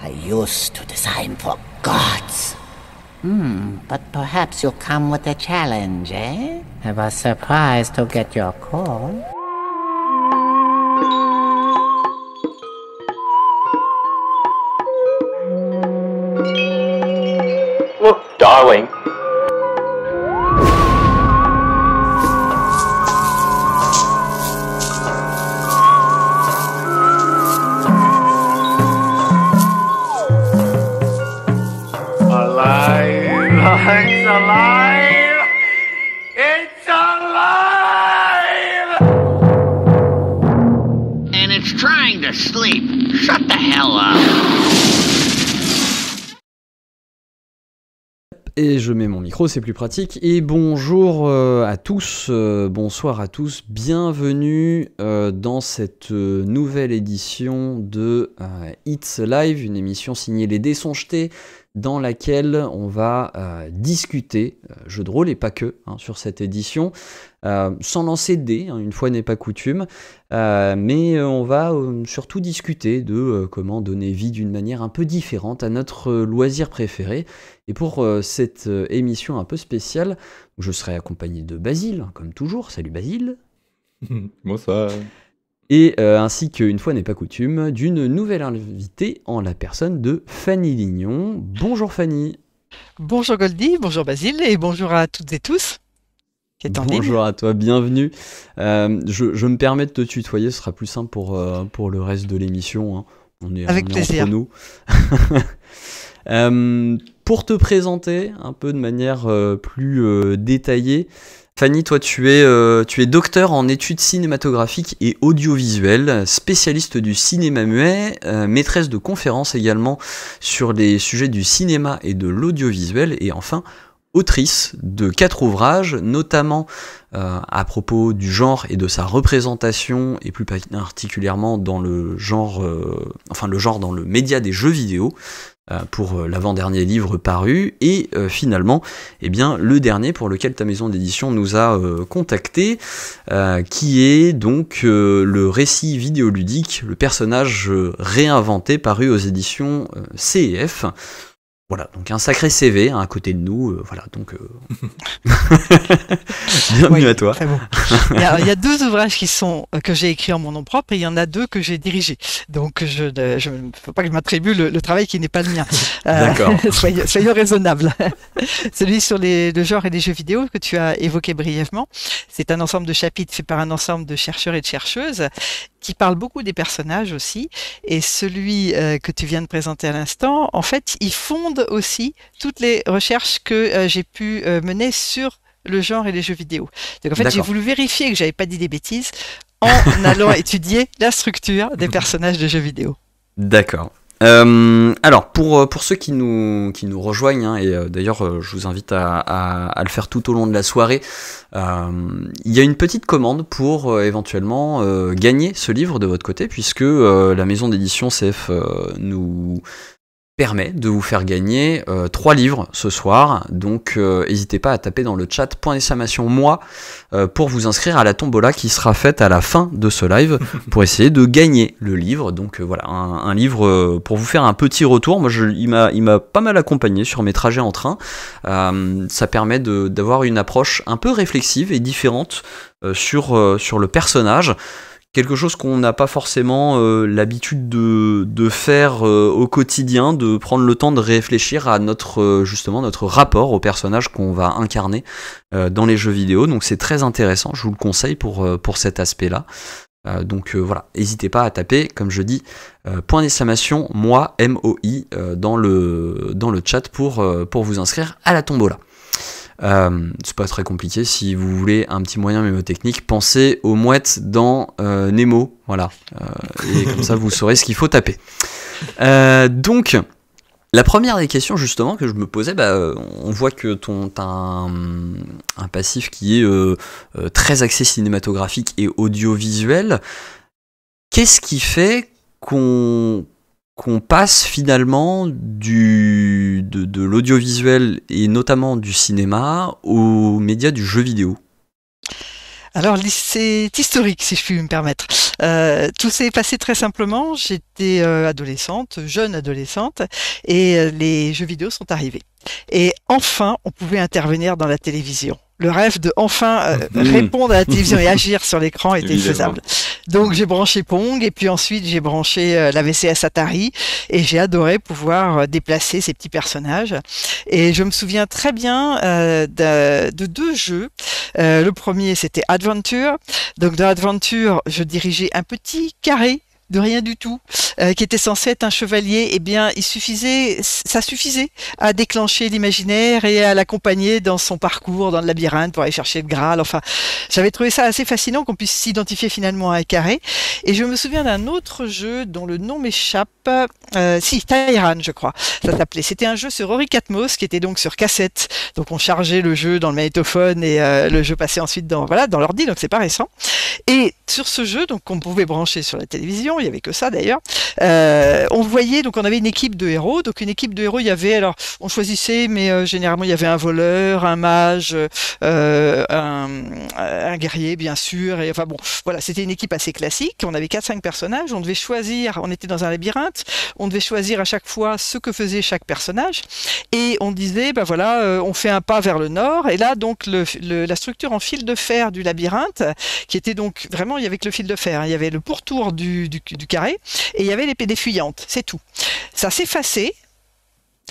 I used to design for gods. But perhaps you'll come with a challenge, eh? I was surprised to get your call. Look, darling. It's alive! It's alive! And it's trying to sleep. Shut the hell up. Et je mets mon micro, c'est plus pratique. Et bonjour à tous, bonsoir à tous, bienvenue dans cette nouvelle édition de It's Live, une émission signée Les Dés sont jetés, dans laquelle on va discuter, jeux de rôle et pas que, sur cette édition, sans lancer de dés, une fois n'est pas coutume, mais on va surtout discuter de comment donner vie d'une manière un peu différente à notre loisir préféré. Et pour cette émission un peu spéciale, je serai accompagné de Basile, comme toujours. Salut Basile. Bonsoir. Et ainsi qu'une fois n'est pas coutume, d'une nouvelle invitée en la personne de Fanny Lignon. Bonjour Fanny. Bonjour Goldie, bonjour Basile et bonjour à toutes et tous. Bonjour à toi, bienvenue. Je me permets de te tutoyer, ce sera plus simple pour le reste de l'émission. On est plaisir. Entre nous. Pour te présenter un peu de manière plus détaillée, Fanny, toi tu es docteur en études cinématographiques et audiovisuelles, spécialiste du cinéma muet, maîtresse de conférences également sur les sujets du cinéma et de l'audiovisuel, et enfin autrice de 4 ouvrages, notamment à propos du genre et de sa représentation, et plus particulièrement dans le genre, dans le média des jeux vidéo, pour l'avant-dernier livre paru, et finalement, le dernier pour lequel ta maison d'édition nous a contacté, qui est donc le récit vidéoludique, le personnage réinventé, paru aux éditions C&F. Voilà, donc un sacré CV à côté de nous, bienvenue à toi. Très bon. Il y a 2 ouvrages que j'ai écrits en mon nom propre et il y en a 2 que j'ai dirigés. Donc je ne faut pas que je m'attribue le travail qui n'est pas le mien. D'accord. Soyons raisonnables. Celui sur le genre et les jeux vidéo que tu as évoqué brièvement, c'est un ensemble de chapitres fait par un ensemble de chercheurs et de chercheuses qui parle beaucoup des personnages aussi, et celui que tu viens de présenter à l'instant, en fait, il fonde aussi toutes les recherches que j'ai pu mener sur le genre et les jeux vidéo. Donc en fait, j'ai voulu vérifier que j'avais pas dit des bêtises en allant étudier la structure des personnages de jeux vidéo. D'accord. Alors pour ceux qui nous rejoignent, et d'ailleurs je vous invite à le faire tout au long de la soirée, il y a une petite commande pour éventuellement gagner ce livre de votre côté, puisque la maison d'édition CF nous permet de vous faire gagner 3 livres ce soir, donc n'hésitez pas à taper dans le chat !moi pour vous inscrire à la tombola qui sera faite à la fin de ce live pour essayer de gagner le livre. Donc voilà, un livre pour vous faire un petit retour. Moi il m'a pas mal accompagné sur mes trajets en train. Ça permet d'avoir une approche un peu réflexive et différente sur le personnage. Quelque chose qu'on n'a pas forcément l'habitude de faire au quotidien, de prendre le temps de réfléchir à notre rapport au personnage qu'on va incarner dans les jeux vidéo. Donc c'est très intéressant, je vous le conseille pour cet aspect-là. Donc voilà, n'hésitez pas à taper, comme je dis, !moi, M-O-I, dans le chat pour vous inscrire à la tombola. C'est pas très compliqué. Si vous voulez un petit moyen mémotechnique, pensez aux mouettes dans Nemo, voilà, et comme ça vous saurez ce qu'il faut taper. Donc la première des questions justement que je me posais, on voit que t'as un passif qui est très axé cinématographique et audiovisuel. Qu'est-ce qui fait qu'on passe finalement de l'audiovisuel et notamment du cinéma aux médias du jeu vidéo? Alors, c'est historique, si je puis me permettre. Tout s'est passé très simplement. J'étais adolescente, jeune adolescente, et les jeux vidéo sont arrivés. Et enfin, on pouvait intervenir dans la télévision. Le rêve de enfin répondre à la télévision et agir sur l'écran était faisable. Donc j'ai branché Pong et puis ensuite j'ai branché la VCS Atari et j'ai adoré pouvoir déplacer ces petits personnages. Et je me souviens très bien de deux jeux. Le premier c'était Adventure. Donc dans Adventure, je dirigeais un petit carré de rien du tout, qui était censé être un chevalier. Eh bien, ça suffisait à déclencher l'imaginaire et à l'accompagner dans son parcours dans le labyrinthe pour aller chercher le Graal. Enfin, j'avais trouvé ça assez fascinant qu'on puisse s'identifier finalement à un carré. Et je me souviens d'un autre jeu dont le nom m'échappe. Tyran, je crois, ça s'appelait. C'était un jeu sur Auric Atmos qui était donc sur cassette. Donc on chargeait le jeu dans le magnétophone et le jeu passait ensuite dans l'ordi. Donc c'est pas récent. Et sur ce jeu, donc qu'on pouvait brancher sur la télévision, il y avait que ça d'ailleurs. On voyait, donc on avait une équipe de héros. Donc une équipe de héros, il y avait, alors on choisissait, mais généralement il y avait un voleur, un mage, un guerrier bien sûr. Et enfin bon, voilà, c'était une équipe assez classique. On avait 4-5 personnages. On devait choisir. On était dans un labyrinthe. On devait choisir à chaque fois ce que faisait chaque personnage. Et on disait, ben voilà, on fait un pas vers le nord. Et là, donc la structure en fil de fer du labyrinthe, qui était donc vraiment, il y avait que le fil de fer. Hein, il y avait le pourtour du carré et il y avait les PD fuyantes. C'est tout. Ça s'effaçait.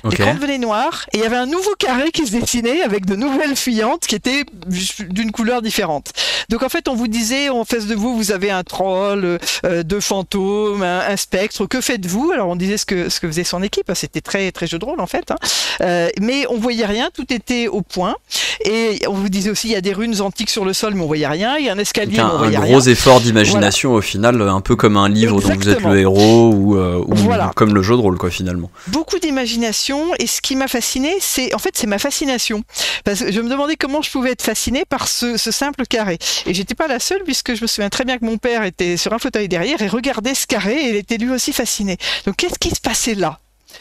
L'écran devenait noir et il y avait un nouveau carré qui se dessinait avec de nouvelles fuyantes qui étaient d'une couleur différente. Donc en fait, on vous disait, en face de vous, vous avez un troll, deux fantômes, un spectre. Que faites-vous? Alors on disait ce que faisait son équipe. C'était très très jeu de rôle en fait. Hein. Mais on voyait rien, tout était au point. Et on vous disait aussi, il y a des runes antiques sur le sol, mais on voyait rien. Il y a un escalier, mais on voyait rien. Un gros effort d'imagination au final, un peu comme un livre dont vous êtes le héros ou comme le jeu de rôle quoi finalement. Beaucoup d'imagination. Et ce qui m'a fasciné, c'est ma fascination. Parce que je me demandais comment je pouvais être fasciné par ce simple carré. Et j'étais pas la seule, puisque je me souviens très bien que mon père était sur un fauteuil derrière et regardait ce carré et il était lui aussi fasciné. Donc qu'est-ce qui se passait là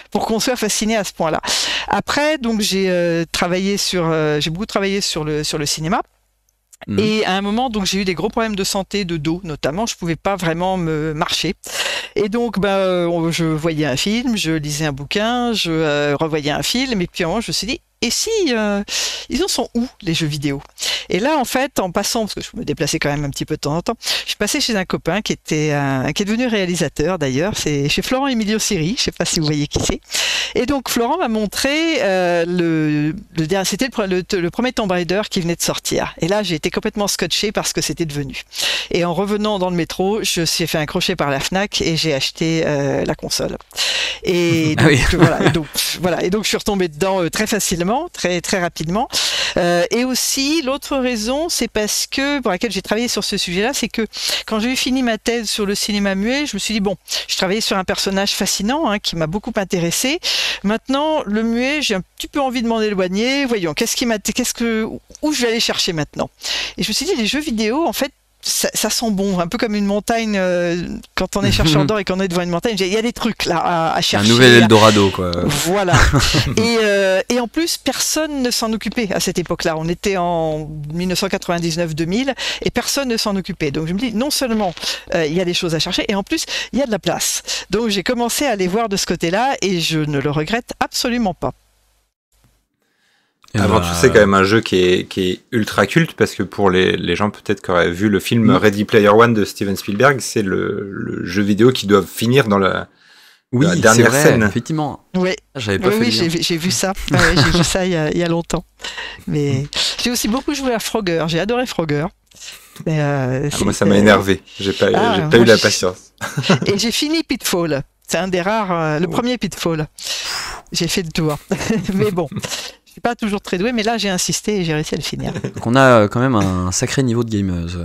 pour qu'on soit fasciné à ce point-là? Après, donc j'ai beaucoup travaillé sur le cinéma. Et à un moment, donc j'ai eu des gros problèmes de santé, de dos notamment. Je pouvais pas vraiment me marcher. Et donc, je voyais un film, je lisais un bouquin, je revoyais un film. Et puis à un moment, je me suis dit, et si ils en sont où les jeux vidéo? Et là, en fait, en passant, parce que je me déplaçais quand même un petit peu de temps en temps, je suis passé chez un copain qui est devenu réalisateur d'ailleurs. C'est chez Florent Emilio Siri. Je sais pas si vous voyez qui c'est. Et donc Florent m'a montré c'était le premier Tomb Raider qui venait de sortir. Et là, j'ai été complètement scotché par ce que c'était devenu. Et en revenant dans le métro, je me suis fait un crochet par la Fnac et j'ai acheté la console. Et donc, et donc je suis retombé dedans très facilement, très très rapidement. Et aussi l'autre raison, c'est parce que pour laquelle j'ai travaillé sur ce sujet-là, c'est que quand j'ai eu fini ma thèse sur le cinéma muet, je me suis dit bon, je travaillais sur un personnage fascinant qui m'a beaucoup intéressé. Maintenant, le muet, j'ai un petit peu envie de m'en éloigner. Voyons, où je vais aller chercher maintenant? Et je me suis dit les jeux vidéo, en fait, ça sent bon, un peu comme une montagne quand on est chercheur d'or et qu'on est devant une montagne. Il y a des trucs là à chercher. Un nouvel Eldorado, quoi. Voilà. Et en plus, personne ne s'en occupait à cette époque-là. On était en 1999-2000 et personne ne s'en occupait. Donc je me dis, non seulement il y a des choses à chercher, et en plus, il y a de la place. Donc j'ai commencé à aller voir de ce côté-là et je ne le regrette absolument pas. Aventure, c'est quand même un jeu qui est ultra culte parce que pour les gens peut-être qui auraient vu le film Ready Player One de Steven Spielberg, c'est le jeu vidéo qui doit finir dans la dernière scène. Effectivement. Oui, j'avais pas fait le lien. j'ai vu ça. J'ai vu ça il y a longtemps. Mais j'ai aussi beaucoup joué à Frogger. J'ai adoré Frogger. Mais, moi, ça m'a énervé. J'ai pas eu la patience. Et j'ai fini Pitfall. C'est un des rares, le premier Pitfall. J'ai fait le tour. Mais bon. Je suis pas toujours très doué, mais là j'ai insisté et j'ai réussi à le finir. Donc on a quand même un sacré niveau de gameuse.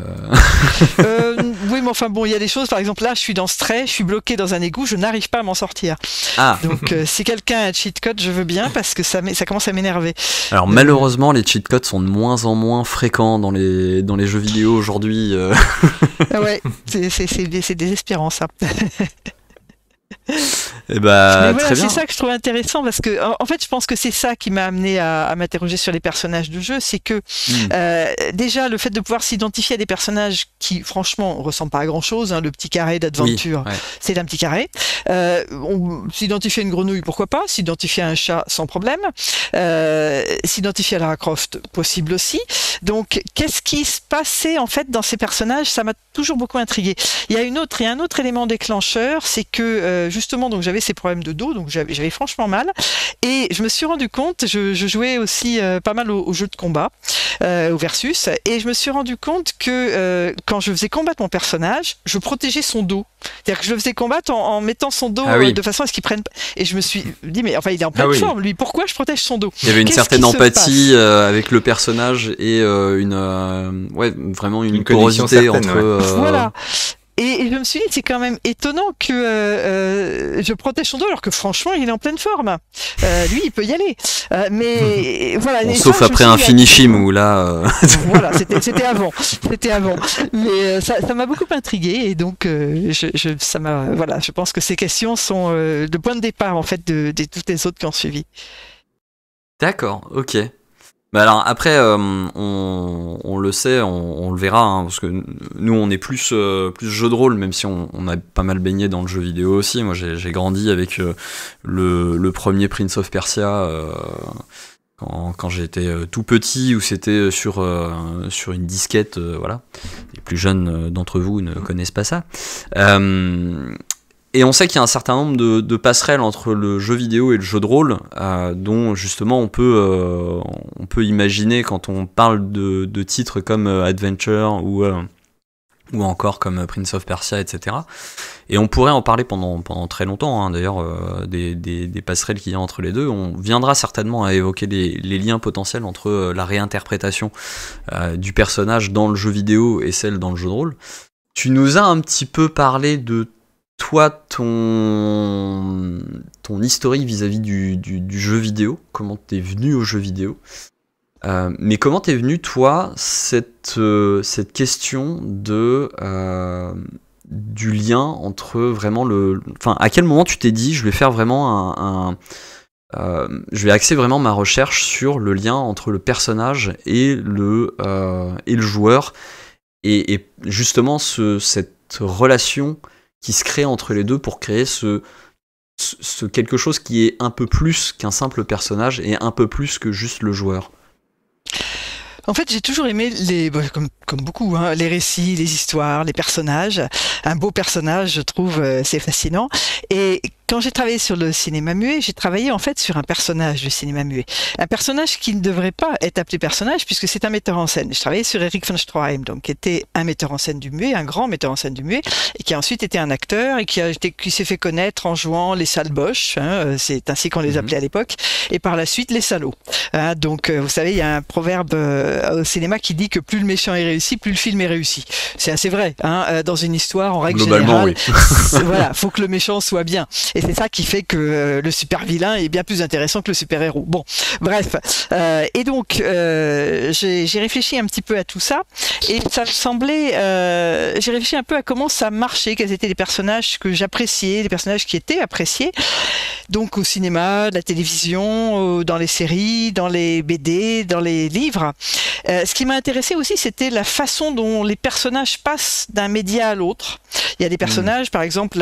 Oui, mais enfin bon, il y a des choses. Par exemple, là, je suis dans Stray, je suis bloqué dans un égout, je n'arrive pas à m'en sortir. Ah. Donc, si quelqu'un a un cheat code, je veux bien parce que ça commence à m'énerver. Alors malheureusement, les cheat codes sont de moins en moins fréquents dans les jeux vidéo aujourd'hui. Ouais, c'est désespérant ça. Et bah, Mais voilà, très bien. c'est ça que je trouve intéressant parce que, en fait, je pense que c'est ça qui m'a amené à m'interroger sur les personnages de jeu, c'est que déjà le fait de pouvoir s'identifier à des personnages qui, franchement, ressemblent pas à grand chose. Hein, le petit carré d'Adventure, Oui, ouais. c'est un petit carré. On s'identifier à une grenouille, pourquoi pas. S'identifier à un chat, sans problème. S'identifier à Lara Croft, possible aussi. Donc, qu'est-ce qui se passait en fait dans ces personnages? Ça m'a toujours beaucoup intrigué. Il y a un autre élément déclencheur, c'est que justement, donc j'avais ces problèmes de dos, donc j'avais franchement mal, et je me suis rendu compte, je jouais aussi pas mal aux jeux de combat, au versus, et je me suis rendu compte que quand je faisais combattre mon personnage, je protégeais son dos. C'est-à-dire que je le faisais combattre en mettant son dos de façon à ce qu'il prenne. Et je me suis dit, mais enfin, il est en pleine forme, lui. Pourquoi je protège son dos? Il y avait une Qu'est-ce certaine qui se empathie avec le personnage et vraiment une connexion porosité certaine, entre. Voilà. Et je me suis dit, c'est quand même étonnant que je protège son dos alors que franchement, il est en pleine forme. Lui, il peut y aller. Mais voilà. Bon, et sauf ça, après je me un suis dit, finishim où là. Voilà, c'était avant. C'était avant. Mais ça m'a beaucoup intrigué et donc je pense que ces questions sont le point de départ en fait de toutes les autres qui ont suivi. D'accord, ok. Bah alors après, on le sait, on le verra, hein, parce que nous on est plus jeu de rôle, même si on a pas mal baigné dans le jeu vidéo aussi. Moi j'ai grandi avec le premier Prince of Persia quand j'étais tout petit, où c'était sur une disquette, voilà. Les plus jeunes d'entre vous ne connaissent pas ça. Et on sait qu'il y a un certain nombre de passerelles entre le jeu vidéo et le jeu de rôle, dont justement on peut imaginer quand on parle de titres comme Adventure ou encore comme Prince of Persia, etc. Et on pourrait en parler pendant très longtemps, hein, d'ailleurs, des passerelles qu'il y a entre les deux. On viendra certainement à évoquer les liens potentiels entre la réinterprétation du personnage dans le jeu vidéo et celle dans le jeu de rôle. Tu nous as un petit peu parlé de toi, ton historique vis-à-vis du jeu vidéo, comment t'es venu au jeu vidéo, mais comment t'es venu, toi, cette question du lien entre vraiment enfin, à quel moment tu t'es dit, je vais faire vraiment je vais axer vraiment ma recherche sur le lien entre le personnage et le joueur, et justement cette relation qui se crée entre les deux pour créer ce quelque chose qui est un peu plus qu'un simple personnage et un peu plus que juste le joueur. En fait, j'ai toujours aimé comme beaucoup, hein, les récits, les histoires, les personnages. Un beau personnage, je trouve, c'est fascinant. Et quand j'ai travaillé sur le cinéma muet, j'ai travaillé en fait sur un personnage du cinéma muet. Un personnage qui ne devrait pas être appelé personnage puisque c'est un metteur en scène. Je travaillais sur Eric von Stroheim, donc qui était un metteur en scène du muet, un grand metteur en scène du muet, et qui a ensuite été un acteur et qui s'est fait connaître en jouant les sales boches, hein, c'est ainsi qu'on les appelait à l'époque, et par la suite les salauds. Hein, donc vous savez, il y a un proverbe au cinéma qui dit que plus le méchant est réussi, plus le film est réussi. C'est assez vrai, hein, dans une histoire en règle globalement, générale. Oui. Voilà, faut que le méchant soit bien. Et c'est ça qui fait que le super vilain est bien plus intéressant que le super héros. Bon, bref. Et donc j'ai réfléchi un petit peu à tout ça et ça me semblait. J'ai réfléchi un peu à comment ça marchait, quels étaient les personnages que j'appréciais, les personnages qui étaient appréciés. Donc au cinéma, la télévision, dans les séries, dans les BD, dans les livres. Ce qui m'a intéressé aussi, c'était la façon dont les personnages passent d'un média à l'autre. Il y a des personnages, par exemple,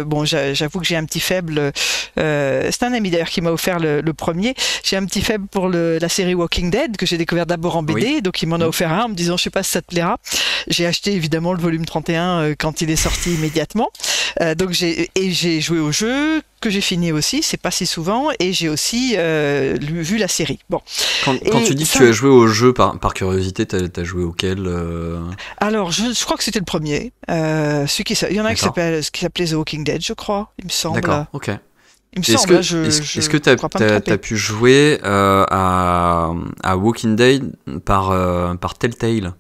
bon, j'avoue que j'ai un petit faible. C'est un ami d'ailleurs qui m'a offert le premier. J'ai un petit faible pour la série Walking Dead que j'ai découvert d'abord en BD, donc il m'en a offert un en me disant je sais pas si ça te plaira. J'ai acheté évidemment le volume 31 quand il est sorti immédiatement. Donc j'ai joué au jeu que j'ai fini aussi, c'est pas si souvent, et j'ai aussi vu la série. Bon. Quand tu dis que tu as joué au jeu par curiosité, t'as joué auquel Alors je crois que c'était le premier. Il y en a qui s'appelait The Walking Dead, je crois, il me semble. D'accord, ok. Il me semble, est-ce que t'as pu jouer à Walking Dead par Telltale?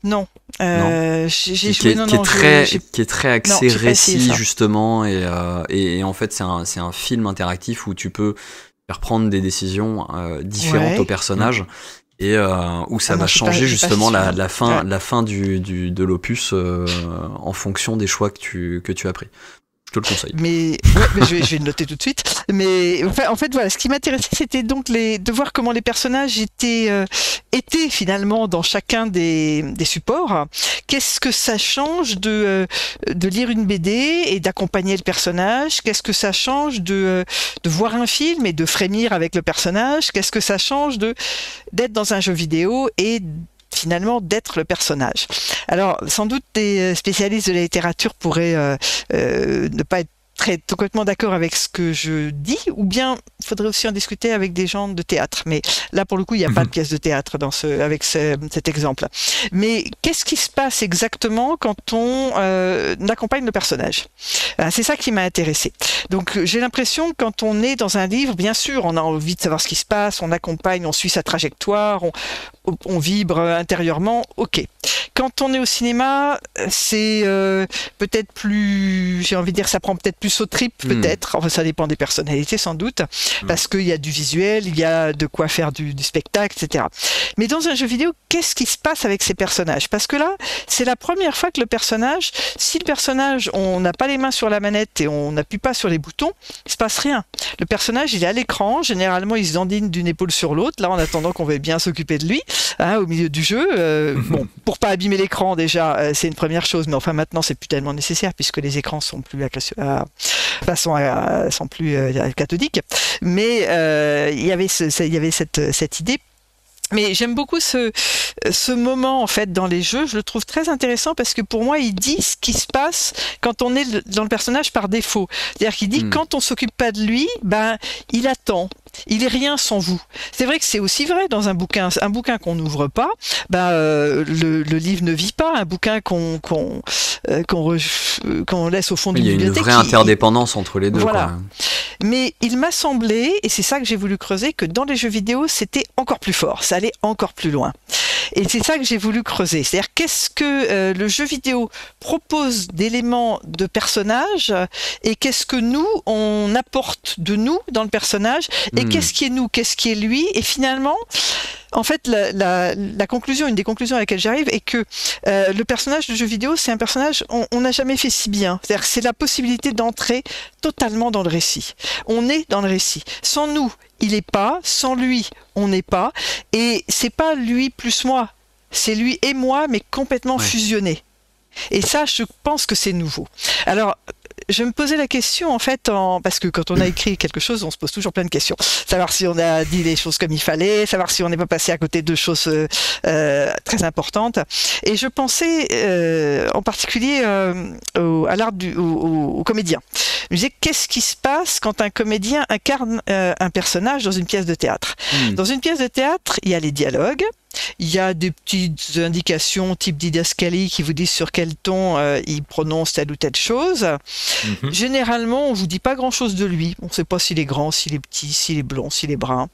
Non. J'ai joué, qui est très axé récit justement, et en fait c'est un film interactif où tu peux faire prendre des décisions différentes aux personnages, et où ça va changer justement la fin de l'opus en fonction des choix que tu as pris. te le conseille. Mais, je vais le noter tout de suite. Mais en fait, voilà, ce qui m'intéressait, c'était donc de voir comment les personnages étaient finalement dans chacun des supports. Qu'est-ce que ça change de lire une BD et d'accompagner le personnage? Qu'est-ce que ça change de voir un film et de frémir avec le personnage? Qu'est-ce que ça change d'être dans un jeu vidéo et finalement d'être le personnage. Alors, sans doute des spécialistes de la littérature pourraient ne pas être complètement d'accord avec ce que je dis, ou bien il faudrait aussi en discuter avec des gens de théâtre. Mais là, pour le coup, il n'y a pas de pièce de théâtre avec cet exemple. Mais qu'est-ce qui se passe exactement quand on accompagne le personnage? C'est ça qui m'a intéressé. Donc, j'ai l'impression, quand on est dans un livre, bien sûr, on a envie de savoir ce qui se passe, on accompagne, on suit sa trajectoire, on vibre intérieurement, ok. Quand on est au cinéma, c'est peut-être plus, j'ai envie de dire, ça prend peut-être plus aux tripes, peut-être. Enfin, ça dépend des personnalités, sans doute, parce qu'il y a du visuel, il y a de quoi faire du spectacle, etc. Mais dans un jeu vidéo, qu'est-ce qui se passe avec ces personnages? Parce que là, c'est la première fois que le personnage, si le personnage, on n'a pas les mains sur la manette et on n'appuie pas sur les boutons, il se passe rien. Le personnage, il est à l'écran, généralement, il se dandine d'une épaule sur l'autre, là, en attendant qu'on veuille bien s'occuper de lui, au milieu du jeu. Bon, pour pas abîmer l'écran, déjà, c'est une première chose, mais enfin, maintenant, c'est plus tellement nécessaire, puisque les écrans sont plus sont plus cathodiques. Mais il y avait cette idée. Mais j'aime beaucoup ce moment en fait dans les jeux. Je le trouve très intéressant parce que pour moi, il dit ce qui se passe quand on est dans le personnage par défaut. C'est-à-dire qu'il dit quand on s'occupe pas de lui, ben il attend. Il est rien sans vous. C'est vrai que c'est aussi vrai dans un bouquin qu'on n'ouvre pas, le livre ne vit pas. Un bouquin qu'on laisse au fond d'une bibliothèque. Il y a une vraie interdépendance entre les deux. Voilà. Quoi. Mais il m'a semblé, et c'est ça que j'ai voulu creuser, que dans les jeux vidéo, c'était encore plus fort. Ça allait encore plus loin. Et c'est ça que j'ai voulu creuser. C'est-à-dire, qu'est-ce que le jeu vidéo propose d'éléments de personnages et qu'est-ce que nous, on apporte de nous dans le personnage et qu'est-ce qui est nous, qu'est-ce qui est lui. Et finalement, en fait, la conclusion, une des conclusions à laquelle j'arrive est que le personnage de jeu vidéo, c'est un personnage, on n'a jamais fait si bien. C'est-à-dire, c'est la possibilité d'entrer totalement dans le récit. On est dans le récit. Sans nous, il n'est pas. Sans lui, on n'est pas. Et c'est pas lui plus moi. C'est lui et moi, mais complètement fusionnés. Et ça, je pense que c'est nouveau. Alors, je me posais la question, en fait, parce que quand on a écrit quelque chose, on se pose toujours plein de questions. Savoir si on a dit les choses comme il fallait, savoir si on n'est pas passé à côté de choses très importantes. Et je pensais en particulier au comédien. Je me disais, qu'est-ce qui se passe quand un comédien incarne un personnage dans une pièce de théâtre? Dans une pièce de théâtre, il y a les dialogues, il y a des petites indications type didascalie qui vous disent sur quel ton il prononce telle ou telle chose. Généralement, on vous dit pas grand-chose de lui. On ne sait pas s'il est grand, s'il est petit, s'il est blond, s'il est brun,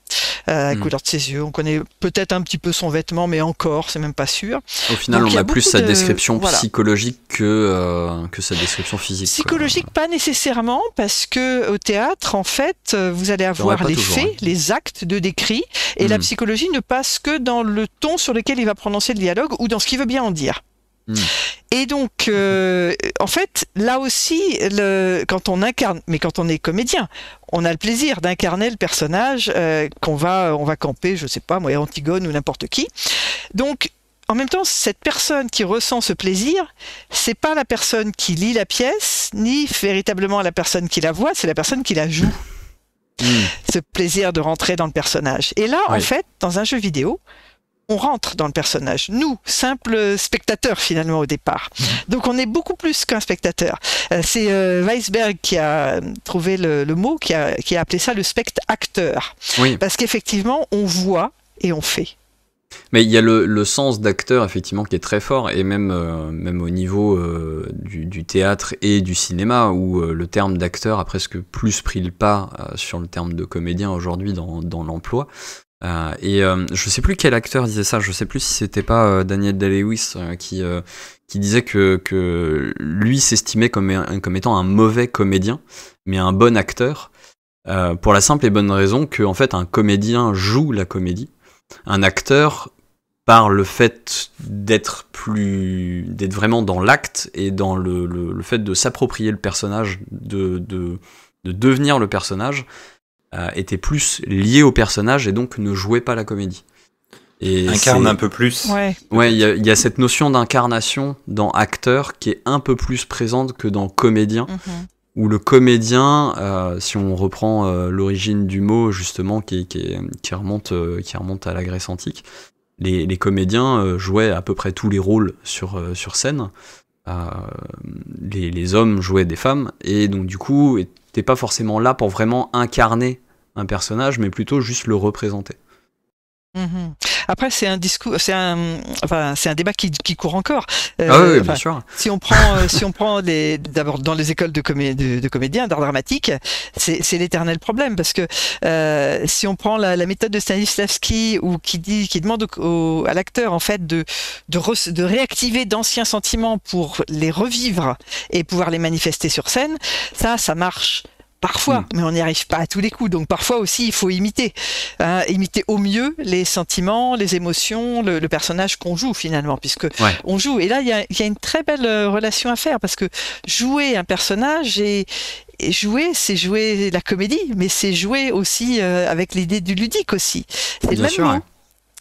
la couleur de ses yeux. On connaît peut-être un petit peu son vêtement, mais encore, c'est même pas sûr. Au final, donc, on a plus sa description psychologique que sa description physique. Psychologique, pas nécessairement, parce que au théâtre, en fait, vous allez avoir les faits, les actes de décrit, et la psychologie ne passe que dans le ton sur lequel il va prononcer le dialogue ou dans ce qu'il veut bien en dire. Et donc, en fait, là aussi, quand on incarne, mais quand on est comédien, on a le plaisir d'incarner le personnage on va camper, je sais pas, moi, Antigone ou n'importe qui. Donc, en même temps, cette personne qui ressent ce plaisir, c'est pas la personne qui lit la pièce, ni véritablement la personne qui la voit, c'est la personne qui la joue. Ce plaisir de rentrer dans le personnage. Et là, en fait, dans un jeu vidéo, on rentre dans le personnage. Nous, simples spectateurs finalement au départ. Donc on est beaucoup plus qu'un spectateur. C'est Weisberg qui a trouvé le mot, qui a appelé ça le spectateur. Parce qu'effectivement, on voit et on fait. Mais il y a le sens d'acteur effectivement qui est très fort, et même au niveau du théâtre et du cinéma, où le terme d'acteur a presque plus pris le pas sur le terme de comédien aujourd'hui dans l'emploi. Je sais plus quel acteur disait ça, je sais plus si c'était pas Daniel Day-Lewis qui disait que lui s'estimait comme étant un mauvais comédien, mais un bon acteur, pour la simple et bonne raison que en fait un comédien joue la comédie, un acteur par le fait d'être vraiment dans l'acte et dans le fait de s'approprier le personnage, de devenir le personnage, était plus lié au personnage et donc ne jouait pas la comédie. Et incarne un peu plus. Ouais, il y a cette notion d'incarnation dans acteur qui est un peu plus présente que dans comédien. Où le comédien, si on reprend l'origine du mot justement qui remonte à la Grèce antique, les comédiens jouaient à peu près tous les rôles sur scène. Les hommes jouaient des femmes et donc du coup t'es pas forcément là pour vraiment incarner un personnage, mais plutôt juste le représenter. Après, c'est un débat qui court encore. Oui, bien sûr. Si on prend d'abord dans les écoles de comédiens, d'art dramatique, c'est l'éternel problème parce que si on prend la méthode de Stanislavski qui demande à l'acteur en fait de réactiver d'anciens sentiments pour les revivre et pouvoir les manifester sur scène, ça marche. Parfois, mais on n'y arrive pas à tous les coups. Donc parfois aussi, il faut imiter au mieux les sentiments, les émotions, le personnage qu'on joue finalement, puisque on joue. Et là, il y a une très belle relation à faire parce que jouer un personnage et jouer, c'est jouer la comédie, mais c'est jouer aussi avec l'idée du ludique aussi. C'est le même mot.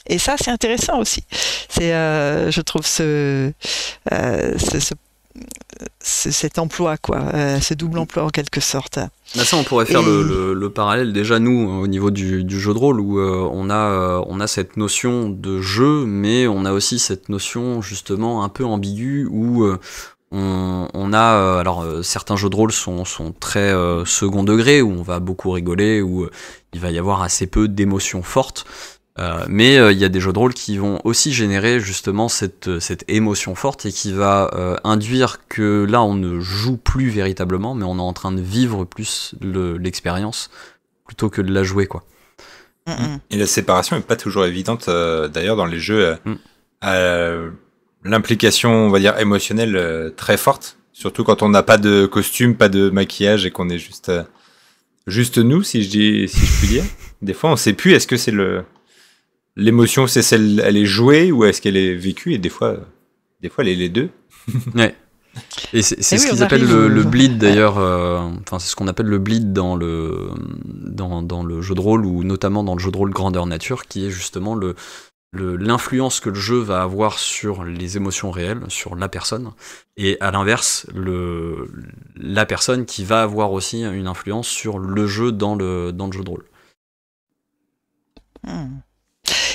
Et ça, c'est intéressant aussi. C'est, je trouve cet emploi, ce double emploi en quelque sorte. Là, ça, on pourrait faire le parallèle déjà nous au niveau du jeu de rôle où on a cette notion de jeu, mais on a aussi cette notion justement un peu ambiguë où on a alors certains jeux de rôle sont très second degré où on va beaucoup rigoler, où il va y avoir assez peu d'émotions fortes. Mais il y a des jeux de rôle qui vont aussi générer justement cette émotion forte et qui va induire que là on ne joue plus véritablement, mais on est en train de vivre plus l'expérience plutôt que de la jouer, quoi. Et la séparation est pas toujours évidente d'ailleurs dans les jeux. L'implication, on va dire émotionnelle, très forte, surtout quand on n'a pas de costume, pas de maquillage et qu'on est juste nous, si je puis dire. Des fois on sait plus est-ce que c'est l'émotion, elle est jouée ou est-ce qu'elle est vécue, et des fois elle est les deux. Ouais. Et c'est ce qu'ils appellent le bleed d'ailleurs. Enfin, c'est ce qu'on appelle le bleed dans le jeu de rôle, ou notamment dans le jeu de rôle grandeur nature, qui est justement l'influence que le jeu va avoir sur les émotions réelles, sur la personne, et à l'inverse, la personne qui va avoir aussi une influence sur le jeu dans le jeu de rôle.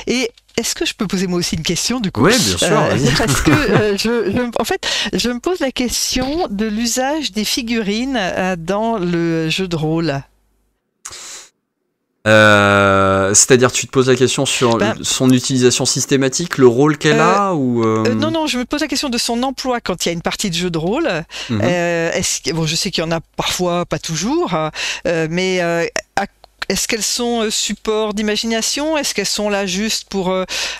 Et est-ce que je peux poser moi aussi une question du coup ? Oui, bien sûr. Parce que je me pose la question de l'usage des figurines dans le jeu de rôle. C'est-à-dire, tu te poses la question sur son utilisation systématique, le rôle qu'elle a, ou Non, je me pose la question de son emploi quand il y a une partie de jeu de rôle. Je sais qu'il y en a parfois, pas toujours, mais est-ce qu'elles sont support d'imagination ? Est-ce qu'elles sont là juste pour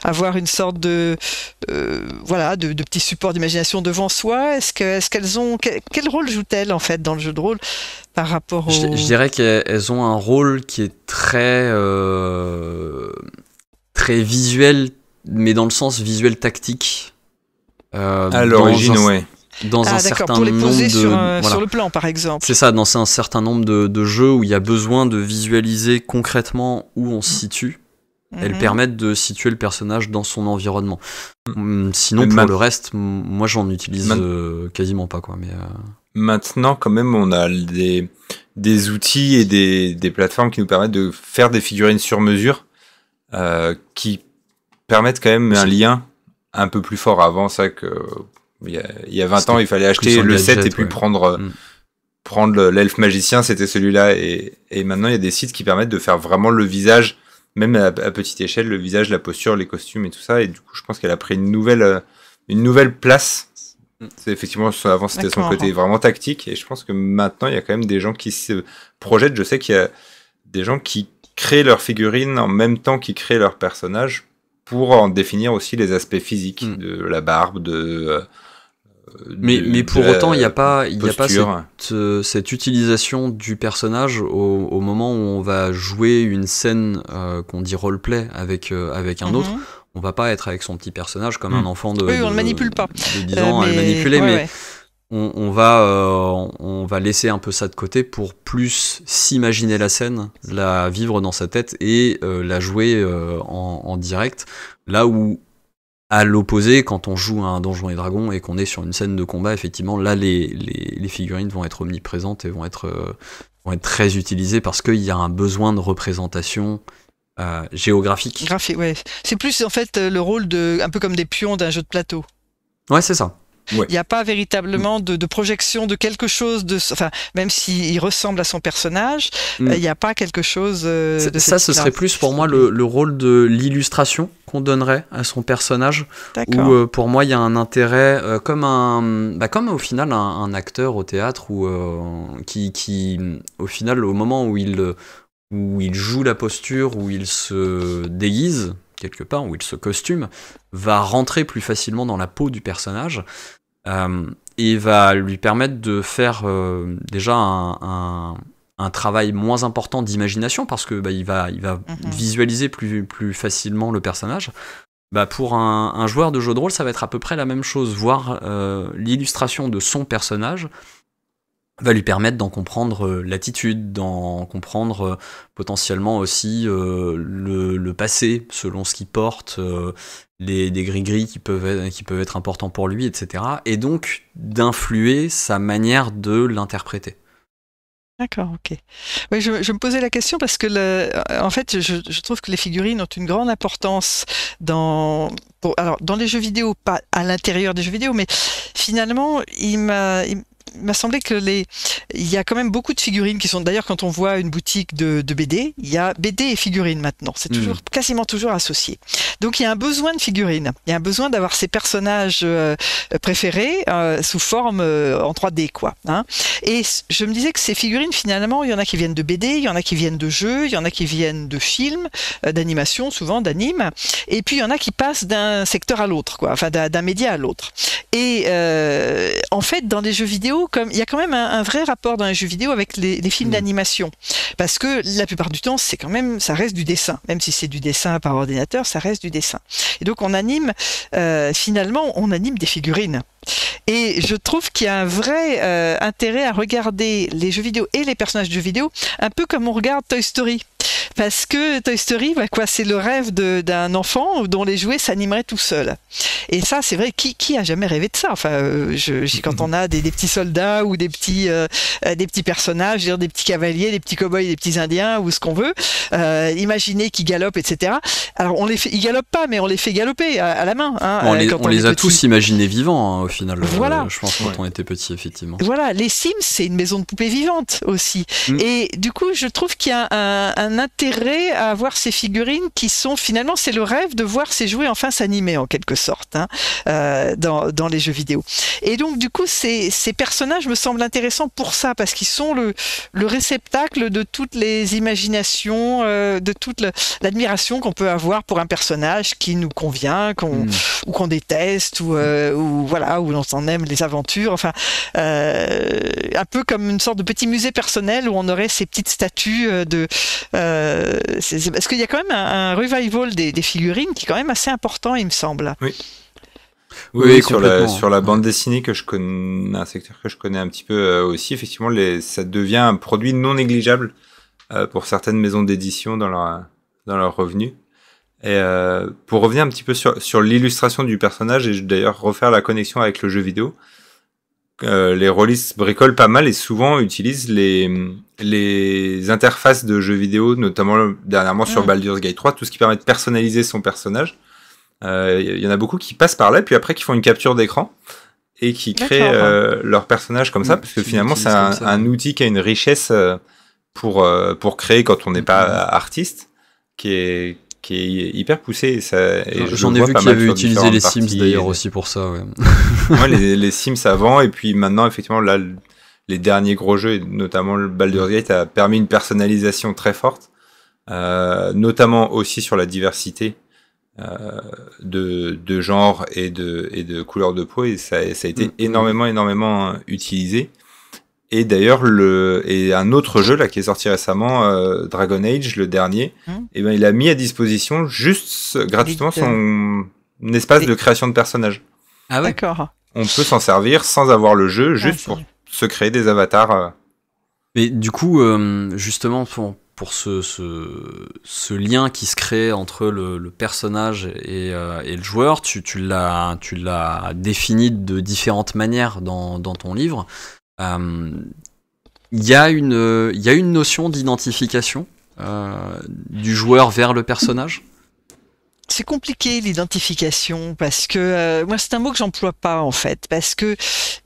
avoir une sorte de petit support d'imagination devant soi ? Est-ce qu'elles ont quel rôle jouent-elles en fait dans le jeu de rôle par rapport au... Je dirais qu'elles ont un rôle qui est très visuel, mais dans le sens visuel tactique. À l'origine, ouais. Dans un certain pour les poser nombre sur le plan, par exemple. C'est ça, dans un certain nombre de jeux où il y a besoin de visualiser concrètement où on se situe. Elles permettent de situer le personnage dans son environnement. Sinon, pour le reste, moi, j'en utilise quasiment pas, quoi. Mais maintenant, quand même, on a des outils et des plateformes qui nous permettent de faire des figurines sur mesure qui permettent quand même un lien un peu plus fort. Avant ça que... Il y a 20 ans, il fallait acheter le set et puis prendre l'elfe magicien, c'était celui-là. Et maintenant, il y a des sites qui permettent de faire vraiment le visage, même à petite échelle, le visage, la posture, les costumes et tout ça. Et du coup, je pense qu'elle a pris une nouvelle place. C'est effectivement, avant, c'était son côté vraiment tactique. Et je pense que maintenant, il y a quand même des gens qui se projettent. Je sais qu'il y a des gens qui créent leurs figurines en même temps qu'ils créent leurs personnages pour en définir aussi les aspects physiques de la barbe, mais pour autant, il n'y a pas cette utilisation du personnage au moment où on va jouer une scène qu'on dit roleplay avec un autre. on va pas être avec son petit personnage comme un enfant de, Oui, on le manipule pas. de 10 ans à le manipuler, mais on va laisser un peu ça de côté pour plus s'imaginer la scène, la vivre dans sa tête et la jouer en direct. Là où, à l'opposé, quand on joue à un Donjons et Dragons et qu'on est sur une scène de combat, effectivement, là, les figurines vont être omniprésentes et vont être très utilisées parce qu'il y a un besoin de représentation géographique. Ouais. C'est plus en fait le rôle un peu comme des pions d'un jeu de plateau. Ouais, c'est ça. Ouais. Il n'y a pas véritablement de projection de quelque chose, enfin, même s'il ressemble à son personnage, il n'y a pas quelque chose de ça, ce serait plus pour moi le rôle de l'illustration qu'on donnerait à son personnage. Où pour moi, il y a un intérêt, comme au final un acteur au théâtre qui, au final, au moment où il joue la posture, où il se déguise, quelque part, où il se costume, va rentrer plus facilement dans la peau du personnage et va lui permettre de faire déjà un travail moins important d'imagination parce que il va visualiser plus facilement le personnage. Pour un joueur de jeu de rôle, ça va être à peu près la même chose. Voir l'illustration de son personnage va lui permettre d'en comprendre l'attitude, d'en comprendre potentiellement aussi le passé, selon ce qu'il porte, des gris-gris qui peuvent être importants pour lui, etc. Et donc d'influer sa manière de l'interpréter. D'accord, ok. Oui, je me posais la question parce que en fait, je trouve que les figurines ont une grande importance dans les jeux vidéo, pas à l'intérieur des jeux vidéo, mais finalement, il m'a semblé que il y a quand même beaucoup de figurines qui sont, d'ailleurs, quand on voit une boutique de BD, il y a BD et figurines maintenant. C'est quasiment toujours associé. Donc, il y a un besoin de figurines. Il y a un besoin d'avoir ces personnages préférés sous forme en 3D, quoi. Hein. Et je me disais que ces figurines, finalement, il y en a qui viennent de BD, il y en a qui viennent de jeux, il y en a qui viennent de films, d'animation, souvent d'anime. Et puis, il y en a qui passent d'un secteur à l'autre, quoi. Enfin, d'un média à l'autre. Et en fait, dans les jeux vidéo, il y a quand même un vrai rapport dans les jeux vidéo avec les films d'animation, parce que la plupart du temps, ça reste du dessin, même si c'est du dessin par ordinateur, ça reste du dessin. Et donc on anime des figurines. Et je trouve qu'il y a un vrai intérêt à regarder les jeux vidéo et les personnages de jeux vidéo un peu comme on regarde Toy Story. Parce que Toy Story, c'est le rêve d'un enfant dont les jouets s'animeraient tout seuls. Et ça, c'est vrai, qui a jamais rêvé de ça? Enfin, quand on a des petits soldats ou des petits personnages, je veux dire, des petits cavaliers, des petits cow-boys, des petits indiens ou ce qu'on veut, imaginer qu'ils galopent, etc. Alors, ils galopent pas, mais on les fait galoper à la main. Hein, on les a tous imaginés vivants, hein, au final. Voilà. Je pense quand on était petit, effectivement. Voilà, les Sims, c'est une maison de poupées vivante aussi. Et du coup, je trouve qu'il y a un intérêt à avoir ces figurines qui sont finalement, c'est le rêve de voir ces jouets enfin s'animer en quelque sorte dans les jeux vidéo. Et donc du coup, ces personnages me semblent intéressants pour ça parce qu'ils sont le réceptacle de toutes les imaginations, de toute l'admiration qu'on peut avoir pour un personnage qui nous convient, ou qu'on déteste, ou voilà, où l'on s'en aime les aventures. Enfin, un peu comme une sorte de petit musée personnel où on aurait ces petites statues parce qu'il y a quand même un revival des figurines qui est quand même assez important, il me semble. Oui, sur la bande dessinée que je connais, un secteur que je connais un petit peu aussi, effectivement, ça devient un produit non négligeable pour certaines maisons d'édition dans leurs revenus. Et pour revenir un petit peu sur l'illustration du personnage et d'ailleurs refaire la connexion avec le jeu vidéo, les rôlistes bricolent pas mal et souvent utilisent les interfaces de jeux vidéo, notamment dernièrement sur Baldur's Gate 3, tout ce qui permet de personnaliser son personnage. Il y en a beaucoup qui passent par là, puis après qui font une capture d'écran et qui créent leur personnage comme ça, parce que finalement c'est un outil qui a une richesse pour créer quand on n'est pas artiste, qui est hyper poussé. J'en ai vu qui avaient utilisé les Sims d'ailleurs aussi pour ça. Ouais. Ouais, les Sims avant, et puis maintenant effectivement là les derniers gros jeux, et notamment le Baldur's Gate, a permis une personnalisation très forte, notamment aussi sur la diversité de genre et de couleur de peau, et ça a été énormément utilisé. Et d'ailleurs, et un autre jeu là qui est sorti récemment, Dragon Age, le dernier, et ben il a mis à disposition juste gratuitement son espace de création de personnages. Ah ouais. D'accord. On peut s'en servir sans avoir le jeu, juste pour se créer des avatars. Mais du coup, justement, pour ce lien qui se crée entre le personnage et le joueur, tu l'as défini de différentes manières dans ton livre. Il y a une notion d'identification du joueur vers le personnage. C'est compliqué l'identification parce que moi c'est un mot que j'emploie pas en fait parce que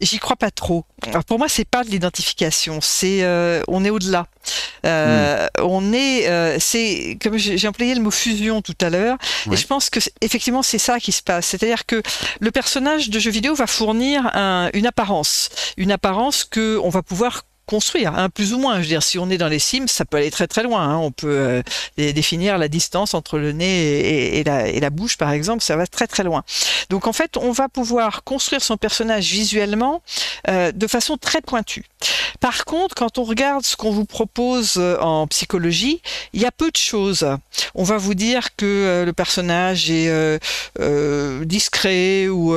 j'y crois pas trop. Alors pour moi c'est pas de l'identification, c'est on est au-delà. On est c'est comme j'ai employé le mot fusion tout à l'heure et je pense que effectivement c'est ça qui se passe. C'est-à-dire que le personnage de jeu vidéo va fournir une apparence que on va pouvoir construire, hein, plus ou moins. Je veux dire, si on est dans les Sims, ça peut aller très très loin. Hein. On peut définir la distance entre le nez et la bouche, par exemple, ça va très très loin. Donc en fait, on va pouvoir construire son personnage visuellement de façon très pointue. Par contre, quand on regarde ce qu'on vous propose en psychologie, il y a peu de choses. On va vous dire que le personnage est discret ou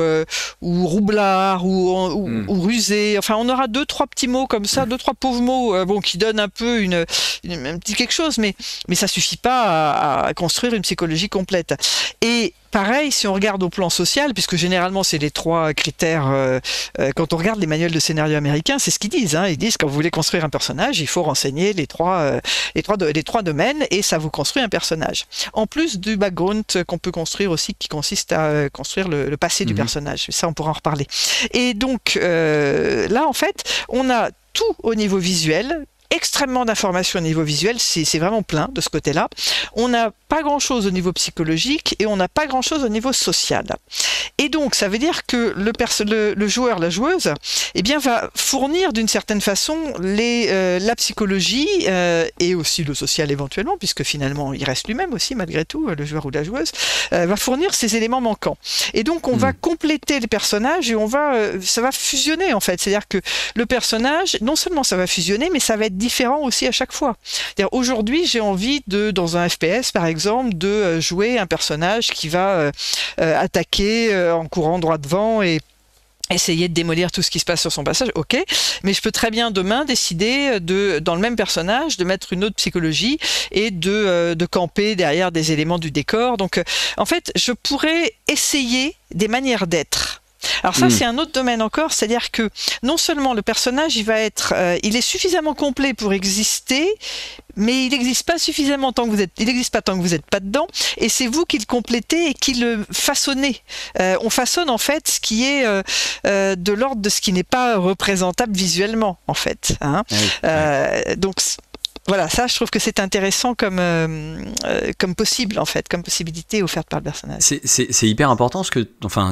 roublard ou rusé. Enfin, on aura 2-3 petits mots comme ça, 2-3 pauvres mots qui donnent un peu un petit quelque chose, mais ça suffit pas à construire une psychologie complète. Et pareil, si on regarde au plan social, puisque généralement c'est les 3 critères, quand on regarde les manuels de scénario américains, c'est ce qu'ils disent. Hein. Ils disent quand vous voulez construire un personnage, il faut renseigner les trois domaines et ça vous construit un personnage. En plus du background qu'on peut construire aussi, qui consiste à construire le passé du personnage. Ça, on pourra en reparler. Et donc là, en fait, on a tout au niveau visuel. Extrêmement d'informations au niveau visuel, c'est vraiment plein de ce côté-là. On n'a pas grand-chose au niveau psychologique et on n'a pas grand-chose au niveau social. Et donc, ça veut dire que le joueur, la joueuse, eh bien, va fournir d'une certaine façon la psychologie et aussi le social éventuellement, puisque finalement, il reste lui-même aussi, malgré tout, le joueur ou la joueuse, va fournir ces éléments manquants. Et donc, on va compléter les personnages et ça va fusionner, en fait. C'est-à-dire que le personnage, non seulement ça va fusionner, mais ça va être différent aussi à chaque fois. C'est-à-dire aujourd'hui, j'ai envie dans un FPS par exemple, de jouer un personnage qui va attaquer en courant droit devant et essayer de démolir tout ce qui se passe sur son passage, ok, mais je peux très bien demain décider dans le même personnage de mettre une autre psychologie et de camper derrière des éléments du décor. Donc en fait, je pourrais essayer des manières d'être. Alors ça, c'est un autre domaine encore, c'est-à-dire que non seulement le personnage, il est suffisamment complet pour exister, mais il n'existe pas suffisamment il n'existe pas tant que vous n'êtes pas dedans, et c'est vous qui le complétez et qui le façonnez. On façonne en fait ce qui est de l'ordre de ce qui n'est pas représentable visuellement, en fait. Hein. Donc voilà, ça, je trouve que c'est intéressant comme possible, en fait, comme possibilité offerte par le personnage. C'est hyper important,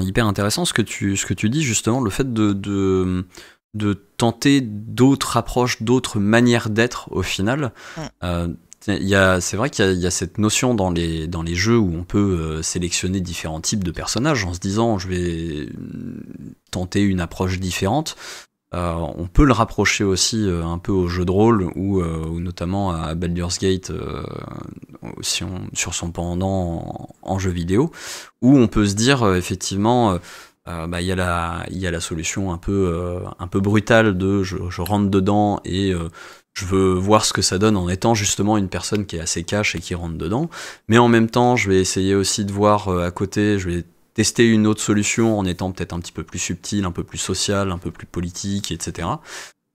hyper intéressant ce que tu dis, justement, le fait de tenter d'autres approches, d'autres manières d'être, au final. C'est vrai qu'il y a cette notion dans les jeux où on peut sélectionner différents types de personnages en se disant, je vais tenter une approche différente. On peut le rapprocher aussi un peu au jeu de rôle ou notamment à Baldur's Gate sur son pendant en jeu vidéo, où on peut se dire effectivement il y a la solution un peu brutale de je rentre dedans et je veux voir ce que ça donne en étant justement une personne qui est assez cash et qui rentre dedans, mais en même temps je vais essayer aussi de voir à côté, je vais tester une autre solution en étant peut-être un petit peu plus subtil, un peu plus social, un peu plus politique, etc.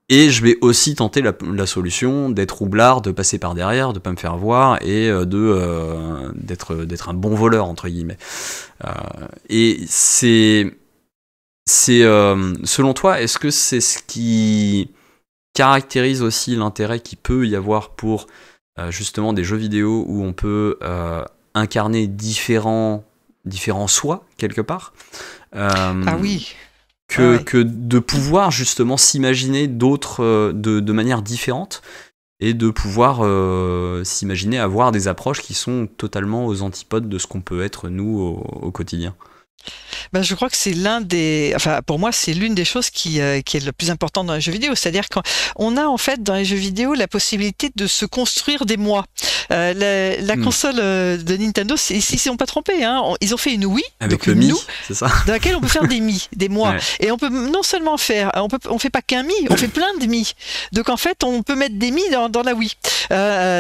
Et je vais aussi tenter la solution d'être roublard, de passer par derrière, de pas me faire voir et d'être un bon voleur, entre guillemets. Et c'est selon toi, est-ce que c'est ce qui caractérise aussi l'intérêt qu'il peut y avoir pour justement des jeux vidéo où on peut incarner différents soi, quelque part. Ah oui. Que de pouvoir justement s'imaginer d'autres de manière différente et de pouvoir s'imaginer avoir des approches qui sont totalement aux antipodes de ce qu'on peut être nous au quotidien. Ben, je crois que c'est pour moi, c'est l'une des choses qui est le plus importante dans les jeux vidéo. C'est-à-dire qu'on a en fait dans les jeux vidéo la possibilité de se construire des mois. La console de Nintendo, ils ne sont pas trompés. Hein. Ils ont fait une Wii, avec donc le Mi, nous, c'est ça. dans laquelle on peut faire des Mi, des mois. Ouais. Et on peut non seulement on fait pas qu'un Mi, on fait plein de Mi. Donc en fait, on peut mettre des Mi dans la Wii.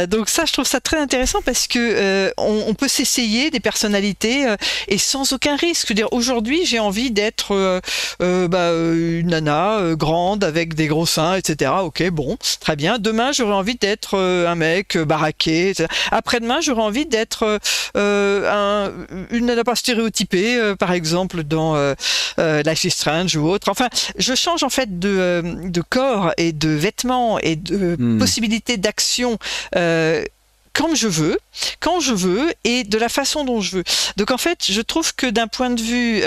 Donc ça, je trouve ça très intéressant parce que on peut s'essayer des personnalités et sans aucun risque. Je veux dire, aujourd'hui, j'ai envie d'être une nana grande avec des gros seins, etc. Ok, bon, très bien. Demain, j'aurais envie d'être un mec baraqué, etc. Après-demain, j'aurais envie d'être une nana pas stéréotypée, par exemple dans Life is Strange ou autre. Enfin, je change en fait de corps et de vêtements et de possibilités d'action comme je veux, quand je veux et de la façon dont je veux. Donc en fait, je trouve que d'un point de vue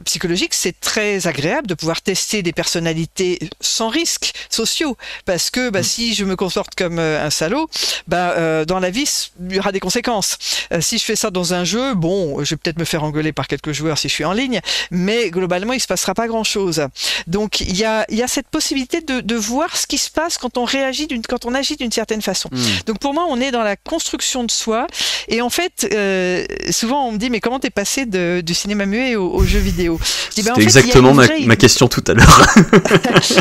psychologique, c'est très agréable de pouvoir tester des personnalités sans risques sociaux, parce que si je me comporte comme un salaud, dans la vie, il y aura des conséquences. Si je fais ça dans un jeu, bon, je vais peut-être me faire engueuler par quelques joueurs si je suis en ligne, mais globalement, il se passera pas grand-chose. Donc il y a cette possibilité de voir ce qui se passe quand on agit d'une certaine façon. Donc pour moi, on est dans la construction de soi. Et en fait, souvent on me dit, mais comment t'es passé du cinéma muet au jeu vidéo? C'était exactement ma question tout à l'heure.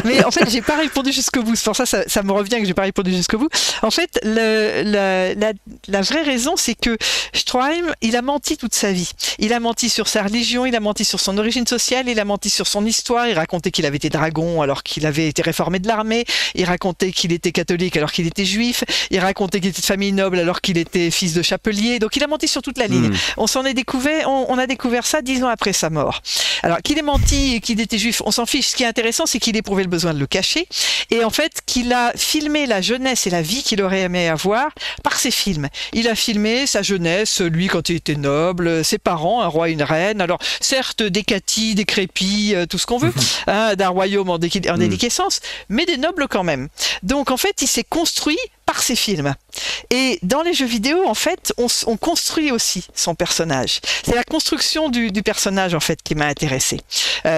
Mais en fait, j'ai pas répondu jusqu'au bout. C'est pour ça me revient que j'ai pas répondu jusqu'au bout. En fait, la vraie raison, c'est que Stroheim, il a menti toute sa vie. Il a menti sur sa religion, il a menti sur son origine sociale, il a menti sur son histoire. Il racontait qu'il avait été dragon alors qu'il avait été réformé de l'armée. Il racontait qu'il était catholique alors qu'il était juif. Il racontait qu'il était de famille noble alors qu'il était fils de chapelier. Donc il a menti sur toute la ligne. On a découvert ça 10 ans après sa mort. Alors qu'il ait menti et qu'il était juif, on s'en fiche. Ce qui est intéressant, c'est qu'il ait éprouvé le besoin de le cacher et en fait qu'il a filmé la jeunesse et la vie qu'il aurait aimé avoir par ses films. Il a filmé sa jeunesse, lui quand il était noble, ses parents, un roi et une reine. Alors certes décatis, décrépits, tout ce qu'on veut, d'un royaume en déliquescence, mais des nobles quand même. Donc en fait, il s'est construit par ses films. Et dans les jeux vidéo, en fait, on construit aussi son personnage. C'est la construction du personnage, en fait, qui m'a intéressée.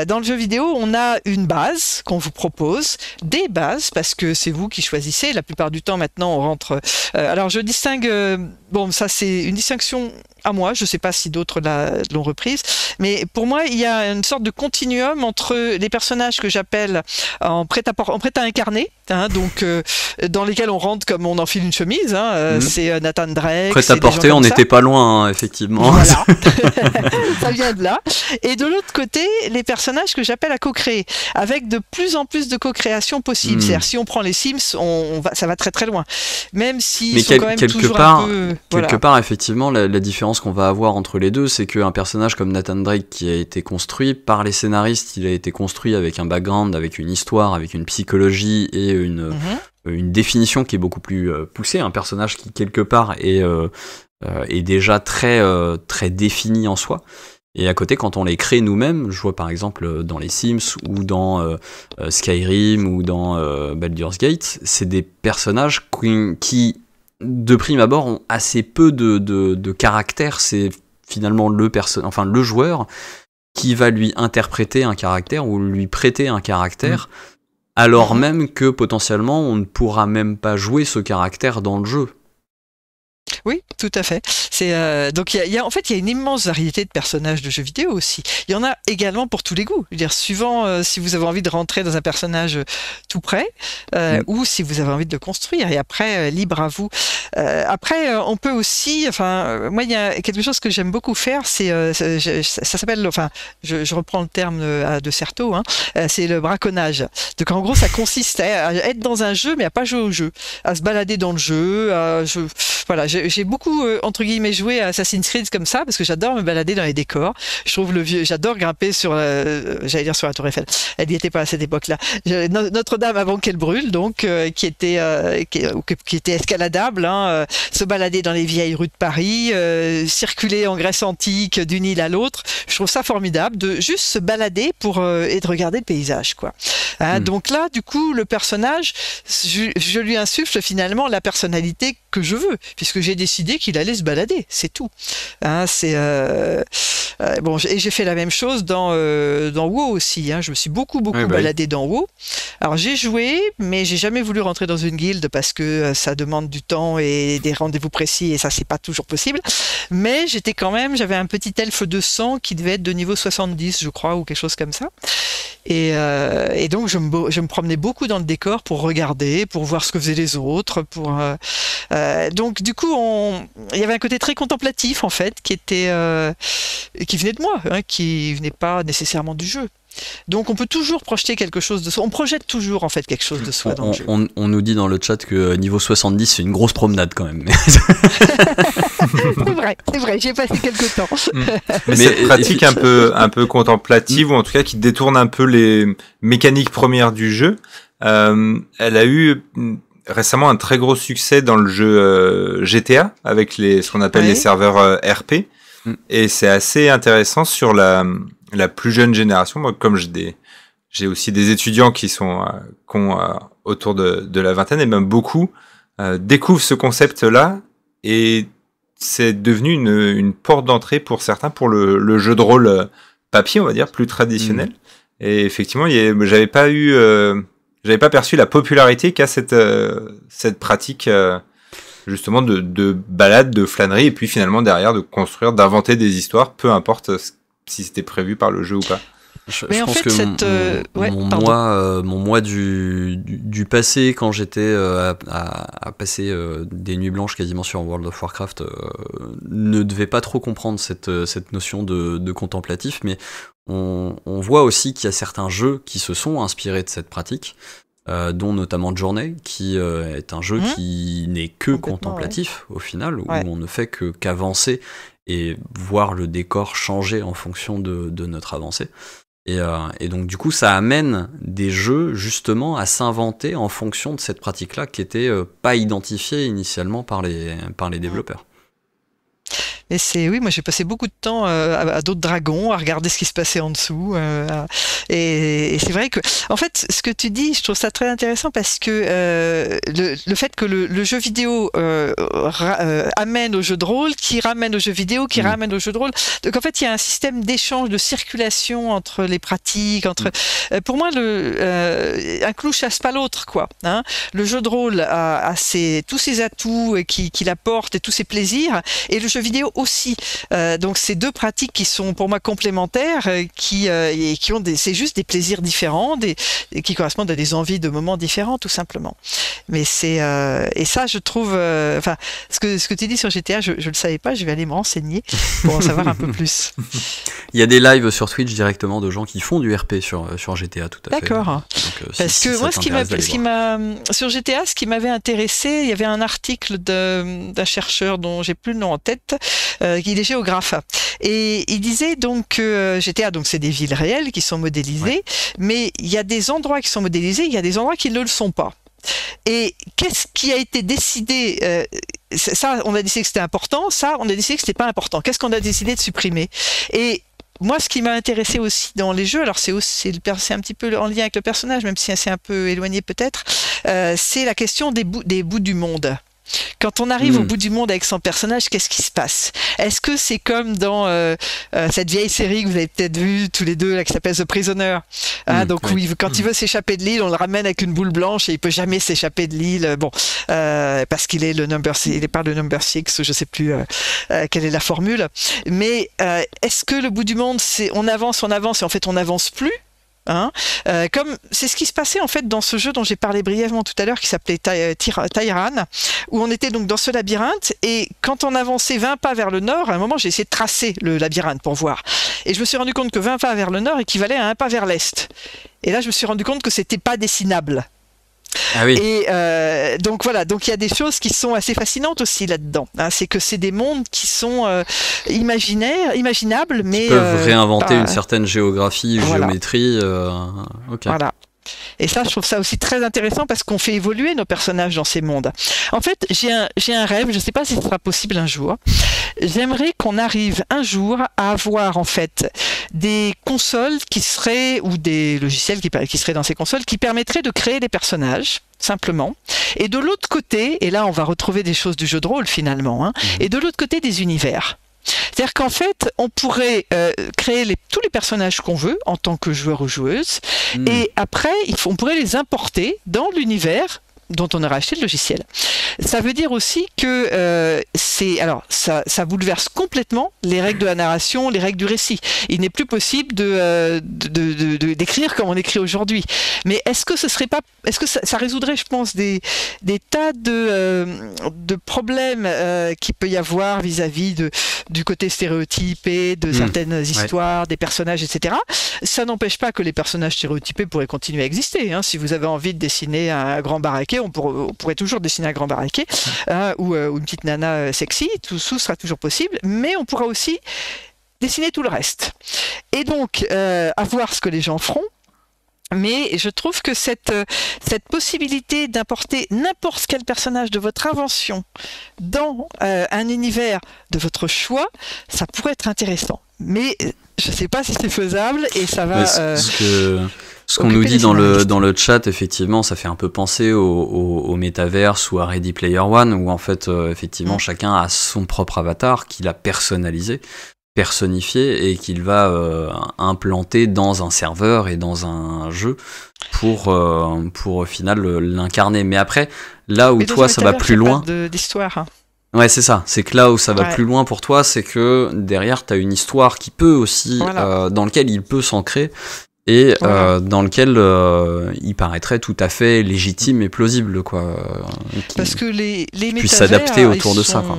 Dans le jeu vidéo, on a une base qu'on vous propose, des bases, parce que c'est vous qui choisissez. La plupart du temps, maintenant, on rentre... alors, je distingue... ça, c'est une distinction à moi. Je ne sais pas si d'autres l'ont reprise. Mais pour moi, il y a une sorte de continuum entre les personnages que j'appelle en prêt à incarner, donc dans lesquels on rentre comme on enfile une chemise. C'est Nathan Drake. Prêt à porter, on n'était pas loin, effectivement. Voilà. Ça vient de là. Et de l'autre côté, les personnages que j'appelle à co-créer, avec de plus en plus de co-création possible. C'est-à-dire, si on prend les Sims, ça va très très loin. Même s'ils sont quand même toujours un peu... Quelque part, effectivement, la différence qu'on va avoir entre les deux, c'est qu'un personnage comme Nathan Drake qui a été construit par les scénaristes, il a été construit avec un background, avec une histoire, avec une psychologie et une définition qui est beaucoup plus poussée, un personnage qui quelque part est déjà très très défini en soi. Et à côté, quand on les crée nous-mêmes, je vois par exemple dans les Sims ou dans Skyrim ou dans Baldur's Gate, c'est des personnages qui de prime abord ont assez peu de caractère. C'est finalement le joueur qui va lui interpréter un caractère ou lui prêter un caractère. Alors même que potentiellement on ne pourra même pas jouer ce caractère dans le jeu. Oui, tout à fait. Donc il y a une immense variété de personnages de jeux vidéo aussi. Il y en a également pour tous les goûts. Je veux dire, suivant si vous avez envie de rentrer dans un personnage tout prêt ou si vous avez envie de le construire. Et après, libre à vous. Après, on peut aussi. Moi, il y a quelque chose que j'aime beaucoup faire. Ça s'appelle. Je reprends le terme de Certeau. C'est le braconnage. Donc en gros, ça consiste à être dans un jeu, mais à pas jouer au jeu, à se balader dans le jeu. J'ai beaucoup entre guillemets joué à Assassin's Creed comme ça parce que j'adore me balader dans les décors. Je trouve j'adore grimper sur la Tour Eiffel. Elle n'y était pas à cette époque-là. Notre-Dame avant qu'elle brûle, donc qui était escaladable. Se balader dans les vieilles rues de Paris, circuler en Grèce antique d'une île à l'autre. Je trouve ça formidable de juste se balader et de regarder le paysage, quoi. Donc là, du coup, le personnage, je lui insuffle finalement la personnalité que je veux, puisque j'ai décidé qu'il allait se balader, c'est tout. Hein, bon, et j'ai fait la même chose dans WoW aussi. Hein, je me suis beaucoup baladé dans WoW. Alors j'ai joué, mais j'ai jamais voulu rentrer dans une guilde parce que ça demande du temps et des rendez-vous précis et ça c'est pas toujours possible. Mais j'avais un petit elfe de sang qui devait être de niveau 70, je crois, ou quelque chose comme ça. Et donc je me promenais beaucoup dans le décor pour regarder, pour voir ce que faisaient les autres. Donc du coup, il y avait un côté très contemplatif en fait, qui venait de moi, hein, qui venait pas nécessairement du jeu. Donc on peut toujours projeter quelque chose de soi. On projette toujours en fait quelque chose de soi dans le jeu. On nous dit dans le chat que niveau 70 c'est une grosse promenade quand même. C'est vrai, j'y ai passé quelques temps. Mais cette pratique un peu contemplative, ou en tout cas qui détourne un peu les mécaniques premières du jeu, elle a eu récemment un très gros succès dans le jeu GTA avec ce qu'on appelle les serveurs RP. Et c'est assez intéressant sur la plus jeune génération. Moi, comme j'ai aussi des étudiants qui ont autour de la vingtaine, et même beaucoup découvrent ce concept-là, et c'est devenu une porte d'entrée pour certains pour le jeu de rôle papier, on va dire, plus traditionnel. Et effectivement, j'avais pas perçu la popularité qu'a cette pratique justement de balade, de flânerie, et puis finalement derrière de construire, d'inventer des histoires, peu importe si c'était prévu par le jeu ou pas. Je pense que mon moi du passé, quand j'étais à passer des nuits blanches quasiment sur World of Warcraft, ne devait pas trop comprendre cette notion de contemplatif, mais on voit aussi qu'il y a certains jeux qui se sont inspirés de cette pratique, dont notamment Journey, qui est un jeu qui n'est que contemplatif au final, où on ne fait qu'avancer et voir le décor changer en fonction de notre avancée. Et donc du coup ça amène des jeux justement à s'inventer en fonction de cette pratique-là qui était pas identifiée initialement par les développeurs. Et oui, moi j'ai passé beaucoup de temps à d'autres dragons, à regarder ce qui se passait en dessous. Et c'est vrai que, en fait, ce que tu dis, je trouve ça très intéressant parce que le fait que le jeu vidéo amène au jeu de rôle, qui ramène au jeu vidéo, qui ramène au jeu de rôle. Donc en fait, il y a un système d'échange, de circulation entre les pratiques. Pour moi, un clou chasse pas l'autre, quoi. Hein. Le jeu de rôle a tous ses atouts qu'il apporte et tous ses plaisirs, et le jeu vidéo aussi. Donc c'est deux pratiques qui sont pour moi complémentaires, qui ont c'est juste des plaisirs différents, et qui correspondent à des envies de moments différents, tout simplement. Mais et ça je trouve, ce que tu dis sur GTA, je le savais pas, je vais aller me renseigner pour en savoir un peu plus. Il y a des lives sur Twitch directement de gens qui font du RP sur GTA, tout à fait. D'accord. Parce que moi, sur GTA, ce qui m'avait intéressé, il y avait un article d'un chercheur dont j'ai plus le nom en tête, il est géographe, et il disait donc que GTA, donc c'est des villes réelles qui sont modélisées, mais il y a des endroits qui sont modélisés, il y a des endroits qui ne le sont pas. Et qu'est-ce qui a été décidé ça, on a décidé que c'était important, ça, on a décidé que c'était pas important. Qu'est-ce qu'on a décidé de supprimer? Et moi, ce qui m'a intéressé aussi dans les jeux, alors c'est un petit peu en lien avec le personnage, même si c'est un peu éloigné peut-être, c'est la question des bouts du monde. Quand on arrive au bout du monde avec son personnage, qu'est-ce qui se passe? Est-ce que c'est comme dans cette vieille série que vous avez peut-être vue tous les deux, là, qui s'appelle The Prisoner, donc quand il veut s'échapper de l'île, on le ramène avec une boule blanche et il peut jamais s'échapper de l'île, parce qu'il est il est pas le number 6, je sais plus quelle est la formule. Mais est-ce que le bout du monde, c'est on avance et en fait on n'avance plus? Hein, comme c'est ce qui se passait en fait dans ce jeu dont j'ai parlé brièvement tout à l'heure, qui s'appelait Tyran, où on était donc dans ce labyrinthe, et quand on avançait 20 pas vers le nord, à un moment j'ai essayé de tracer le labyrinthe pour voir, et je me suis rendu compte que 20 pas vers le nord équivalait à 1 pas vers l'est, et là je me suis rendu compte que c'était pas dessinable. Ah oui. Et donc voilà, donc il y a des choses qui sont assez fascinantes aussi là-dedans. Hein, c'est que c'est des mondes qui sont imaginables, mais qui peuvent réinventer une certaine géographie, géométrie. Okay. Voilà. Et ça, je trouve ça aussi très intéressant parce qu'on fait évoluer nos personnages dans ces mondes. En fait, j'ai un rêve, je ne sais pas si ce sera possible un jour. J'aimerais qu'on arrive un jour à avoir en fait des consoles qui seraient, ou des logiciels qui seraient dans ces consoles, qui permettraient de créer des personnages, simplement, Et de l'autre côté, et là on va retrouver des choses du jeu de rôle finalement, et de l'autre côté des univers. C'est-à-dire qu'en fait, on pourrait créer tous les personnages qu'on veut en tant que joueur ou joueuse, et après, on pourrait les importer dans l'univers dont on aura acheté le logiciel. Ça veut dire aussi que ça bouleverse complètement les règles de la narration, les règles du récit. Il n'est plus possible d'écrire comme on écrit aujourd'hui. Mais est-ce que ça résoudrait, je pense, des tas de problèmes qu'il peut y avoir vis-à-vis du côté stéréotypé de certaines histoires, des personnages, etc. Ça n'empêche pas que les personnages stéréotypés pourraient continuer à exister. Si vous avez envie de dessiner un grand baraquet, on pourrait toujours dessiner un grand baraquet ou une petite nana sexy, tout ça sera toujours possible, mais on pourra aussi dessiner tout le reste. Et donc, à voir ce que les gens feront. Mais je trouve que cette possibilité d'importer n'importe quel personnage de votre invention dans un univers de votre choix, ça pourrait être intéressant. Mais je ne sais pas si c'est faisable et ça va... Ce qu'on nous dit dans le chat, effectivement, ça fait un peu penser au métaverse ou à Ready Player One, où en fait, effectivement, chacun a son propre avatar qu'il a personnalisé, personnifié, et qu'il va implanter dans un serveur et dans un jeu pour au final l'incarner. Mais après, là où toi, ça va plus loin... d'histoire. Ouais, c'est ça. C'est que là où ça va plus loin pour toi, c'est que derrière, t'as une histoire qui peut aussi, dans laquelle il peut s'ancrer, et dans lequel il paraîtrait tout à fait légitime et plausible, quoi. Parce que les puissent s'adapter autour de ça, quoi.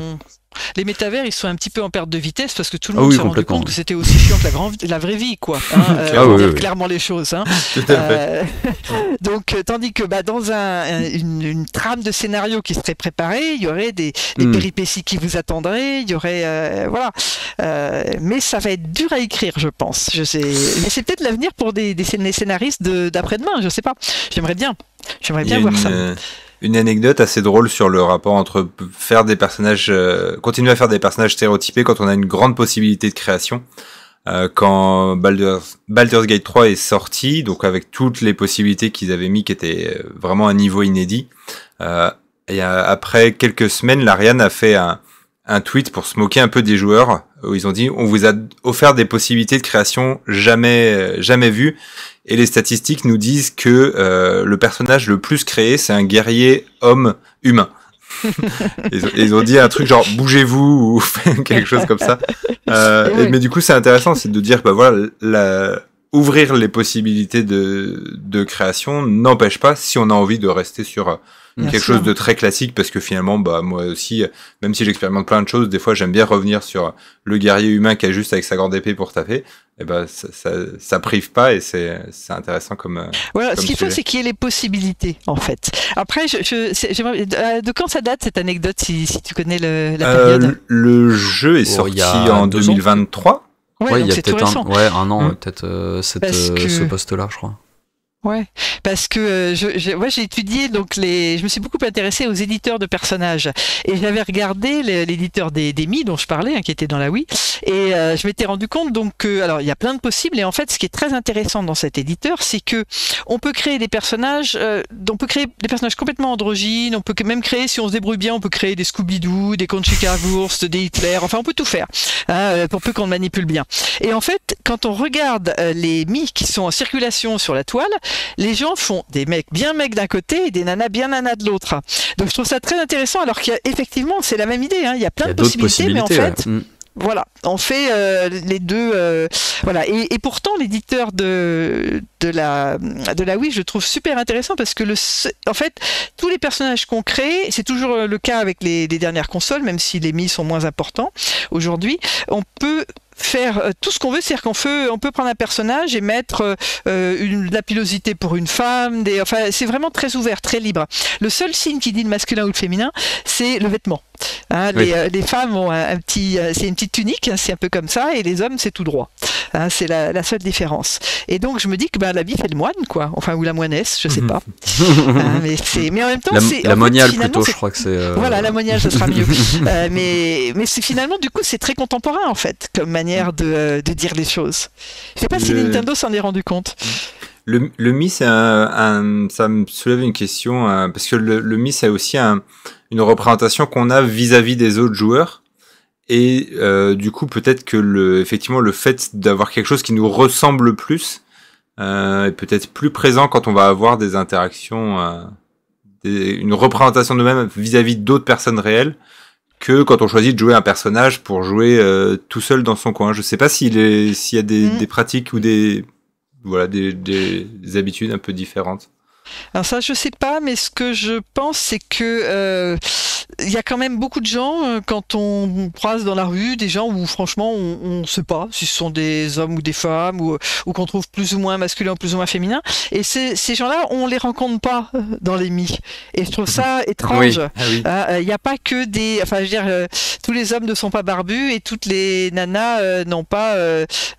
Les métavers, ils sont un petit peu en perte de vitesse parce que tout le monde s'est rendu compte que c'était aussi chiant que la vraie vie, quoi. Dire clairement les choses. Donc, tandis que dans une trame de scénario qui serait préparée, il y aurait des péripéties qui vous attendraient, il y aurait mais ça va être dur à écrire, je pense. Mais c'est peut-être l'avenir pour des scénaristes d'après-demain, je sais pas. J'aimerais bien voir ça. Une anecdote assez drôle sur le rapport entre faire des personnages, continuer à faire des personnages stéréotypés quand on a une grande possibilité de création. Quand Baldur's Gate 3 est sorti, donc avec toutes les possibilités qu'ils avaient mis qui étaient vraiment un niveau inédit, et après quelques semaines, l'Ariane a fait un tweet pour se moquer un peu des joueurs, où ils ont dit: on vous a offert des possibilités de création jamais vues, et les statistiques nous disent que le personnage le plus créé, c'est un guerrier homme humain. Ils ont dit un truc genre bougez-vous ou quelque chose comme ça. Mais du coup, c'est intéressant, c'est de dire ouvrir les possibilités de création n'empêche pas, si on a envie de rester sur quelque chose de très classique, parce que finalement, moi aussi, même si j'expérimente plein de choses, des fois j'aime bien revenir sur le guerrier humain qui a juste avec sa grande épée pour taper. Et ça prive pas, et c'est intéressant comme. Voilà, comme ce qu'il faut, sujet. c'est qu'il y ait les possibilités, en fait. Après, de quand ça date cette anecdote, si tu connais la période? Le jeu est sorti en 2023. Ouais, il y a c'est tout peut-être récent. un an, peut-être ce poste-là, je crois. Ouais, parce que j'ai étudié je me suis beaucoup intéressé aux éditeurs de personnages, et j'avais regardé l'éditeur des Mi dont je parlais, qui était dans la Wii, et je m'étais rendu compte alors il y a plein de possibles, et en fait ce qui est très intéressant dans cet éditeur, c'est que on peut créer des personnages, complètement androgynes, on peut même créer, si on se débrouille bien, on peut créer des Scooby-Doo, des Conchita-Wurst, des Hitler, enfin on peut tout faire, pour peu qu'on le manipule bien. Et en fait, quand on regarde les Mi qui sont en circulation sur la toile, les gens font des mecs bien mecs d'un côté et des nanas bien nanas de l'autre. Donc je trouve ça très intéressant, alors qu'effectivement c'est la même idée, il y a plein de possibilités, mais en fait voilà, on fait les deux, voilà. Et pourtant l'éditeur de la Wii, je le trouve super intéressant, parce que en fait tous les personnages qu'on crée, c'est toujours le cas avec les dernières consoles, même si les Mi sont moins importants aujourd'hui, on peut faire tout ce qu'on veut, c'est-à-dire qu'on peut prendre un personnage et mettre la pilosité pour une femme, c'est vraiment très ouvert, très libre. Le seul signe qui dit le masculin ou le féminin, c'est le vêtement. Oui. Les femmes ont c'est une petite tunique, c'est un peu comme ça, et les hommes c'est tout droit. C'est la seule différence. Et donc je me dis que la vie fait le moine, quoi, ou la moinesse, je sais pas. Mais en même temps, la moniale plutôt, je crois que c'est. Voilà, la moniale, ça sera mieux. Mais c'est finalement, du coup, c'est très contemporain en fait, comme manière de dire les choses. Je sais pas si Nintendo s'en est rendu compte. Le MIS, ça me soulève une question, parce que le MIS a aussi une représentation qu'on a vis-à-vis des autres joueurs. Et du coup, peut-être que effectivement, le fait d'avoir quelque chose qui nous ressemble plus est peut-être plus présent quand on va avoir des interactions, une représentation de nous-mêmes vis-à-vis d'autres personnes réelles, que quand on choisit de jouer un personnage pour jouer tout seul dans son coin. Je sais pas s'il y a des pratiques ou des habitudes un peu différentes. Alors ça, je sais pas, mais ce que je pense, c'est que il y a quand même beaucoup de gens, quand on croise dans la rue, des gens où franchement on sait pas si ce sont des hommes ou des femmes, ou qu'on trouve plus ou moins masculin ou plus ou moins féminin. Et ces gens-là, on les rencontre pas dans les Mi. Et je trouve ça étrange. Oui. Il n'y a pas que des... Enfin, je veux dire, tous les hommes ne sont pas barbus et toutes les nanas n'ont pas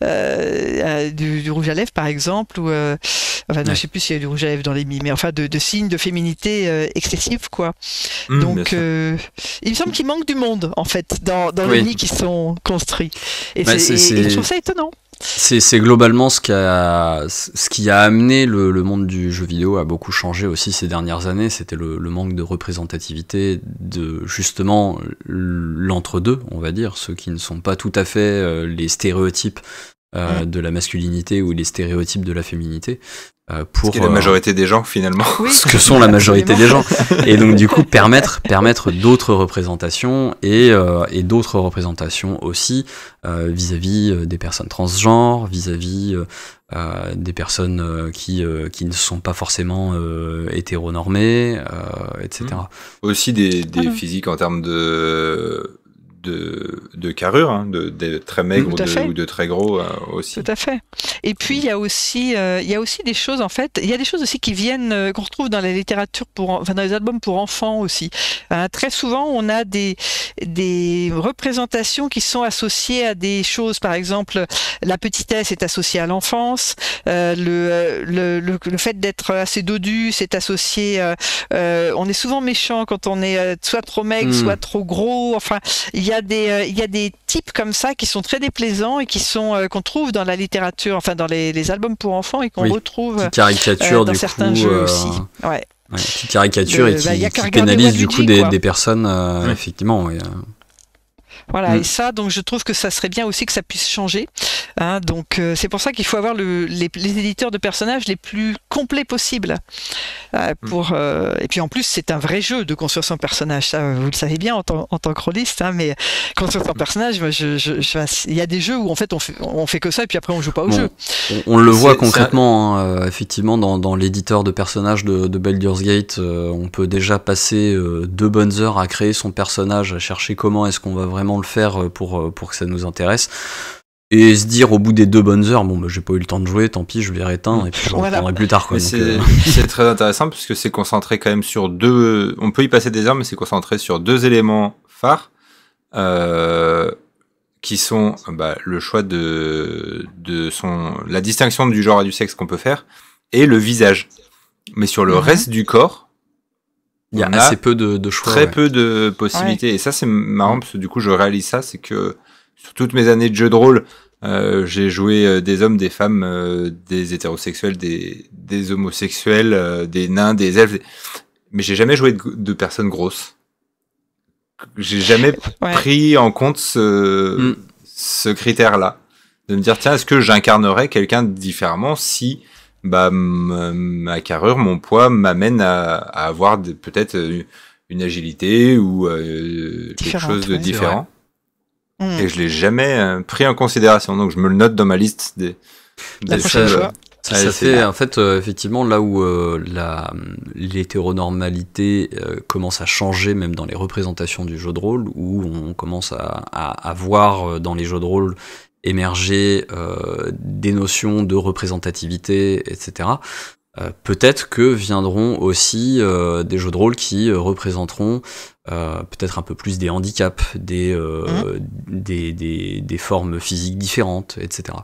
du rouge à lèvres, par exemple, ou... Enfin, je sais plus s'il y a du rouge à lèvres dans les Mi, mais enfin de signes de féminité excessifs, quoi. Donc, il me semble qu'il manque du monde, en fait, dans les Mi qui sont construits. Et, et je trouve ça étonnant. C'est globalement ce qui a amené le monde du jeu vidéo à beaucoup changer aussi ces dernières années. C'était le manque de représentativité de justement l'entre-deux, on va dire, ceux qui ne sont pas tout à fait les stéréotypes de la masculinité ou les stéréotypes de la féminité. Pour ce qui est la majorité des gens, finalement. Oui, ce que sont la majorité des gens. Et donc, du coup, permettre d'autres représentations et d'autres représentations aussi vis-à-vis des personnes transgenres, vis-à-vis des personnes qui ne sont pas forcément hétéronormées, etc. Aussi des physiques en termes de carrure, hein, de très maigre ou de très gros aussi. Tout à fait. Et puis il y a aussi des choses, en fait, il y a des choses aussi qui viennent qu'on retrouve dans la littérature dans les albums pour enfants aussi. Très souvent, on a des représentations qui sont associées à des choses. Par exemple, la petitesse est associée à l'enfance. Le fait d'être assez dodu, c'est associé. On est souvent méchant quand on est soit trop maigre, soit trop gros. Enfin, il y a des types comme ça qui sont très déplaisants et qui sont qu'on trouve dans la littérature, enfin dans les albums pour enfants, et qu'on retrouve dans certains jeux aussi. Ouais. Qui caricature et qui pénalise du coup des personnes, effectivement. Ouais. Voilà, et ça, donc je trouve que ça serait bien aussi que ça puisse changer. Hein, donc c'est pour ça qu'il faut avoir les éditeurs de personnages les plus complets possibles. Et puis en plus, c'est un vrai jeu de construire son personnage. Ça, vous le savez bien en tant que rôliste, hein, mais construire son personnage, il y a des jeux où en fait on fait que ça et puis après on joue pas au jeu. On le voit concrètement, effectivement, dans l'éditeur de personnages de Baldur's Gate, on peut déjà passer 2 bonnes heures à créer son personnage, à chercher comment est-ce qu'on va vraiment le faire pour que ça nous intéresse. Et se dire au bout des 2 bonnes heures, j'ai pas eu le temps de jouer, tant pis, je vais éteindre et puis je reprendrai plus tard. Quoi. C'est très intéressant parce que c'est concentré quand même sur on peut y passer des heures, mais c'est concentré sur 2 éléments phares qui sont le choix la distinction du genre et du sexe qu'on peut faire et le visage. Mais sur le reste du corps, il y a assez peu de choix. Très peu de possibilités. Ouais. Et ça, c'est marrant parce que du coup, je réalise ça, c'est que sur toutes mes années de jeu de rôle, j'ai joué des hommes, des femmes, des hétérosexuels, des homosexuels, des nains, des elfes, mais j'ai jamais joué de personnes grosses. J'ai jamais pris en compte ce critère-là. De me dire, tiens, est-ce que j'incarnerais quelqu'un différemment si ma carrure, mon poids m'amène à avoir peut-être une agilité ou quelque chose de différent. Et je l'ai jamais pris en considération, donc je me le note dans ma liste des choses. Ça fait en fait effectivement là où l'hétéronormalité commence à changer même dans les représentations du jeu de rôle, où on commence à voir dans les jeux de rôle émerger des notions de représentativité, etc. Peut-être que viendront aussi des jeux de rôle qui représenteront peut-être un peu plus des handicaps, des formes physiques différentes, etc.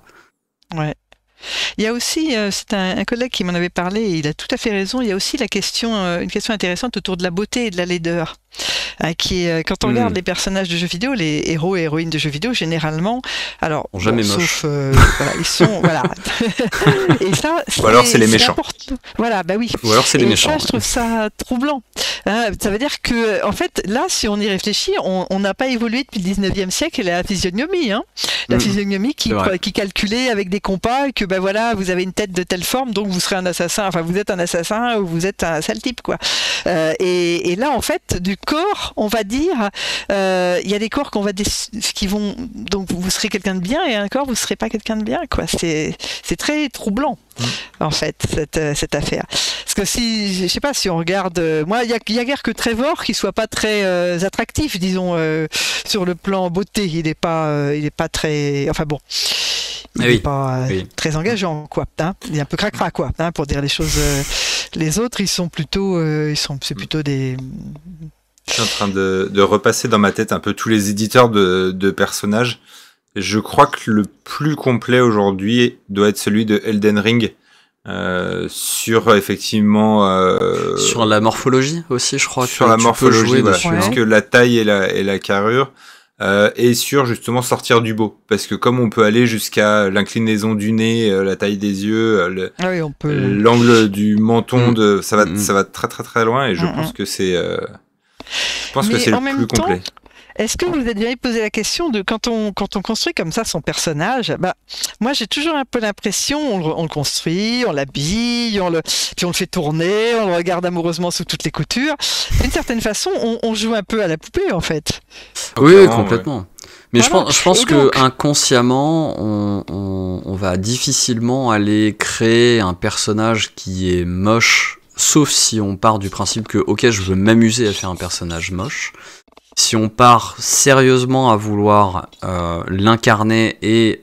Ouais. Il y a aussi, c'est un collègue qui m'en avait parlé, et il a tout à fait raison, il y a aussi une question intéressante autour de la beauté et de la laideur. qui est, quand on regarde les personnages de jeux vidéo, les héros et héroïnes de jeux vidéo, généralement, alors jamais sauf, voilà, ils sont voilà. Et ça, ou alors c'est les méchants. Voilà, bah oui. Ou alors c'est les Et méchants. ça, je trouve ça troublant. Ça veut dire que, en fait, là, si on y réfléchit, on n'a pas évolué depuis le 19e siècle et la physiognomie, hein. La physiognomie qui calculait avec des compas que, ben voilà, vous avez une tête de telle forme, donc vous serez un assassin, enfin, vous êtes un assassin ou vous êtes un sale type, quoi. Et là, en fait, du corps, on va dire, il y a des corps qui vont, donc vous serez quelqu'un de bien et un corps, vous serez pas quelqu'un de bien, quoi. C'est très troublant. En fait, cette affaire. Parce que je sais pas, si on regarde, moi, il y a guère que Trevor qui soit pas très attractif, disons, sur le plan beauté, il est pas très, enfin bon, il est pas très engageant, quoi. Hein, il est un peu cracra, quoi, hein, pour dire les choses. Les autres, ils sont plutôt, c'est plutôt des. Je suis en train de repasser dans ma tête un peu tous les éditeurs de personnages. Je crois que le plus complet aujourd'hui doit être celui de Elden Ring, sur effectivement sur la morphologie aussi, je crois. Sur la morphologie, voilà, dessus, parce que la taille et la carrure, et sur justement sortir du beau, parce que comme on peut aller jusqu'à l'inclinaison du nez, la taille des yeux, on peut... l'angle du menton, ça va très très très loin, et je pense que c'est le plus complet. Est-ce que vous vous êtes déjà posé la question de quand on construit comme ça son personnage, bah moi j'ai toujours un peu l'impression on le construit, on l'habille, puis on le fait tourner, on le regarde amoureusement sous toutes les coutures. D'une certaine façon, on joue un peu à la poupée en fait. Oui, complètement. Ouais. Mais voilà. je pense que donc, inconsciemment, on va difficilement aller créer un personnage qui est moche, sauf si on part du principe que ok, je veux m'amuser à faire un personnage moche. Si on part sérieusement à vouloir l'incarner et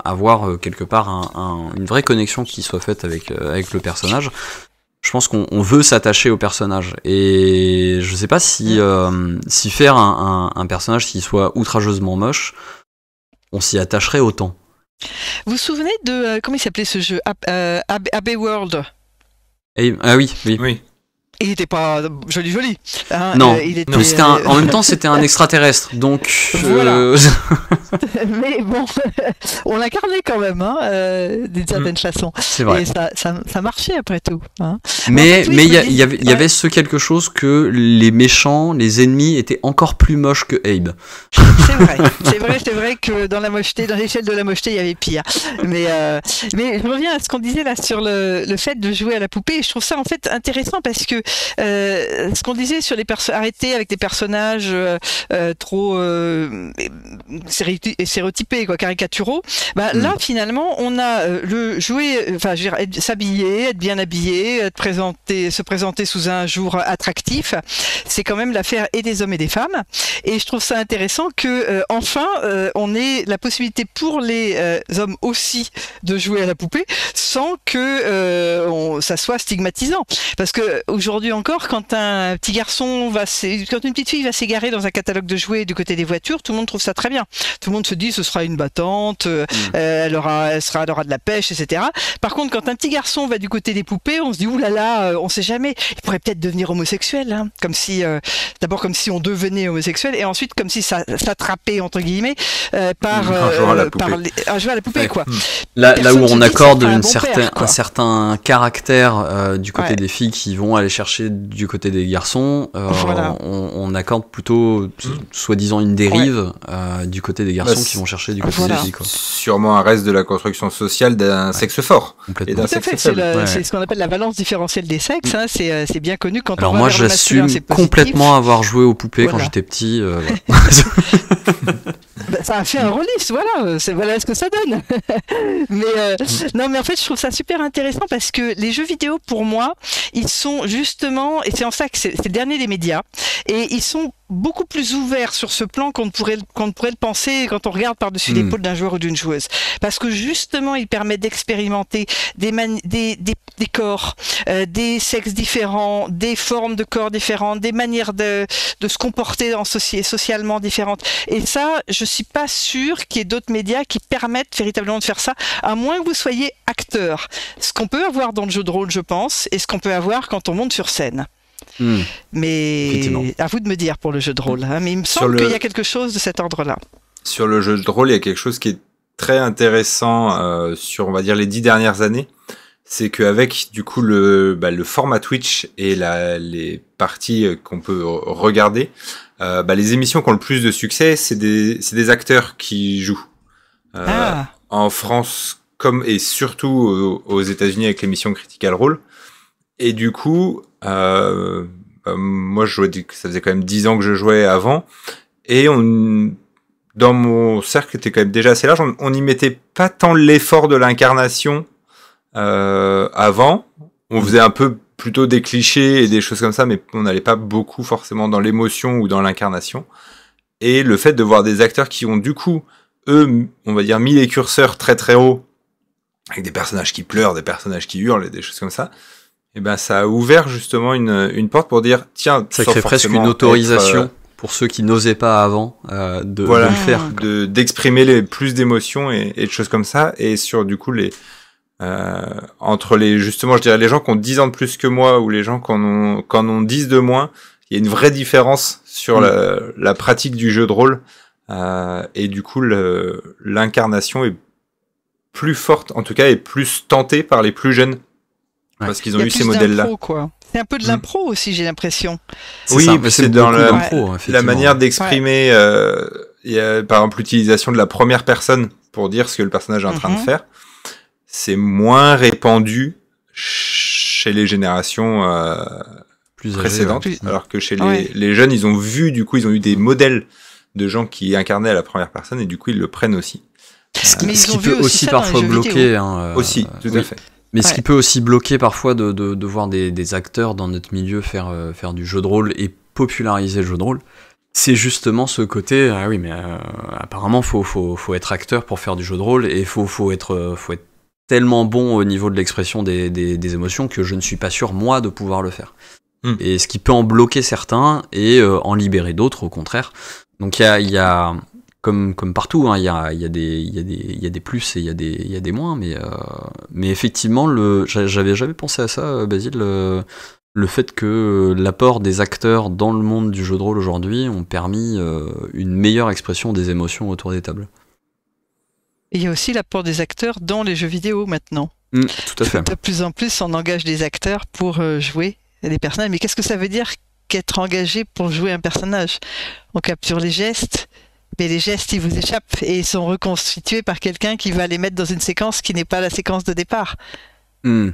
avoir quelque part une vraie connexion qui soit faite avec le personnage, je pense qu'on veut s'attacher au personnage. Et je sais pas si faire un personnage qui soit outrageusement moche, on s'y attacherait autant. Vous vous souvenez de comment il s'appelait ce jeu, Abbey World? Ah oui. Il n'était pas joli. Hein, non, était, en même temps c'était un extraterrestre, donc... Voilà. Mais bon, on l'incarnait quand même, hein, d'une certaine façon. C'est vrai. Et ça marchait après tout. Hein. Mais il y avait ce quelque chose que les méchants, les ennemis étaient encore plus moches que Abe. C'est vrai que dans la mocheté, dans l'échelle de la mocheté, il y avait pire. Mais je reviens à ce qu'on disait là sur le fait de jouer à la poupée. Je trouve ça en fait intéressant parce que ce qu'on disait sur les arrêter avec des personnages trop stéréotypés, quoi, caricaturaux. Bah, là, finalement, on a le jouer, enfin, je veux dire, s'habiller, être bien habillé, se présenter sous un jour attractif. C'est quand même l'affaire et des hommes et des femmes. Et je trouve ça intéressant que enfin, on ait la possibilité pour les hommes aussi de jouer à la poupée sans que ça soit stigmatisant. Parce que aujourd'hui encore, quand un petit garçon quand une petite fille va s'égarer dans un catalogue de jouets du côté des voitures, tout le monde trouve ça très bien. Tout le monde se dit ce sera une battante, elle aura de la pêche, etc. Par contre, quand un petit garçon va du côté des poupées, on se dit oulala, on sait jamais, il pourrait peut-être devenir homosexuel, hein, d'abord comme si on devenait homosexuel, et ensuite comme si ça s'attrapait entre guillemets par un joueur à la poupée, ouais. quoi. Là où on accorde un certain caractère du côté des filles qui vont aller chercher du côté des garçons, voilà. on accorde plutôt soi-disant une dérive du côté des garçons qui vont chercher du côté des filles, quoi. Sûrement un reste de la construction sociale d'un sexe fort et d'un sexe faible. C'est ce qu'on appelle la valence différentielle des sexes, hein, c'est bien connu quand alors on va moi vers le masculin, j'assume complètement avoir joué aux poupées quand j'étais petit. Ça a fait un release, voilà ce que ça donne. Non, mais en fait, je trouve ça super intéressant parce que les jeux vidéo, pour moi, ils sont justement, et c'est en ça que c'est le dernier des médias, et ils sont beaucoup plus ouverts sur ce plan qu'on ne pourrait le penser quand on regarde par-dessus l'épaule d'un joueur ou d'une joueuse. Parce que justement, il permet d'expérimenter des corps, des sexes différents, des formes de corps différentes, des manières de se comporter socialement différentes. Et ça, je suis pas sûre qu'il y ait d'autres médias qui permettent véritablement de faire ça, à moins que vous soyez acteur. Ce qu'on peut avoir dans le jeu de rôle, je pense, et ce qu'on peut avoir quand on monte sur scène. Mais Effectivement. à vous de me dire pour le jeu de rôle. Hein. Mais il me semble qu'il y a quelque chose de cet ordre-là. Sur le jeu de rôle, il y a quelque chose qui est très intéressant sur, on va dire, les 10 dernières années. C'est qu'avec, du coup, le format Twitch et les parties qu'on peut regarder, les émissions qui ont le plus de succès, c'est des acteurs qui jouent. En France, et surtout aux États-Unis avec l'émission Critical Role. Et du coup, moi, ça faisait quand même 10 ans que je jouais avant. Et dans mon cercle, était quand même déjà assez large. On n'y mettait pas tant l'effort de l'incarnation avant. On faisait un peu plutôt des clichés et des choses comme ça, mais on n'allait pas beaucoup forcément dans l'émotion ou dans l'incarnation. Et le fait de voir des acteurs qui ont du coup, eux, on va dire, mis les curseurs très très haut, avec des personnages qui pleurent, des personnages qui hurlent et des choses comme ça, et ben ça a ouvert justement une porte pour dire, tiens, ça crée presque une autorisation pour ceux qui n'osaient pas avant de le faire. D'exprimer plus d'émotions et de choses comme ça. Et sur du coup entre justement, je dirais les gens qui ont 10 ans de plus que moi ou les gens qui en ont 10 de moins, il y a une vraie différence sur la pratique du jeu de rôle. Et du coup, l'incarnation est plus forte, en tout cas, est plus tentée par les plus jeunes. Parce qu'ils ont eu ces modèles-là. C'est un peu de l'impro aussi, j'ai l'impression. Oui, mais c'est dans la manière d'exprimer, il y a, par exemple, l'utilisation de la première personne pour dire ce que le personnage est en train de faire. C'est moins répandu chez les générations plus précédentes. Alors que chez les jeunes, ils ont eu des modèles de gens qui incarnaient à la première personne et du coup, ils le prennent aussi. Ce qui peut aussi parfois bloquer. Aussi, tout à fait. Mais ce qui peut aussi bloquer parfois de voir des acteurs dans notre milieu faire du jeu de rôle et populariser le jeu de rôle, c'est justement ce côté, apparemment faut être acteur pour faire du jeu de rôle et faut être tellement bon au niveau de l'expression des émotions que je ne suis pas sûr moi de pouvoir le faire. Et ce qui peut en bloquer certains et en libérer d'autres au contraire. Donc il y a comme partout, hein, il y a des plus et il y a des moins, mais effectivement, j'avais jamais pensé à ça, Basile, le fait que l'apport des acteurs dans le monde du jeu de rôle aujourd'hui ont permis une meilleure expression des émotions autour des tables. Et il y a aussi l'apport des acteurs dans les jeux vidéo maintenant. Tout à fait. De plus en plus, on engage des acteurs pour jouer des personnages. Mais qu'est-ce que ça veut dire qu'être engagé pour jouer un personnage? On capture les gestes. Mais les gestes, ils vous échappent et ils sont reconstitués par quelqu'un qui va les mettre dans une séquence qui n'est pas la séquence de départ. Donc,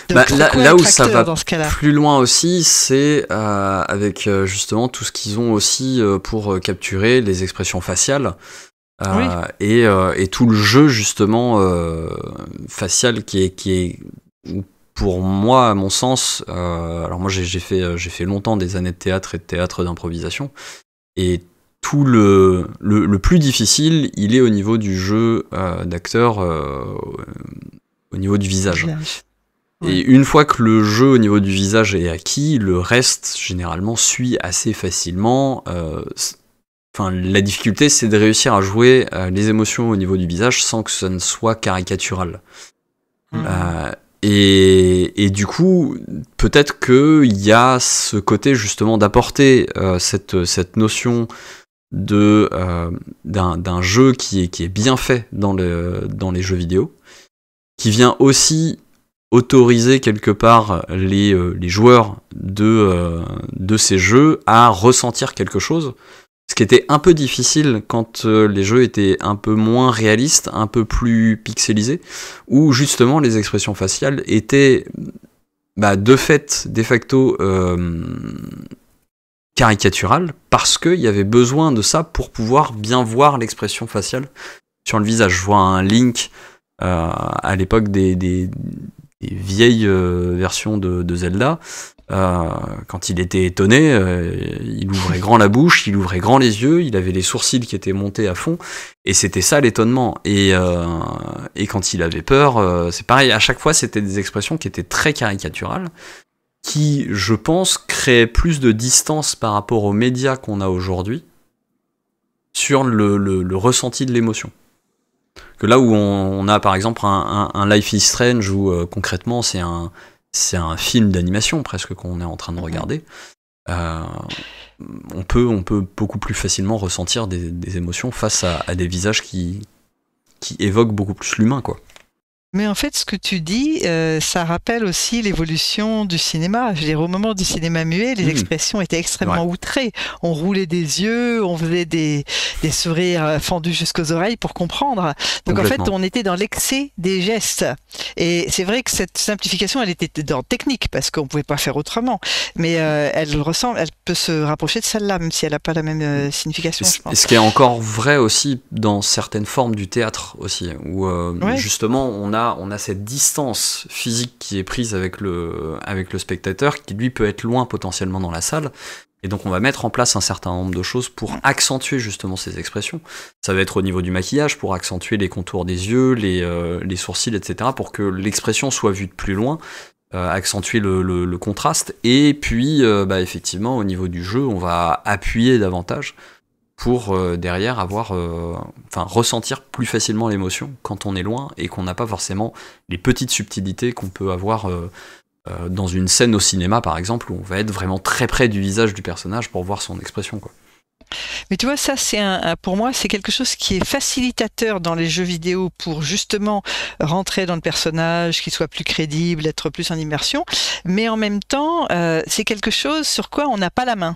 là où ça va plus loin aussi, c'est avec justement tout ce qu'ils ont aussi pour capturer les expressions faciales et tout le jeu justement facial qui est pour moi, à mon sens, alors moi j'ai fait longtemps des années de théâtre et de théâtre d'improvisation et tout le plus difficile, il est au niveau du jeu d'acteur, au niveau du visage. Et une fois que le jeu au niveau du visage est acquis, le reste, généralement, suit assez facilement. La difficulté, c'est de réussir à jouer les émotions au niveau du visage sans que ça ne soit caricatural. Et du coup, peut-être qu'il y a ce côté, justement, d'apporter cette notion d'un jeu qui est bien fait dans les jeux vidéo, qui vient aussi autoriser quelque part les joueurs de ces jeux à ressentir quelque chose, ce qui était un peu difficile quand les jeux étaient un peu moins réalistes, un peu plus pixelisés, où justement les expressions faciales étaient de facto caricatural parce qu'il y avait besoin de ça pour pouvoir bien voir l'expression faciale sur le visage. Je vois un Link à l'époque des vieilles versions de Zelda, quand il était étonné, il ouvrait grand la bouche, il ouvrait grand les yeux, il avait les sourcils qui étaient montés à fond, et c'était ça l'étonnement. Et quand il avait peur, c'est pareil, à chaque fois c'était des expressions qui étaient très caricaturales, qui, je pense, créaient plus de distance par rapport aux médias qu'on a aujourd'hui sur le ressenti de l'émotion. Que là où on a par exemple un Life is Strange où concrètement c'est un c'est un film d'animation presque qu'on est en train de regarder. On peut beaucoup plus facilement ressentir des émotions face à des visages qui évoquent beaucoup plus l'humain, quoi. Mais en fait, ce que tu dis, ça rappelle aussi l'évolution du cinéma. Je veux dire, au moment du cinéma muet, les expressions étaient extrêmement outrées. On roulait des yeux, on faisait des sourires fendus jusqu'aux oreilles pour comprendre. Donc en fait, on était dans l'excès des gestes. Et c'est vrai que cette simplification, elle était dans technique, parce qu'on pouvait pas faire autrement. Mais elle peut se rapprocher de celle-là, même si elle n'a pas la même signification, je pense. Et ce qui est encore vrai aussi dans certaines formes du théâtre aussi, où justement on a cette distance physique qui est prise avec le spectateur, qui lui peut être loin potentiellement dans la salle, et donc on va mettre en place un certain nombre de choses pour accentuer justement ces expressions. Ça va être au niveau du maquillage, pour accentuer les contours des yeux, les sourcils, etc., pour que l'expression soit vue de plus loin, accentuer le contraste, et puis effectivement au niveau du jeu, on va appuyer davantage pour derrière ressentir plus facilement l'émotion quand on est loin et qu'on n'a pas forcément les petites subtilités qu'on peut avoir dans une scène au cinéma par exemple, où on va être vraiment très près du visage du personnage pour voir son expression, quoi. Mais tu vois, ça c'est pour moi c'est quelque chose qui est facilitateur dans les jeux vidéo pour justement rentrer dans le personnage, qu'il soit plus crédible, être plus en immersion, mais en même temps c'est quelque chose sur quoi on n'a pas la main.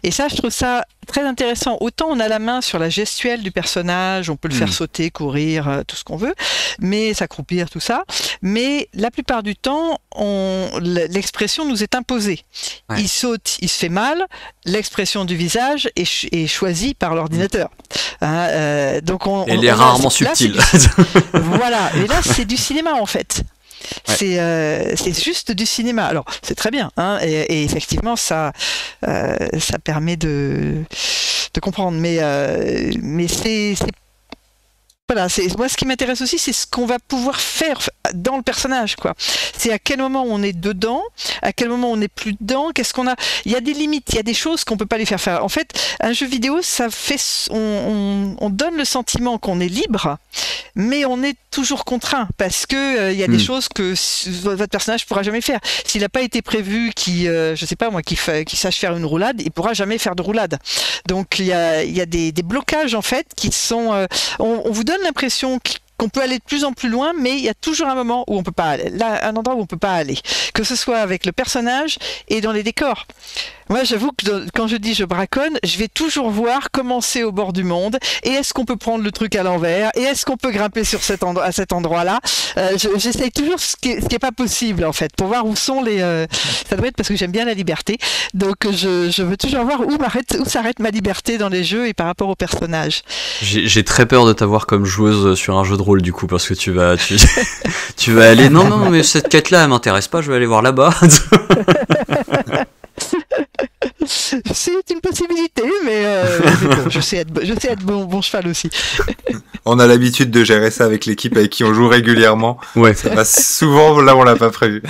Et ça, je trouve ça très intéressant. Autant on a la main sur la gestuelle du personnage, on peut le faire sauter, courir, tout ce qu'on veut, mais s'accroupir, tout ça. Mais la plupart du temps, l'expression nous est imposée. Ouais. Il saute, il se fait mal, l'expression du visage est choisie par l'ordinateur. Donc elle est rarement subtile. Voilà, et là c'est du cinéma en fait. Ouais. C'est juste du cinéma. Alors c'est très bien, hein, et effectivement ça permet de comprendre. Mais c'est voilà, moi ce qui m'intéresse aussi, c'est ce qu'on va pouvoir faire dans le personnage, quoi. C'est à quel moment on est dedans, à quel moment on n'est plus dedans, qu'est-ce qu'on a. Il y a des limites, il y a des choses qu'on peut pas les faire faire. En fait, un jeu vidéo, ça fait, on donne le sentiment qu'on est libre, mais on est toujours contraint parce que il y a des choses que votre personnage pourra jamais faire. S'il n'a pas été prévu, je sais pas moi, qu'il sache faire une roulade, il pourra jamais faire de roulade. Donc il y a des blocages en fait qui sont, on vous donne l'impression qu'on peut aller de plus en plus loin, mais il y a toujours un moment où on peut pas aller, là, un endroit où on peut pas aller, que ce soit avec le personnage et dans les décors. Moi, j'avoue que quand je dis je braconne, je vais toujours voir comment c'est au bord du monde, et est-ce qu'on peut prendre le truc à l'envers, et est-ce qu'on peut grimper sur à cet endroit-là. J'essaye toujours ce qui est pas possible en fait, pour voir où sont les. Ça doit être parce que j'aime bien la liberté, donc je veux toujours voir où s'arrête ma liberté dans les jeux et par rapport au personnage. J'ai très peur de t'avoir comme joueuse sur un jeu de rôle du coup, parce que tu vas aller non mais cette quête-là elle m'intéresse pas, je vais aller voir là-bas. C'est une possibilité, mais bon, je sais être bon cheval aussi. On a l'habitude de gérer ça avec l'équipe avec qui on joue régulièrement. Ouais. Ça passe souvent là où on l'a pas prévu.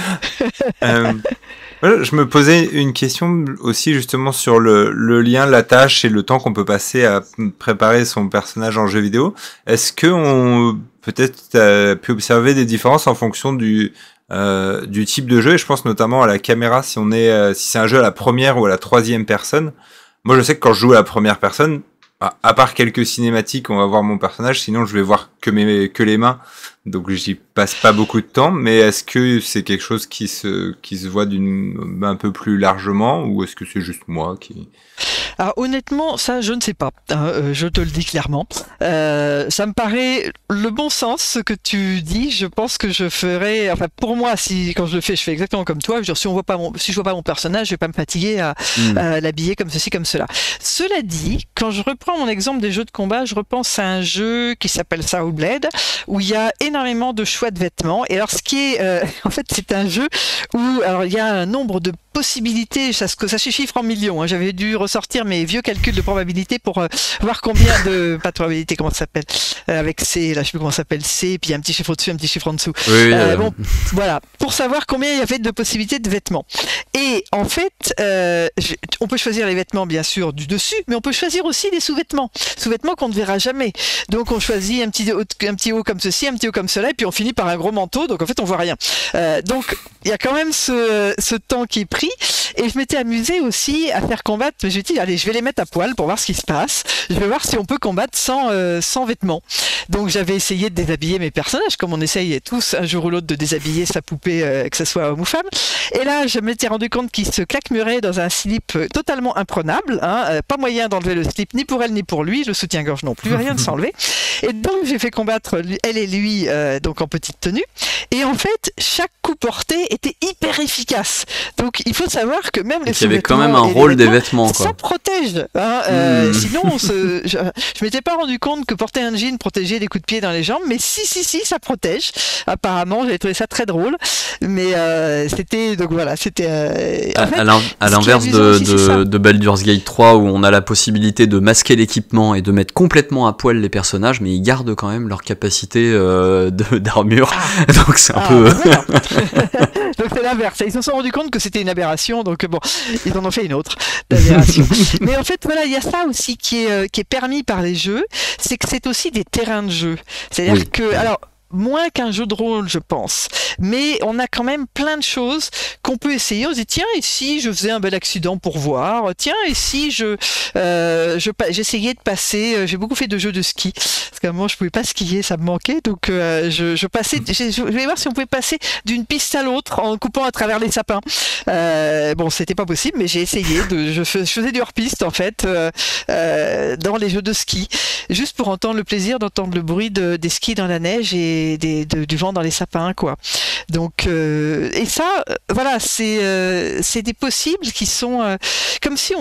Je me posais une question aussi justement sur le lien, la tâche et le temps qu'on peut passer à préparer son personnage en jeu vidéo. Est-ce que on peut-être pu observer des différences en fonction du type de jeu, et je pense notamment à la caméra, si c'est un jeu à la première ou à la troisième personne. Moi je sais que quand je joue à la première personne, à part quelques cinématiques, on va voir mon personnage, sinon je vais voir que les mains, donc j'y passe pas beaucoup de temps. Mais est-ce que c'est quelque chose qui se voit un peu plus largement, ou est-ce que c'est juste moi qui... Alors honnêtement, ça je ne sais pas, je te le dis clairement. Ça me paraît le bon sens ce que tu dis. Je pense que je ferais, enfin pour moi, quand je le fais, je fais exactement comme toi. Je veux dire, si je vois pas mon personnage, je vais pas me fatiguer à l'habiller comme ceci, comme cela. Cela dit, quand je reprends mon exemple des jeux de combat, je repense à un jeu qui s'appelle Soul Blade, où il y a énormément de choix de vêtements. Et alors ce qui est, en fait, c'est un jeu où alors il y a un nombre de possibilités, ça se chiffre en millions. Hein. J'avais dû ressortir mes vieux calculs de probabilité pour voir combien de... Pas de probabilité, comment ça s'appelle avec C, là je sais plus comment ça s'appelle, C, puis un petit chiffre au-dessus, un petit chiffre en dessous. Oui, bon, voilà, pour savoir combien il y avait de possibilités de vêtements. Et en fait, on peut choisir les vêtements bien sûr du dessus, mais on peut choisir aussi des sous-vêtements. Sous-vêtements qu'on ne verra jamais. Donc on choisit un petit haut comme ceci, un petit haut comme cela, et puis on finit par un gros manteau, donc en fait on voit rien. Donc il y a quand même ce temps qui est pris, et je m'étais amusée aussi à faire combattre, je me suis dit, allez, je vais les mettre à poil pour voir ce qui se passe, je vais voir si on peut combattre sans vêtements. Donc j'avais essayé de déshabiller mes personnages, comme on essaye tous un jour ou l'autre de déshabiller sa poupée, que ce soit homme ou femme, et là je m'étais rendu compte qu'il se claquemurait dans un slip totalement imprenable, hein, pas moyen d'enlever le slip ni pour elle ni pour lui, le soutien-gorge non plus, rien de s'enlever, et donc j'ai fait combattre elle et lui donc en petite tenue, et en fait chaque coup porté était hyper efficace. Donc il faut savoir que même les il y avait quand sous-vêtements même un et les rôle des vêtements, vêtements, quoi. ça protège, hein, sinon je m'étais pas rendu compte que porter un jean protégeait des coups de pied dans les jambes, mais si ça protège apparemment. J'avais trouvé ça très drôle, mais c'était donc voilà, c'était en fait, à l'inverse de Baldur's Gate 3 où on a la possibilité de masquer l'équipement et de mettre complètement à poil les personnages, mais ils gardent quand même leur capacité d'armure. Donc c'est un peu voilà. Donc c'est l'inverse. Ils se sont rendus compte que c'était une aberration, donc bon, ils en ont fait une autre d'aberration. Mais en fait, voilà, il y a ça aussi qui est permis par les jeux, c'est que c'est aussi des terrains de jeu. C'est-à-dire que, alors, moins qu'un jeu de rôle, je pense. Mais on a quand même plein de choses qu'on peut essayer. On se dit, tiens, et si je faisais un bel accident pour voir? Tiens, et si j'essayais de passer... J'ai beaucoup fait de jeux de ski. Parce qu'à un moment, je pouvais pas skier, ça me manquait. Donc, je passais... Je voulais voir si on pouvait passer d'une piste à l'autre en coupant à travers les sapins. Bon, c'était pas possible, mais j'ai essayé. Je faisais du hors-piste, en fait, dans les jeux de ski. Juste pour entendre le plaisir d'entendre le bruit des skis dans la neige et du vent dans les sapins, quoi. Donc et ça, voilà, c'est des possibles qui sont comme si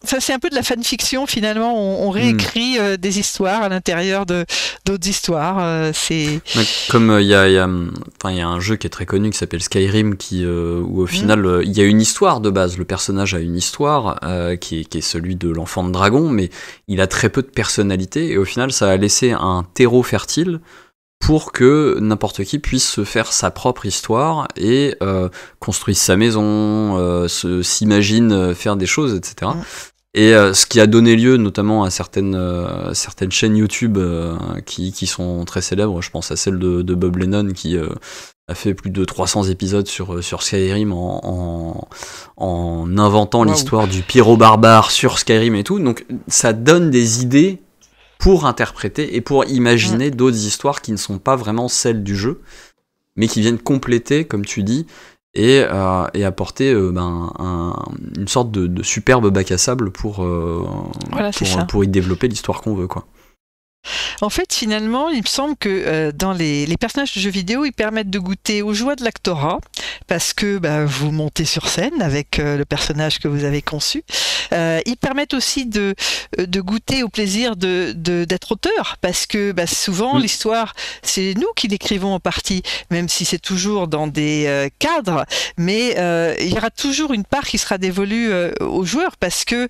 ça, c'est un peu de la fanfiction finalement. On réécrit des histoires à l'intérieur d'autres histoires. C'est comme il y a un jeu qui est très connu qui s'appelle Skyrim où au final il y a une histoire de base. Le personnage a une histoire qui est celui de l'enfant de dragon, mais il a très peu de personnalité et au final ça a laissé un terreau fertile pour que n'importe qui puisse se faire sa propre histoire et construise sa maison, s'imagine faire des choses, etc. Et ce qui a donné lieu notamment à certaines chaînes YouTube qui sont très célèbres, je pense à celle de Bob Lennon qui a fait plus de 300 épisodes sur Skyrim en inventant l'histoire du pyro-barbare sur Skyrim et tout. Donc ça donne des idées pour interpréter et pour imaginer d'autres histoires qui ne sont pas vraiment celles du jeu, mais qui viennent compléter, comme tu dis, et apporter une sorte de superbe bac à sable pour y développer l'histoire qu'on veut, quoi. En fait, finalement, il me semble que dans les personnages de jeux vidéo, ils permettent de goûter aux joies de l'actorat, parce que vous montez sur scène avec le personnage que vous avez conçu. Ils permettent aussi de goûter au plaisir d'être auteur, parce que souvent l'histoire, c'est nous qui l'écrivons en partie, même si c'est toujours dans des cadres, mais il y aura toujours une part qui sera dévolue aux joueurs, parce que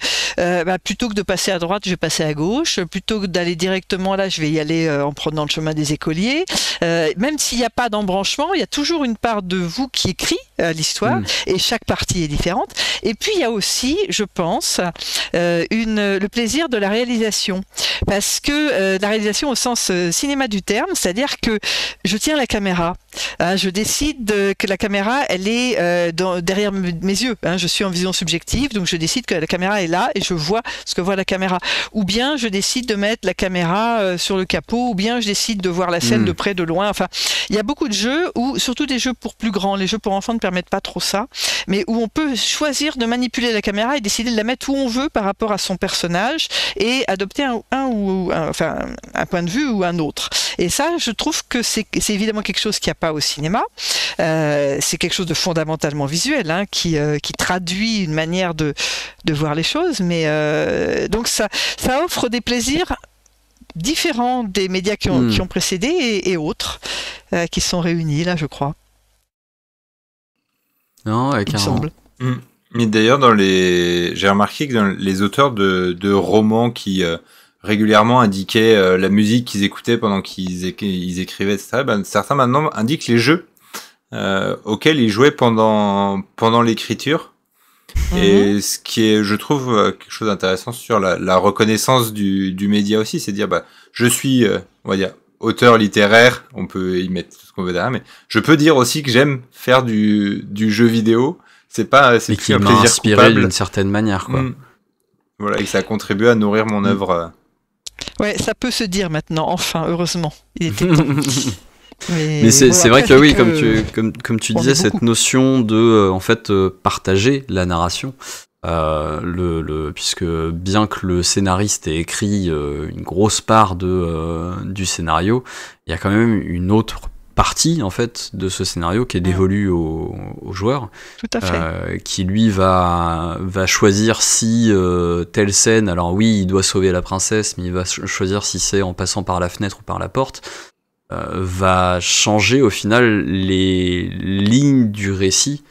plutôt que de passer à droite, je vais passer à gauche, plutôt que d'aller directement là, je vais y aller en prenant le chemin des écoliers. Même s'il n'y a pas d'embranchement, il y a toujours une part de vous qui écrit l'histoire, et chaque partie est différente. Et puis il y a aussi, je pense, le plaisir de la réalisation, parce que la réalisation au sens cinéma du terme, c'est-à-dire que je tiens la caméra, je décide que la caméra elle est derrière mes yeux, je suis en vision subjective, donc je décide que la caméra est là et je vois ce que voit la caméra, ou bien je décide de mettre la caméra sur le capot, ou bien je décide de voir la scène de près, de loin. Enfin, il y a beaucoup de jeux, surtout des jeux pour plus grands, les jeux pour enfants ne permettent pas trop ça, mais où on peut choisir de manipuler la caméra et décider de la mettre où on veut par rapport à son personnage et adopter un point de vue ou un autre. Et ça, je trouve que c'est évidemment quelque chose qu'il n'y a pas au cinéma. C'est quelque chose de fondamentalement visuel, qui traduit une manière de voir les choses, mais donc ça offre des plaisirs différents des médias qui ont précédé et autres qui sont réunis là, je crois. Non, avec il me semble. Mais d'ailleurs, j'ai remarqué que dans les auteurs de romans qui régulièrement indiquaient la musique qu'ils écoutaient pendant qu'ils écrivaient, etc., certains maintenant indiquent les jeux auxquels ils jouaient pendant l'écriture. Et ce qui est, je trouve, quelque chose d'intéressant sur la reconnaissance du média aussi, c'est de dire, je suis, on va dire, auteur littéraire, on peut y mettre tout ce qu'on veut derrière, mais je peux dire aussi que j'aime faire du jeu vidéo. C'est plus un plaisir inspiré coupable d'une certaine manière, quoi. Voilà, et que ça a contribué à nourrir mon œuvre. Ouais, ça peut se dire maintenant, enfin, heureusement. Il était temps. Mais c'est vrai que oui, comme tu disais, cette notion de en fait partager la narration, puisque bien que le scénariste ait écrit une grosse part du scénario, il y a quand même une autre partie en fait de ce scénario qui est dévolue au joueur. Tout à fait. Qui lui va choisir si telle scène, alors oui, il doit sauver la princesse, mais il va choisir si c'est en passant par la fenêtre ou par la porte, va changer au final les lignes du récit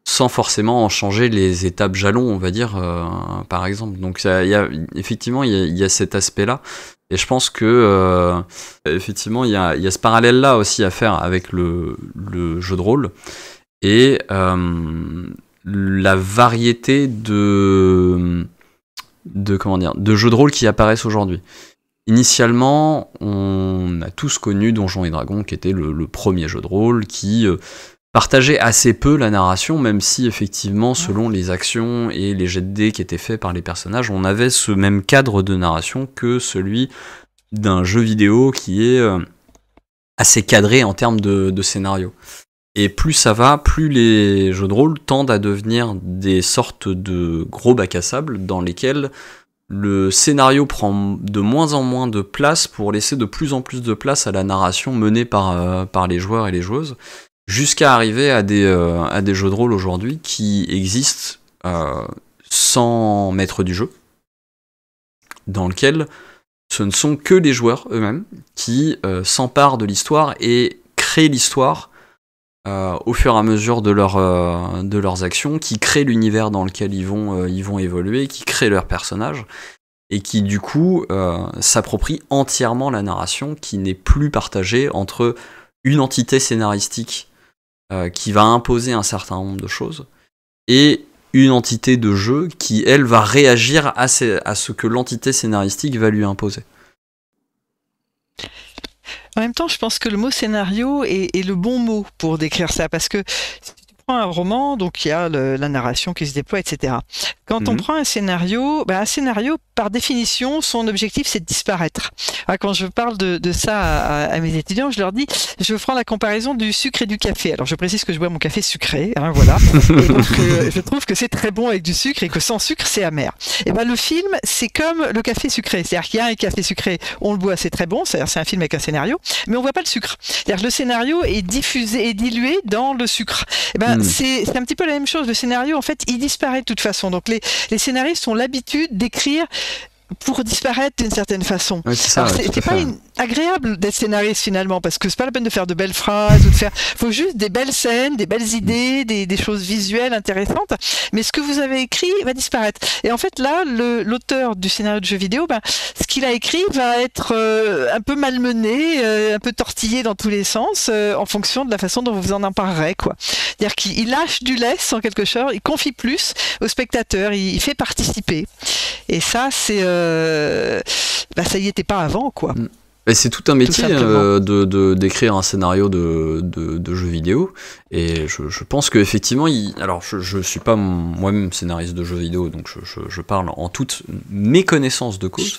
sans forcément en changer les étapes jalons, on va dire, par exemple. Donc effectivement, il y a cet aspect-là. Et je pense que effectivement, il y a ce parallèle-là aussi à faire avec le jeu de rôle et la variété de jeux de rôle qui apparaissent aujourd'hui. Initialement, on a tous connu Donjons et Dragons, qui était le premier jeu de rôle, qui partageait assez peu la narration, même si effectivement, selon les actions et les jets de dés qui étaient faits par les personnages, on avait ce même cadre de narration que celui d'un jeu vidéo qui est assez cadré en termes de scénario. Et plus ça va, plus les jeux de rôle tendent à devenir des sortes de gros bacs à sable dans lesquels le scénario prend de moins en moins de place pour laisser de plus en plus de place à la narration menée par les joueurs et les joueuses, jusqu'à arriver à des jeux de rôle aujourd'hui qui existent sans maître du jeu, dans lequel ce ne sont que les joueurs eux-mêmes qui s'emparent de l'histoire et créent l'histoire au fur et à mesure de leurs actions, qui créent l'univers dans lequel ils vont évoluer, qui créent leurs personnages, et qui du coup s'approprient entièrement la narration, qui n'est plus partagée entre une entité scénaristique qui va imposer un certain nombre de choses, et une entité de jeu qui, elle, va réagir à ce que l'entité scénaristique va lui imposer. En même temps, je pense que le mot scénario est le bon mot pour décrire ça, parce que si tu prends un roman, donc il y a la narration qui se déploie, etc. Quand on prend un scénario, par définition, son objectif, c'est de disparaître. Quand je parle de ça à mes étudiants, je leur dis, je prends la comparaison du sucre et du café. Alors, je précise que je bois mon café sucré, voilà. Et donc, je trouve que c'est très bon avec du sucre et que sans sucre, c'est amer. Et le film, c'est comme le café sucré. C'est-à-dire qu'il y a un café sucré, on le boit, c'est très bon. C'est-à-dire, c'est un film avec un scénario, mais on voit pas le sucre. C'est-à-dire que le scénario est diffusé et dilué dans le sucre. C'est un petit peu la même chose. Le scénario, en fait, il disparaît de toute façon. Donc, les scénaristes ont l'habitude d'écrire pour disparaître d'une certaine façon. Ouais, c'est pas agréable d'être scénariste finalement, parce que c'est pas la peine de faire de belles phrases ou de faire. Faut juste des belles scènes, des belles idées, des choses visuelles intéressantes. Mais ce que vous avez écrit va disparaître. Et en fait là, l'auteur du scénario de jeu vidéo, ce qu'il a écrit va être un peu malmené, un peu tortillé dans tous les sens, en fonction de la façon dont vous en emparerez, quoi. C'est-à-dire qu'il lâche du lest en quelque sorte, il confie plus au spectateur, il fait participer. Et ça, c'est ça y était pas avant, quoi. Et c'est tout un métier d'écrire un scénario de jeu vidéo, et je pense qu'effectivement, alors je suis pas moi-même scénariste de jeux vidéo, donc je parle en toute méconnaissance de cause,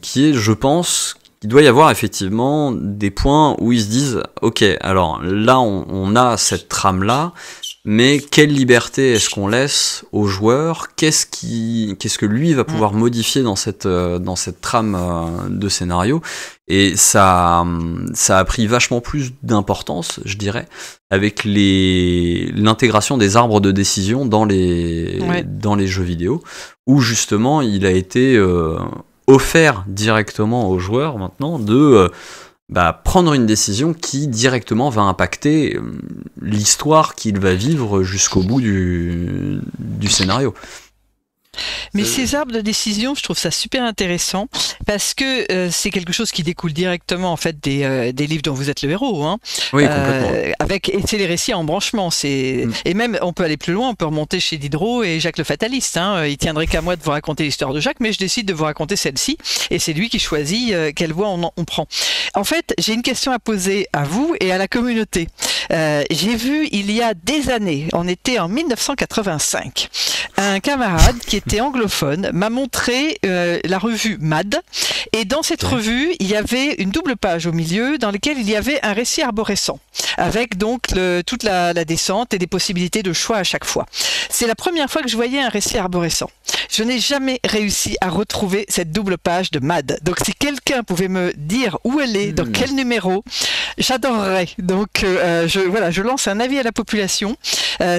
qui est, je pense, qu'il doit y avoir effectivement des points où ils se disent, ok, alors là on a cette trame-là, mais quelle liberté est-ce qu'on laisse au joueur ? Qu'est-ce que lui va pouvoir modifier dans cette trame de scénario ? Et ça a pris vachement plus d'importance, je dirais, avec l'intégration des arbres de décision dans les jeux vidéo, où justement il a été offert directement aux joueurs maintenant de prendre une décision qui directement va impacter l'histoire qu'il va vivre jusqu'au bout du scénario. Mais ces arbres de décision, je trouve ça super intéressant parce que c'est quelque chose qui découle directement en fait des livres dont vous êtes le héros. Hein. Oui, complètement. Et c'est les récits en branchement. Et même, on peut aller plus loin, on peut remonter chez Diderot et Jacques le Fataliste. Hein. Il tiendrait qu'à moi de vous raconter l'histoire de Jacques, mais je décide de vous raconter celle-ci et c'est lui qui choisit quelle voie on prend. En fait, j'ai une question à poser à vous et à la communauté. J'ai vu il y a des années, on était en 1985, un camarade qui était anglophone m'a montré la revue Mad, et dans cette revue il y avait une double page au milieu dans laquelle il y avait un récit arborescent avec donc toute la descente et des possibilités de choix à chaque fois. C'est la première fois que je voyais un récit arborescent. Je n'ai jamais réussi à retrouver cette double page de Mad, donc si quelqu'un pouvait me dire où elle est, dans quel numéro, j'adorerais. Donc je lance un avis à la population.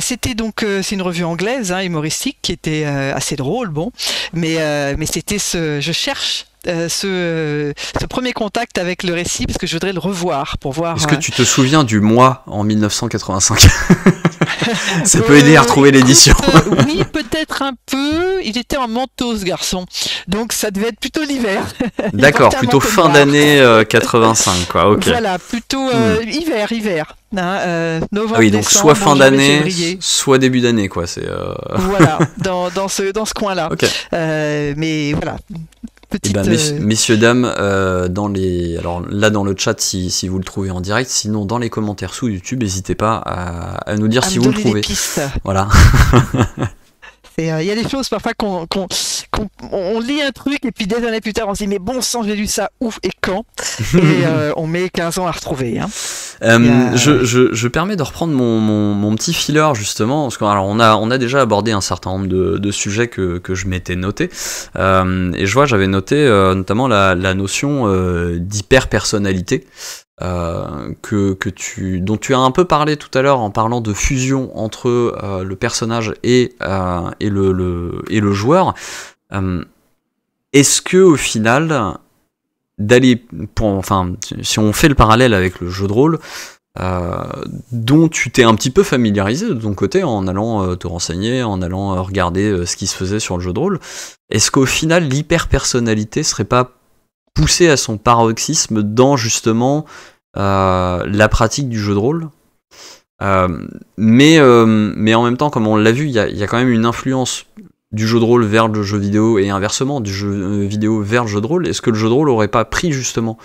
C'était donc c'est une revue anglaise, hein, humoristique, qui était assez drôle, bon, mais c'était je cherche ce premier contact avec le récit parce que je voudrais le revoir pour voir. Est-ce que tu te souviens du mois en 1985? Ça peut aider à retrouver l'édition. Oui, peut-être un peu. Il était en manteau, ce garçon. Donc ça devait être plutôt l'hiver. D'accord, plutôt fin d'année 85, quoi. Ok. Voilà, plutôt hiver. Hein, novembre, oui, donc décembre, soit fin d'année, février. soit début d'année, quoi. C'est. Voilà, dans ce coin-là. Okay. Mais voilà. Petite, messieurs, dames, alors là dans le chat si vous le trouvez en direct, sinon dans les commentaires sous YouTube, n'hésitez pas à nous dire si vous le trouvez. Voilà. Il y a des choses parfois on lit un truc et puis des années plus tard on se dit mais bon sang, j'ai lu ça où et quand, et on met 15 ans à retrouver. Hein. Je permets de reprendre mon petit filler justement, parce qu'on on a déjà abordé un certain nombre de sujets que je m'étais noté, et je vois j'avais noté notamment la notion d'hyper-personnalité. Dont tu as un peu parlé tout à l'heure en parlant de fusion entre le personnage et le joueur. Est-ce que au final, si on fait le parallèle avec le jeu de rôle, dont tu t'es un petit peu familiarisé de ton côté en allant te renseigner, en allant regarder ce qui se faisait sur le jeu de rôle, est-ce qu'au final l'hyper-personnalité serait pas poussée à son paroxysme dans justement la pratique du jeu de rôle, mais en même temps, comme on l'a vu, il y a quand même une influence du jeu de rôle vers le jeu vidéo et inversement du jeu vidéo vers le jeu de rôle. Est-ce que le jeu de rôle aurait pas pris justement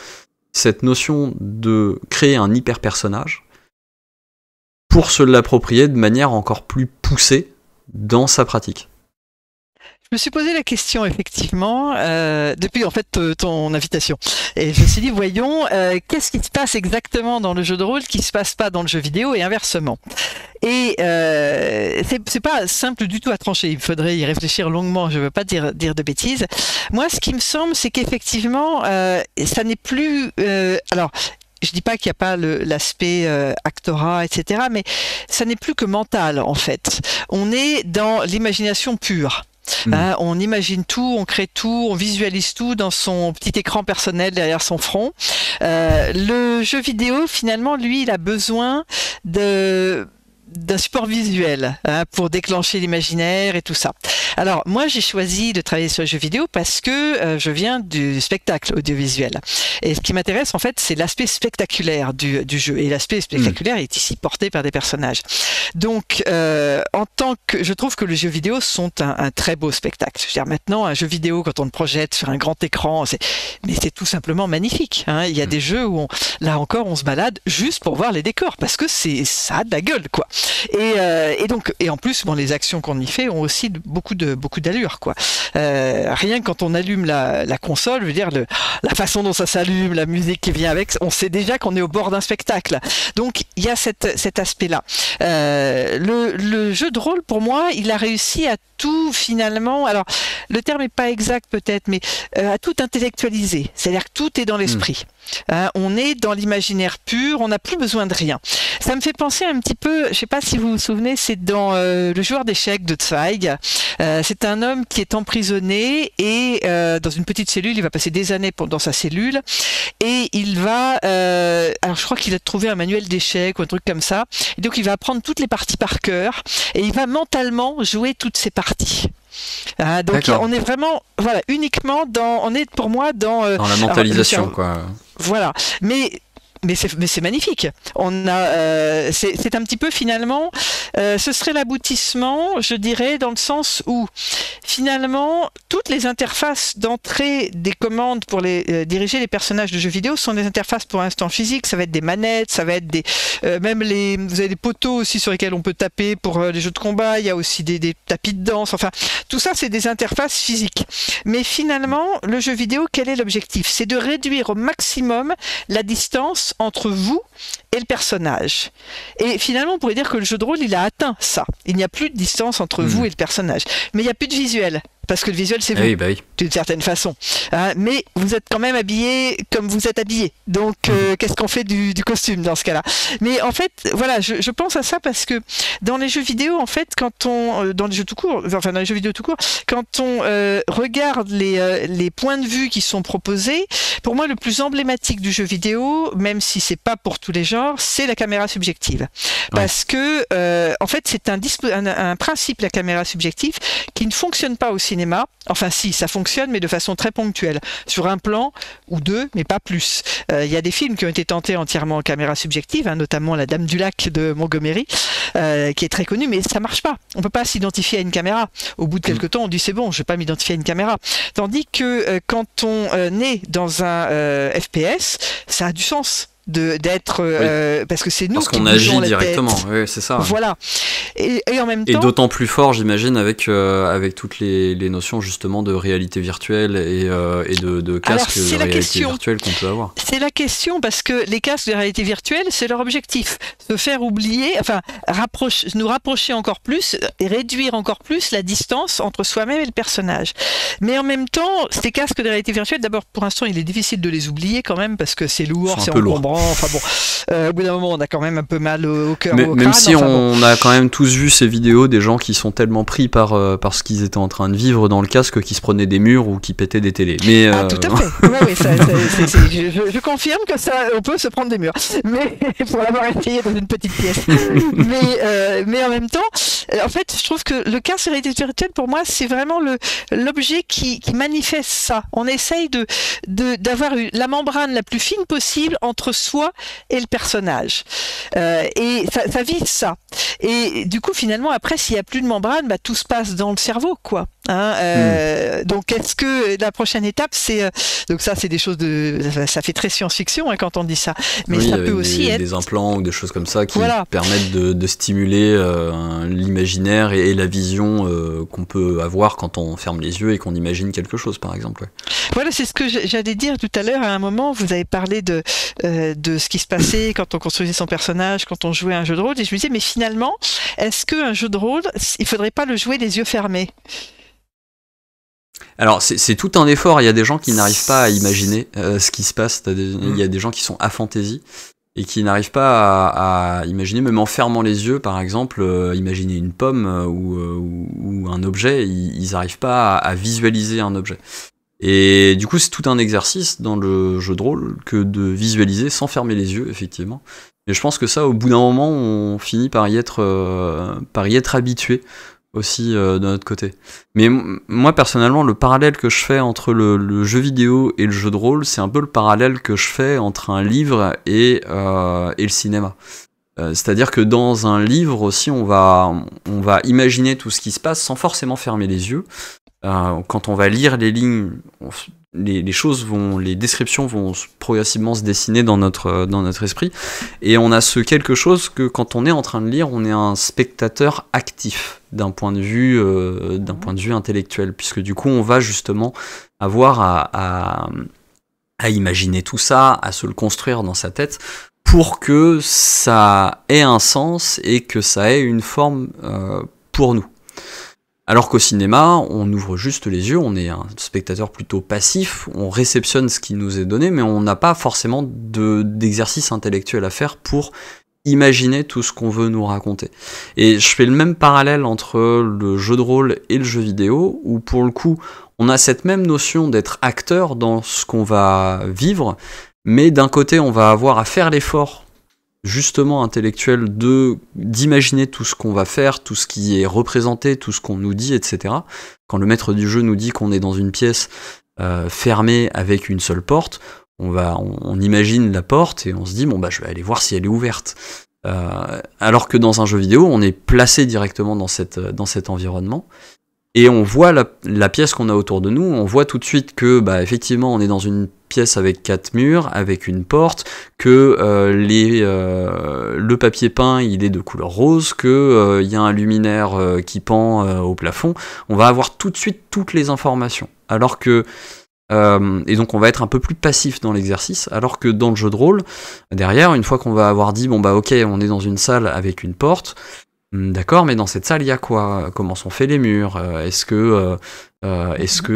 cette notion de créer un hyper personnage pour se l'approprier de manière encore plus poussée dans sa pratique? Je me suis posé la question effectivement depuis en fait ton invitation, et je me suis dit voyons qu'est-ce qui se passe exactement dans le jeu de rôle qui se passe pas dans le jeu vidéo et inversement. Et c'est pas simple du tout à trancher, il faudrait y réfléchir longuement, je veux pas dire de bêtises. Moi ce qui me semble c'est qu'effectivement ça n'est plus alors je dis pas qu'il n'y a pas l'aspect actorat, etc., mais ça n'est plus que mental en fait. On est dans l'imagination pure. On imagine tout, on crée tout, on visualise tout dans son petit écran personnel derrière son front. Le jeu vidéo, finalement, lui, il a besoin d'un support visuel pour déclencher l'imaginaire et tout ça. Alors moi j'ai choisi de travailler sur les jeux vidéo parce que je viens du spectacle audiovisuel, et ce qui m'intéresse en fait c'est l'aspect spectaculaire du jeu, et l'aspect spectaculaire est ici porté par des personnages. Donc je trouve que les jeux vidéo sont un très beau spectacle. Je veux dire, maintenant un jeu vidéo quand on le projette sur un grand écran, c'est tout simplement magnifique. Hein. Il y a des jeux où là encore on se balade juste pour voir les décors parce que ça a de la gueule quoi. Et en plus, bon, les actions qu'on y fait ont aussi beaucoup d'allure, quoi. Rien que quand on allume la console, je veux dire, la façon dont ça s'allume, la musique qui vient avec, on sait déjà qu'on est au bord d'un spectacle. Donc, il y a cet aspect-là. Le jeu de rôle, pour moi, il a réussi à tout finalement. Alors, le terme est pas exact peut-être, mais à tout intellectualiser. C'est-à-dire que tout est dans l'esprit. On est dans l'imaginaire pur, on n'a plus besoin de rien. Ça me fait penser un petit peu, je sais pas si vous vous souvenez, c'est dans Le joueur d'échecs de Zweig. C'est un homme qui est emprisonné et dans une petite cellule, il va passer des années dans sa cellule et il va, alors je crois qu'il a trouvé un manuel d'échecs ou un truc comme ça, et donc il va apprendre toutes les parties par cœur et il va mentalement jouer toutes ces parties. Donc on est vraiment, voilà, uniquement dans, on est pour moi dans la mentalisation, alors, quoi. Voilà, mais c'est magnifique. On a, c'est un petit peu finalement, ce serait l'aboutissement, je dirais, dans le sens où finalement toutes les interfaces d'entrée des commandes pour diriger les personnages de jeux vidéo sont des interfaces pour l'instant physiques. Ça va être des manettes, ça va être des même vous avez des poteaux aussi sur lesquels on peut taper pour les jeux de combat. Il y a aussi des tapis de danse. Enfin, tout ça c'est des interfaces physiques. Mais finalement, le jeu vidéo, quel est l'objectif? C'est de réduire au maximum la distance entre vous et le personnage. Et finalement, on pourrait dire que le jeu de rôle, il a atteint ça. Il n'y a plus de distance entre vous et le personnage. Mais il n'y a plus de visuel. Parce que le visuel, c'est vous, d'une certaine façon. Mais vous êtes quand même habillé comme vous êtes habillé. Donc, qu'est-ce qu'on fait du costume dans ce cas-là? Mais en fait, voilà, je pense à ça parce que dans les jeux vidéo, en fait, dans les jeux tout court, enfin dans les jeux vidéo tout court, quand on regarde les points de vue qui sont proposés, pour moi, le plus emblématique du jeu vidéo, même si c'est pas pour tous les genres, c'est la caméra subjective. Parce que, en fait, c'est un principe, la caméra subjective, qui ne fonctionne pas au cinéma. Enfin si, ça fonctionne, mais de façon très ponctuelle, sur un plan ou deux, mais pas plus. Il y a des films qui ont été tentés entièrement en caméra subjective, notamment La Dame du Lac de Montgomery, qui est très connu, mais ça marche pas. On peut pas s'identifier à une caméra. Au bout de quelques temps, on dit c'est bon, je vais pas m'identifier à une caméra. Tandis que quand on est dans un FPS, ça a du sens d'être parce que c'est nous parce qui qu'on agit directement, oui, c'est ça. Voilà. Et en même temps. Et d'autant plus fort, j'imagine, avec toutes les notions justement de réalité virtuelle et de casques de réalité virtuelle qu'on peut avoir. C'est la question parce que les casques de réalité virtuelle, c'est leur objectif, se faire oublier, enfin nous rapprocher encore plus et réduire encore plus la distance entre soi-même et le personnage. Mais en même temps, ces casques de réalité virtuelle, d'abord pour l'instant, il est difficile de les oublier quand même parce que c'est lourd, c'est encombrant. Enfin bon, au bout d'un moment, on a quand même un peu mal au cœur. Même si on a quand même tous vu ces vidéos des gens qui sont tellement pris par ce qu'ils étaient en train de vivre dans le casque qu'ils se prenaient des murs ou qui pétaient des télés. Mais tout à fait. Oui, je confirme que ça, on peut se prendre des murs. Mais pour l'avoir essayé dans une petite pièce. Mais en même temps, en fait, je trouve que le casque réalité virtuelle, pour moi, c'est vraiment l'objet qui manifeste ça. On essaye d'avoir la membrane la plus fine possible entre soi et le personnage. Et ça vise ça. Et du coup, finalement, après, s'il n'y a plus de membrane, tout se passe dans le cerveau, quoi. Donc, est-ce que la prochaine étape, c'est donc ça, c'est des choses ça fait très science-fiction quand on dit ça. Mais oui, ça peut aussi être des implants ou des choses comme ça qui permettent de stimuler l'imaginaire et la vision qu'on peut avoir quand on ferme les yeux et qu'on imagine quelque chose, par exemple. Ouais. Voilà, c'est ce que j'allais dire tout à l'heure. À un moment, vous avez parlé de ce qui se passait quand on construisait son personnage, quand on jouait à un jeu de rôle, et je me disais, mais finalement, est-ce qu'un jeu de rôle, il faudrait pas le jouer les yeux fermés? Alors c'est tout un effort, il y a des gens qui n'arrivent pas à imaginer ce qui se passe, il y a des gens qui sont à fantaisie et qui n'arrivent pas à imaginer, même en fermant les yeux par exemple, imaginer une pomme ou un objet, ils n'arrivent pas à visualiser un objet. Et du coup c'est tout un exercice dans le jeu de rôle que de visualiser sans fermer les yeux, effectivement. Et je pense que ça, au bout d'un moment, on finit par y être habitué aussi de notre côté. Mais moi personnellement, le parallèle que je fais entre le jeu vidéo et le jeu de rôle, c'est un peu le parallèle que je fais entre un livre et le cinéma. C'est-à-dire que dans un livre aussi, on va imaginer tout ce qui se passe sans forcément fermer les yeux. Quand on va lire les lignes, les descriptions vont progressivement se dessiner dans notre esprit, et on a ce quelque chose que quand on est en train de lire, on est un spectateur actif d'un point de vue intellectuel, puisque du coup on va justement avoir à imaginer tout ça, à se le construire dans sa tête pour que ça ait un sens et que ça ait une forme pour nous. Alors qu'au cinéma, on ouvre juste les yeux, on est un spectateur plutôt passif, on réceptionne ce qui nous est donné, mais on n'a pas forcément d'exercice intellectuel à faire pour imaginer tout ce qu'on veut nous raconter. Et je fais le même parallèle entre le jeu de rôle et le jeu vidéo, où pour le coup, on a cette même notion d'être acteur dans ce qu'on va vivre, mais d'un côté, on va avoir à faire l'effort justement intellectuel d'imaginer tout ce qu'on va faire, tout ce qui est représenté, tout ce qu'on nous dit, etc. Quand le maître du jeu nous dit qu'on est dans une pièce fermée avec une seule porte, on imagine la porte et on se dit bon bah je vais aller voir si elle est ouverte. Alors que dans un jeu vidéo, on est placé directement dans cet environnement. Et on voit la pièce qu'on a autour de nous, on voit tout de suite que, bah, effectivement, on est dans une pièce avec 4 murs, avec une porte, que le papier peint, il est de couleur rose, que y a un luminaire qui pend au plafond. On va avoir tout de suite toutes les informations. Alors que et donc on va être un peu plus passif dans l'exercice, alors que dans le jeu de rôle, derrière, une fois qu'on va avoir dit, bon bah ok, on est dans une salle avec une porte, d'accord, mais dans cette salle, il y a quoi? Comment sont faits les murs? Est-ce que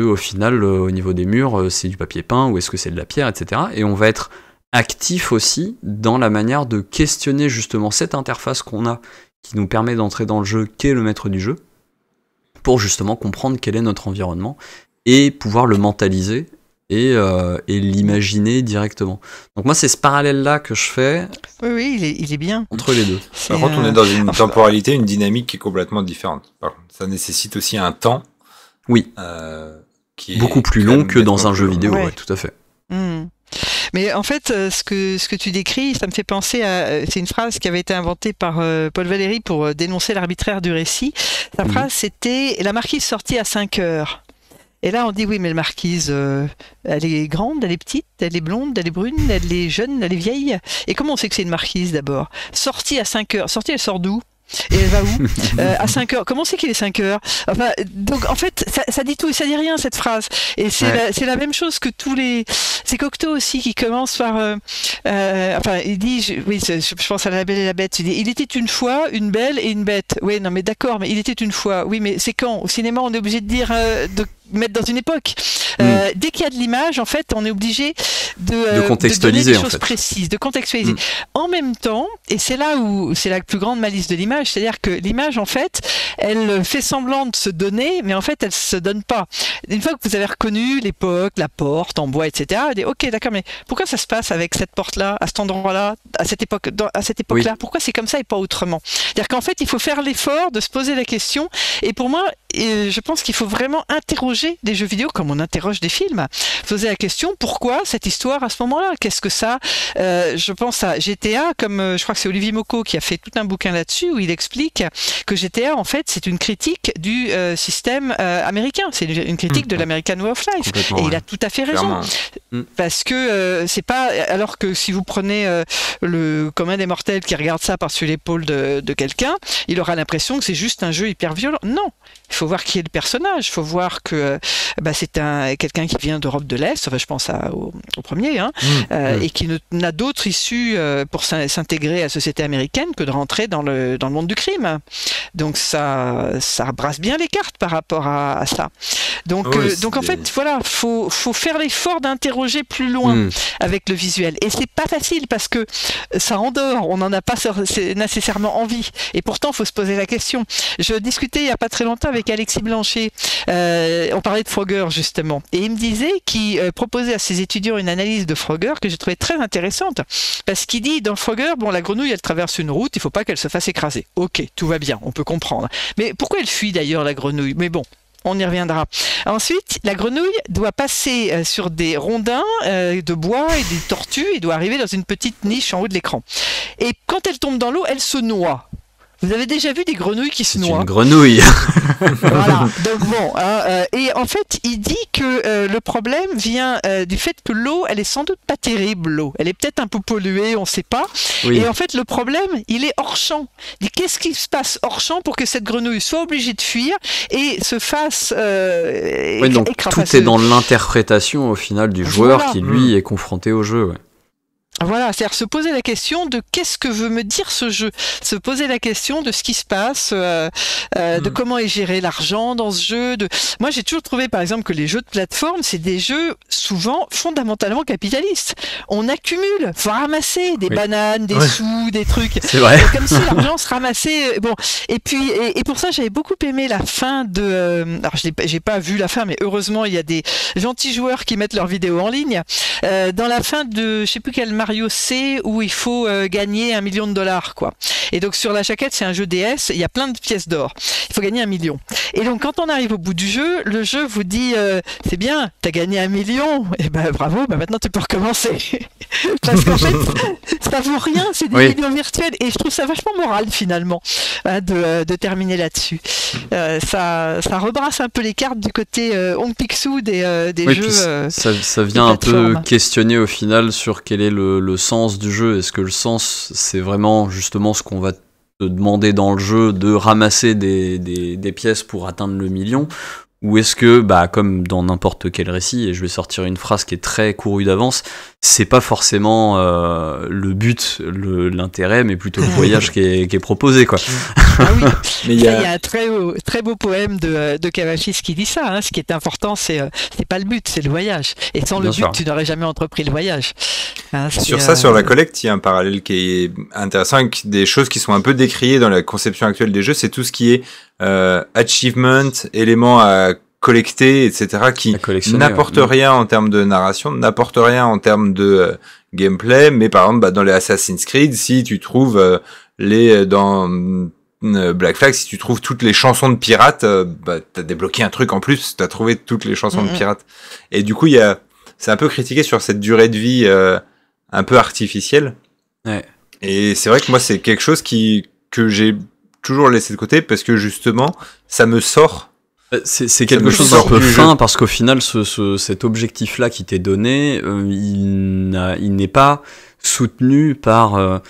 au final, au niveau des murs, c'est du papier peint ou est-ce que c'est de la pierre, etc. Et on va être actif aussi dans la manière de questionner justement cette interface qu'on a, qui nous permet d'entrer dans le jeu, qu'est le maître du jeu, pour justement comprendre quel est notre environnement et pouvoir le mentaliser et l'imaginer directement. Donc moi, c'est ce parallèle-là que je fais. Oui, il est bien. Entre les deux. Par contre, on est dans une temporalité, une dynamique qui est complètement différente. Par contre, ça nécessite aussi un temps. Oui. Qui est beaucoup plus long que dans un jeu vidéo, ouais, tout à fait. Mais en fait, ce que tu décris, ça me fait penser à... C'est une phrase qui avait été inventée par Paul Valéry pour dénoncer l'arbitraire du récit. Sa phrase, c'était « La marquise sortie à 5 heures ». Et là, on dit oui, mais la marquise, elle est grande, elle est petite, elle est blonde, elle est brune, elle est jeune, elle est vieille. Et comment on sait que c'est une marquise d'abord? Sortie à 5 heures. Sortie, elle sort d'où? Et elle va où? À 5 heures. Comment c'est qu'il est 5 heures? Enfin, donc en fait, ça dit tout et ça dit rien, cette phrase. Et c'est la même chose que tous les... C'est Cocteau aussi qui commence par... enfin, il dit... je pense à La Belle et la Bête. Il dit, il était une fois une belle et une bête. Oui, non mais d'accord, mais il était une fois. Oui, mais c'est quand? Au cinéma, on est obligé de dire... de mettre dans une époque. Dès qu'il y a de l'image, en fait, on est obligé de contextualiser, de donner des choses précises, de contextualiser. En même temps, et c'est là où c'est la plus grande malice de l'image, c'est-à-dire que l'image, en fait, elle fait semblant de se donner, mais en fait, elle se donne pas. Une fois que vous avez reconnu l'époque, la porte en bois, etc., vous dites, ok, d'accord, mais pourquoi ça se passe avec cette porte-là, à cet endroit-là, à cette époque-là? Pourquoi c'est comme ça et pas autrement? C'est-à-dire qu'en fait, il faut faire l'effort de se poser la question. Et pour moi, je pense qu'il faut vraiment interroger des jeux vidéo comme on interroge des films. Poser la question, pourquoi cette histoire à ce moment-là? Qu'est-ce que ça... je pense à GTA, comme je crois que c'est Olivier Mocco qui a fait tout un bouquin là-dessus, où il explique que GTA, en fait, c'est une critique du système américain. C'est une critique de l'American Way of Life. Et il a tout à fait raison. Parce que c'est pas... Alors que si vous prenez le commun des mortels qui regarde ça par-dessus l'épaule de quelqu'un, il aura l'impression que c'est juste un jeu hyper violent. Non! Il faut voir qui est le personnage. Il faut voir que c'est quelqu'un qui vient d'Europe de l'Est, enfin je pense au premier, et qui n'a d'autre issue pour s'intégrer à la société américaine que de rentrer dans le monde du crime. Donc ça brasse bien les cartes par rapport à ça. Donc en fait, voilà, faut faire l'effort d'interroger plus loin avec le visuel. Et c'est pas facile parce que ça endort, on n'en a pas nécessairement envie. Et pourtant, il faut se poser la question. Je discutais il n'y a pas très longtemps avec Alexis Blanchet. On parlait de Frogger justement, et il me disait qu'il proposait à ses étudiants une analyse de Frogger que j'ai trouvée très intéressante, parce qu'il dit dans Frogger, bon, la grenouille elle traverse une route, il faut pas qu'elle se fasse écraser. Ok, tout va bien, on peut comprendre. Mais pourquoi elle fuit d'ailleurs, la grenouille? Mais bon, on y reviendra. Ensuite, la grenouille doit passer sur des rondins de bois et des tortues et doit arriver dans une petite niche en haut de l'écran. Et quand elle tombe dans l'eau, elle se noie. Vous avez déjà vu des grenouilles qui se noient? C'est une grenouille. Voilà. Donc bon, et en fait, il dit que le problème vient du fait que l'eau, elle est sans doute pas terrible, l'eau. Elle est peut-être un peu polluée, on sait pas. Oui. Et en fait, le problème, il est hors champ. Il dit, qu'est-ce qui se passe hors champ pour que cette grenouille soit obligée de fuir et se fasse donc tout est dans l'interprétation au final du joueur qui lui est confronté au jeu. Ouais. Voilà, c'est-à-dire se poser la question de qu'est-ce que veut me dire ce jeu, se poser la question de ce qui se passe, de comment est géré l'argent dans ce jeu. Moi, j'ai toujours trouvé, par exemple, que les jeux de plateforme, c'est des jeux souvent fondamentalement capitalistes. On accumule, faut ramasser des bananes, des sous, des trucs. C'est vrai. Comme si l'argent se ramassait. Bon, et puis, et pour ça, j'avais beaucoup aimé la fin de. Alors, j'ai pas vu la fin, mais heureusement, il y a des gentils joueurs qui mettent leurs vidéos en ligne. Dans la fin de, je sais plus quel Mario C, où il faut gagner $1 million, quoi. Et donc sur la jaquette, c'est un jeu DS, il y a plein de pièces d'or. Il faut gagner 1 million. Et donc quand on arrive au bout du jeu, le jeu vous dit c'est bien, t'as gagné 1 million, et ben bravo, ben maintenant tu peux recommencer. Parce qu'en fait, ça vaut rien, c'est des millions virtuels. Et je trouve ça vachement moral finalement, de terminer là-dessus. Ça rebrasse un peu les cartes du côté Hong Pixou des jeux. Ça vient un peu questionner au final sur quel est le sens du jeu. Est-ce que le sens, c'est vraiment justement ce qu'on va te demander dans le jeu, de ramasser des pièces pour atteindre le million, ou est-ce que, comme dans n'importe quel récit, et je vais sortir une phrase qui est très courue d'avance, c'est pas forcément le but, l'intérêt, mais plutôt le voyage qui est proposé, quoi. Ah oui, mais il y a un très beau poème de Kavachis qui dit ça, hein. Ce qui est important, c'est pas le but, c'est le voyage. Et sans le but, tu n'aurais jamais entrepris le voyage. Hein, sur la collecte, il y a un parallèle qui est intéressant, avec des choses qui sont un peu décriées dans la conception actuelle des jeux, c'est tout ce qui est achievement, éléments à collecter, etc., qui n'apportent rien en termes de narration, n'apportent rien en termes de gameplay, mais par exemple, dans les Assassin's Creed, si tu trouves dans Black Flag, si tu trouves toutes les chansons de pirates, t'as débloqué un truc en plus, t'as trouvé toutes les chansons de pirates. Et du coup, c'est un peu critiqué sur cette durée de vie un peu artificielle. Ouais. Et c'est vrai que moi, c'est quelque chose que j'ai toujours laissé de côté, parce que justement, ça me sort. C'est quelque chose d'un peu fin, parce qu'au final, cet objectif-là qui t'est donné, il n'est pas soutenu par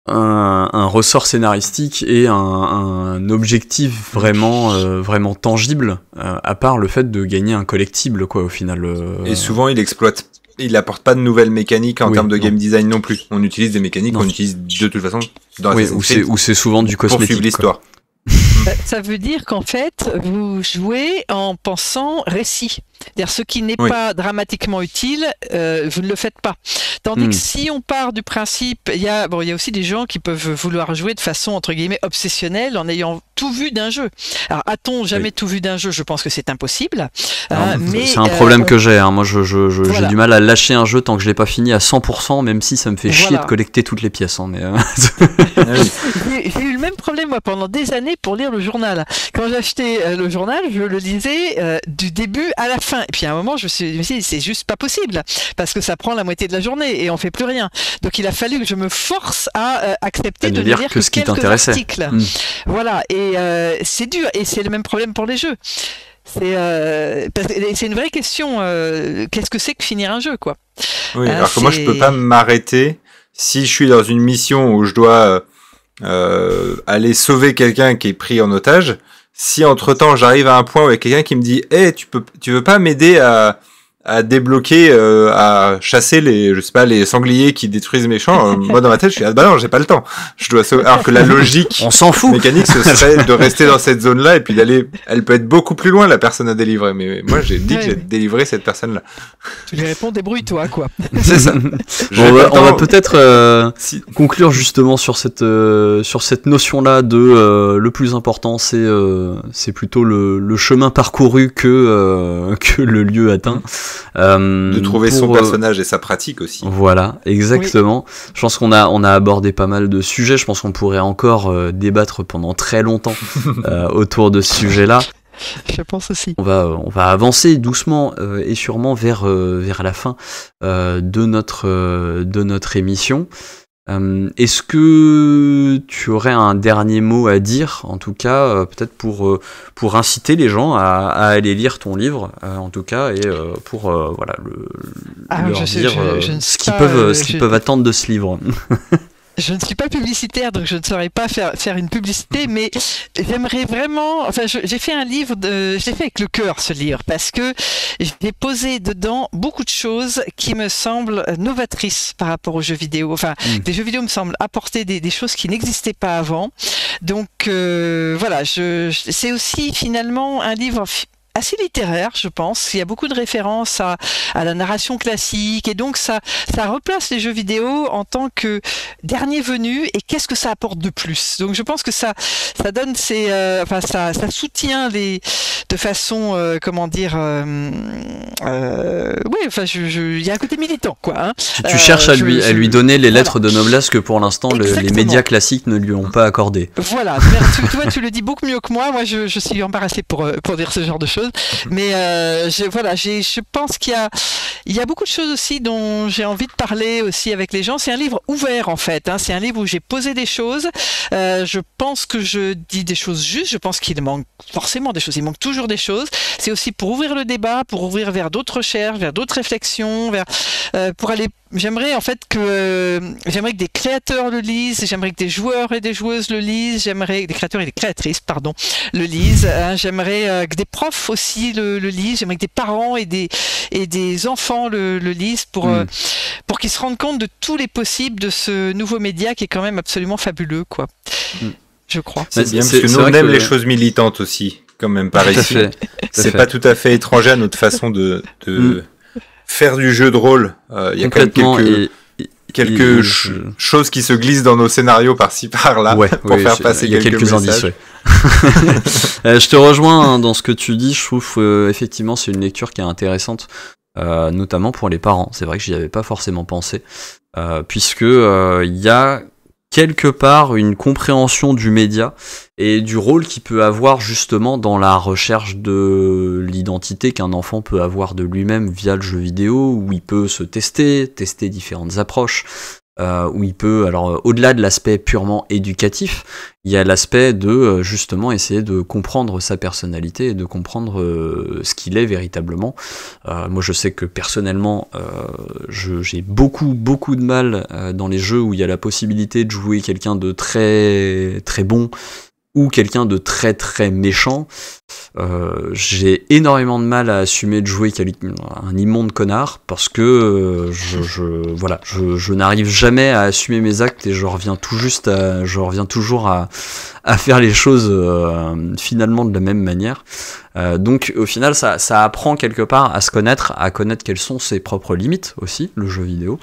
un ressort scénaristique et un objectif vraiment tangible, à part le fait de gagner un collectible, quoi, au final. Et souvent, il apporte pas de nouvelles mécaniques en termes de game design non plus. On utilise des mécaniques qu'on utilise de toute façon dans où c'est souvent du cosmétique. Pour suivre l'histoire. Ça veut dire qu'en fait, vous jouez en pensant récit. C'est-à-dire, ce qui n'est pas dramatiquement utile, vous ne le faites pas. Tandis que si on part du principe, il y a aussi des gens qui peuvent vouloir jouer de façon, entre guillemets, obsessionnelle, en ayant tout vu d'un jeu. Alors, a-t-on jamais tout vu d'un jeu? Je pense que c'est impossible. Mais c'est un problème que j'ai. Moi, j'ai du mal à lâcher un jeu tant que je l'ai pas fini à 100%, même si ça me fait chier de collecter toutes les pièces. Mais j'ai eu le même problème, moi, pendant des années pour lire le journal. Quand j'achetais le journal, je le lisais du début à la fin. Et puis à un moment, je me suis dit, c'est juste pas possible, parce que ça prend la moitié de la journée et on fait plus rien. Donc il a fallu que je me force à accepter de ne lire que quelques articles. Voilà, et c'est dur, et c'est le même problème pour les jeux. C'est une vraie question. Qu'est-ce que c'est que finir un jeu, quoi? Oui, alors que moi, je peux pas m'arrêter si je suis dans une mission où je dois aller sauver quelqu'un qui est pris en otage. Si entre-temps j'arrive à un point où il y a quelqu'un qui me dit hey, tu veux pas m'aider à débloquer, à chasser les sangliers qui détruisent mes champs, moi dans ma tête je suis non, j'ai pas le temps, je dois sauver. Alors que la logique on s'en fout mécanique ce serait de rester dans cette zone là et puis elle peut être beaucoup plus loin, la personne à délivrer, mais moi j'ai dit que j'ai délivré cette personne là. Tu lui réponds débrouille-toi, quoi. C'est ça. On va peut-être conclure justement sur cette notion là de le plus important c'est plutôt le chemin parcouru que le lieu atteint. De trouver son personnage et sa pratique aussi. Voilà, exactement. Oui. Je pense qu'on a abordé pas mal de sujets. Je pense qu'on pourrait encore débattre pendant très longtemps autour de ce sujet-là. Je pense aussi. On va avancer doucement et sûrement vers la fin de notre émission. Est-ce que tu aurais un dernier mot à dire, en tout cas, peut-être pour inciter les gens à aller lire ton livre, en tout cas, et pour leur dire ce qu'ils peuvent attendre de ce livre. je ne suis pas publicitaire, donc je ne saurais pas faire une publicité, mais j'aimerais vraiment. Enfin, j'ai fait un livre, j'ai fait avec le cœur ce livre, parce que j'ai posé dedans beaucoup de choses qui me semblent novatrices par rapport aux jeux vidéo. Enfin, les jeux vidéo me semblent apporter des choses qui n'existaient pas avant. Donc voilà, c'est aussi finalement un livre assez littéraire, je pense. Il y a beaucoup de références à la narration classique, et donc ça replace les jeux vidéo en tant que dernier venu, et qu'est-ce que ça apporte de plus. Donc je pense que ça donne ça soutient de façon comment dire oui, enfin il y a un côté militant, quoi, hein. Tu cherches à lui donner les lettres de noblesse que pour l'instant les médias classiques ne lui ont pas accordé. Voilà, tu vois, tu le dis beaucoup mieux que moi. Moi, je suis embarrassé pour dire ce genre de choses. Mais je pense qu'il y a beaucoup de choses aussi dont j'ai envie de parler aussi avec les gens. C'est un livre ouvert, en fait, hein. C'est un livre où j'ai posé des choses. Je pense que je dis des choses justes. Je pense qu'il manque forcément des choses. Il manque toujours des choses. C'est aussi pour ouvrir le débat, pour ouvrir vers d'autres recherches, vers d'autres réflexions, pour aller. J'aimerais que des créateurs le lisent, j'aimerais que des joueurs et des joueuses le lisent, j'aimerais que des créateurs et des créatrices, le lisent, hein. J'aimerais que des profs aussi le lisent, j'aimerais que des parents et des enfants le lisent pour qu'ils se rendent compte de tous les possibles de ce nouveau média qui est quand même absolument fabuleux, quoi. Je crois. C'est bien, parce que nous on aime les choses militantes aussi, quand même, par ici. C'est pas tout à fait étranger à notre façon de faire du jeu de rôle. Il y a quand même quelques choses qui se glissent dans nos scénarios par-ci par-là pour faire passer quelques indices. Je te rejoins dans ce que tu dis. Je trouve effectivement c'est une lecture qui est intéressante, notamment pour les parents. C'est vrai que j'y avais pas forcément pensé, puisque il y a quelque part une compréhension du média et du rôle qu'il peut avoir justement dans la recherche de l'identité qu'un enfant peut avoir de lui-même via le jeu vidéo, où il peut se tester différentes approches, où il peut, alors au-delà de l'aspect purement éducatif, il y a l'aspect de justement essayer de comprendre sa personnalité et de comprendre ce qu'il est véritablement. Moi je sais que personnellement j'ai beaucoup de mal dans les jeux où il y a la possibilité de jouer quelqu'un de très très bon ou quelqu'un de très très méchant. J'ai énormément de mal à assumer de jouer un immonde connard, parce que je n'arrive jamais à assumer mes actes, et je reviens toujours à faire les choses finalement de la même manière. Donc au final ça apprend quelque part à se connaître, à connaître quelles sont ses propres limites aussi, le jeu vidéo.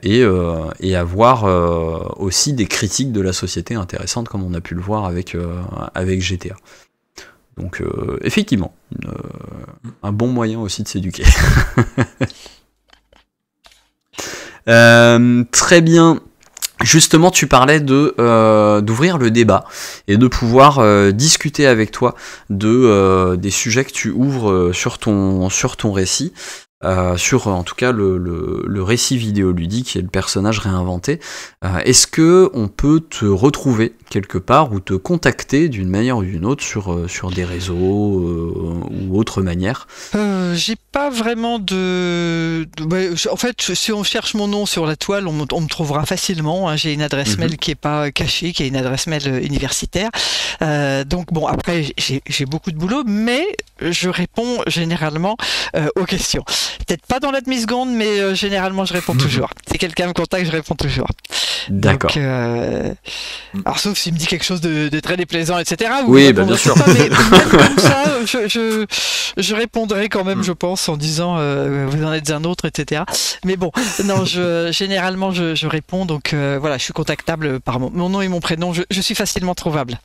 Et avoir aussi des critiques de la société intéressantes, comme on a pu le voir avec GTA. Donc effectivement, un bon moyen aussi de s'éduquer. Très bien. Justement, tu parlais d'ouvrir le débat et de pouvoir discuter avec toi des sujets que tu ouvres sur ton récit. Sur en tout cas le récit vidéoludique et le personnage réinventé. Est-ce que on peut te retrouver quelque part ou te contacter d'une manière ou d'une autre sur des réseaux ou autre manière? J'ai pas vraiment en fait, si on cherche mon nom sur la toile, on me trouvera facilement, hein. J'ai une adresse mail qui est pas cachée, qui est une adresse mail universitaire. Donc bon, après j'ai beaucoup de boulot, mais je réponds généralement aux questions. Peut-être pas dans la demi-seconde, mais généralement je réponds toujours. Si quelqu'un me contacte, je réponds toujours. D'accord. Donc, alors sauf s'il me dit quelque chose de très déplaisant, etc. Oui, bien sûr. Pas, mais même comme ça, je répondrai quand même, je pense, en disant vous en êtes un autre, etc. Mais bon, non, généralement je réponds, donc voilà, je suis contactable par mon nom et mon prénom. Je suis facilement trouvable.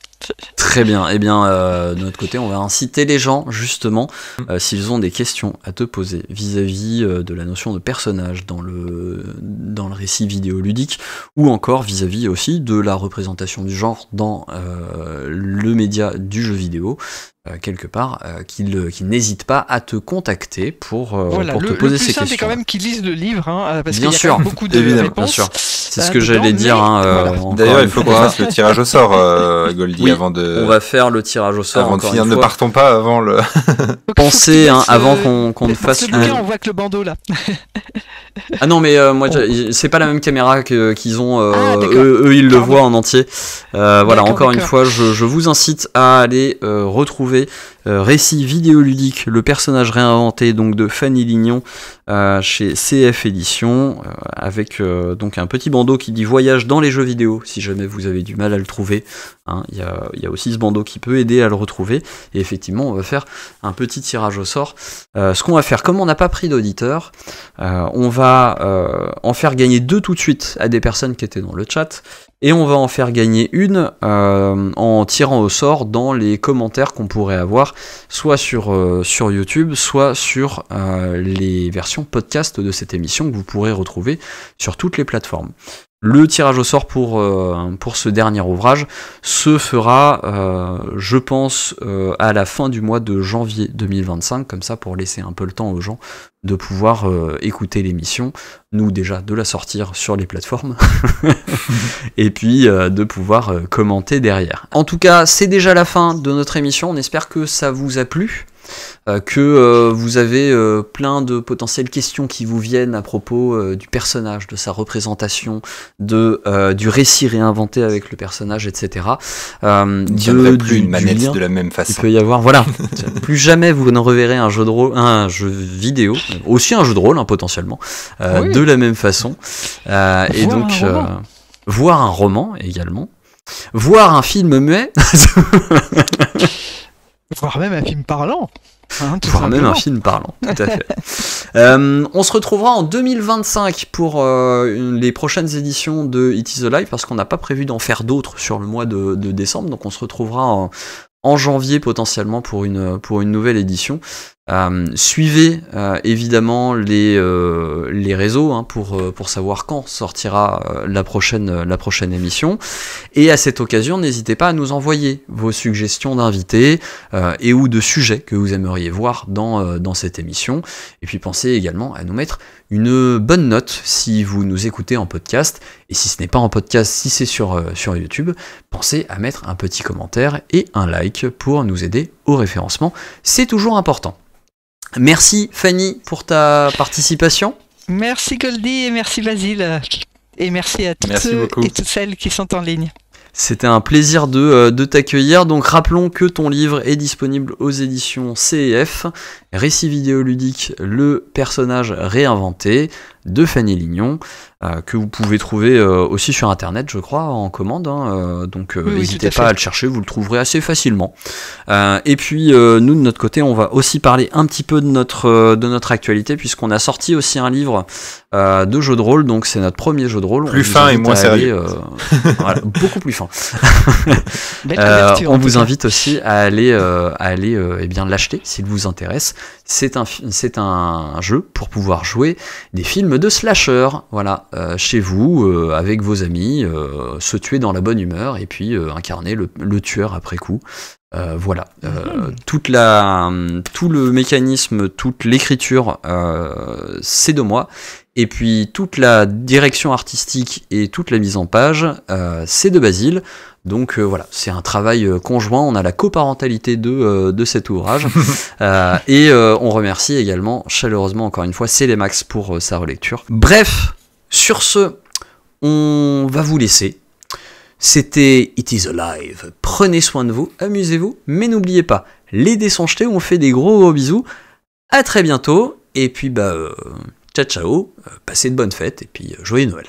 Très bien. Eh bien, de notre côté, on va inciter les gens, justement, s'ils ont des questions à te poser vis-à-vis de la notion de personnage dans le récit vidéoludique, ou encore vis-à-vis aussi de la représentation du genre dans le média du jeu vidéo, quelque part, qu'ils n'hésitent pas à te contacter pour te poser ces questions. Le plus simple, c'est quand même qu'ils lisent le livre, hein, parce bien qu'il y a sûr, quand même beaucoup de réponses. Bien sûr. C'est ce que j'allais dire. Voilà. D'ailleurs, il faut qu'on fasse le tirage au sort, Goldie, oui, avant de... On va faire le tirage au sort. Avant de finir, ne partons pas avant le... Pensez, avant qu'on ne fasse... Le bouquin, on voit que le bandeau, là. Ah non, mais moi, c'est pas la même caméra qu'ils ont. D'accord. Eux, ils le Pardon. voient en entier. Voilà, D'accord, encore une d'accord. fois, je vous incite à aller retrouver Récit vidéoludique, le personnage réinventé donc de Fanny Lignon chez CF Éditions, avec donc un petit bandeau qui dit voyage dans les jeux vidéo, si jamais vous avez du mal à le trouver. Hein, il y a aussi ce bandeau qui peut aider à le retrouver. Et effectivement, on va faire un petit tirage au sort. Ce qu'on va faire, comme on n'a pas pris d'auditeurs, on va en faire gagner 2 tout de suite à des personnes qui étaient dans le chat. Et on va en faire gagner une en tirant au sort dans les commentaires qu'on pourrait avoir, soit sur YouTube, soit sur les versions podcast de cette émission que vous pourrez retrouver sur toutes les plateformes. Le tirage au sort pour ce dernier ouvrage se fera, je pense, à la fin du mois de janvier 2025, comme ça pour laisser un peu le temps aux gens de pouvoir écouter l'émission, nous déjà de la sortir sur les plateformes, et puis de pouvoir commenter derrière. En tout cas, c'est déjà la fin de notre émission, on espère que ça vous a plu. Que vous avez plein de potentielles questions qui vous viennent à propos du personnage, de sa représentation, du récit réinventé avec le personnage, etc. Il n'y aurait plus une manette de la même façon. Il peut y avoir, voilà, plus jamais vous ne reverrez un jeu vidéo, aussi un jeu de rôle hein, potentiellement, Oui. de la même façon. Et Voir donc, un roman. voir un roman également. Voir un film muet. Voire même un film parlant. Hein, tout Voire même simplement. un film parlant, tout à fait. On se retrouvera en 2025 pour les prochaines éditions de It is Alive, parce qu'on n'a pas prévu d'en faire d'autres sur le mois de décembre, donc on se retrouvera en janvier potentiellement pour une nouvelle édition. Suivez évidemment les réseaux hein, pour savoir quand sortira la prochaine émission. Et à cette occasion, n'hésitez pas à nous envoyer vos suggestions d'invités et ou de sujets que vous aimeriez voir dans cette émission. Et puis pensez également à nous mettre une bonne note si vous nous écoutez en podcast. Et si ce n'est pas en podcast, si c'est sur YouTube, pensez à mettre un petit commentaire et un like pour nous aider au référencement. C'est toujours important. Merci Fanny pour ta participation. Merci Goldie et merci Basile. Et merci à toutes ceux beaucoup. et toutes celles qui sont en ligne. C'était un plaisir de t'accueillir. Donc rappelons que ton livre est disponible aux éditions CF, Récit vidéoludique, le personnage réinventé de Fanny Lignon, que vous pouvez trouver aussi sur internet, je crois, en commande. Hein, donc Oui, n'hésitez tout à pas fait. à le chercher, vous le trouverez assez facilement. Et puis nous de notre côté, on va aussi parler un petit peu de notre actualité, puisqu'on a sorti aussi un livre de jeu de rôle. Donc c'est notre premier jeu de rôle. Plus On vous fin et invite moins à aller, sérieux. voilà, beaucoup plus fin. Belle couverture, en On tout vous cas. invite aussi à aller eh bien l'acheter s'il vous intéresse. C'est un jeu pour pouvoir jouer des films de slasher, voilà, chez vous, avec vos amis, se tuer dans la bonne humeur et puis incarner le tueur après coup. Voilà, tout le mécanisme, toute l'écriture, c'est de moi. Et puis toute la direction artistique et toute la mise en page, c'est de Basile. Donc voilà, c'est un travail conjoint, on a la coparentalité de cet ouvrage. Et on remercie également chaleureusement encore une fois Célémax pour sa relecture. Bref, sur ce, on va vous laisser. C'était It is Alive. Prenez soin de vous, amusez-vous, mais n'oubliez pas, les dés sont jetés, on fait des gros bisous. À très bientôt, et puis ciao ciao, passez de bonnes fêtes, et puis joyeux Noël.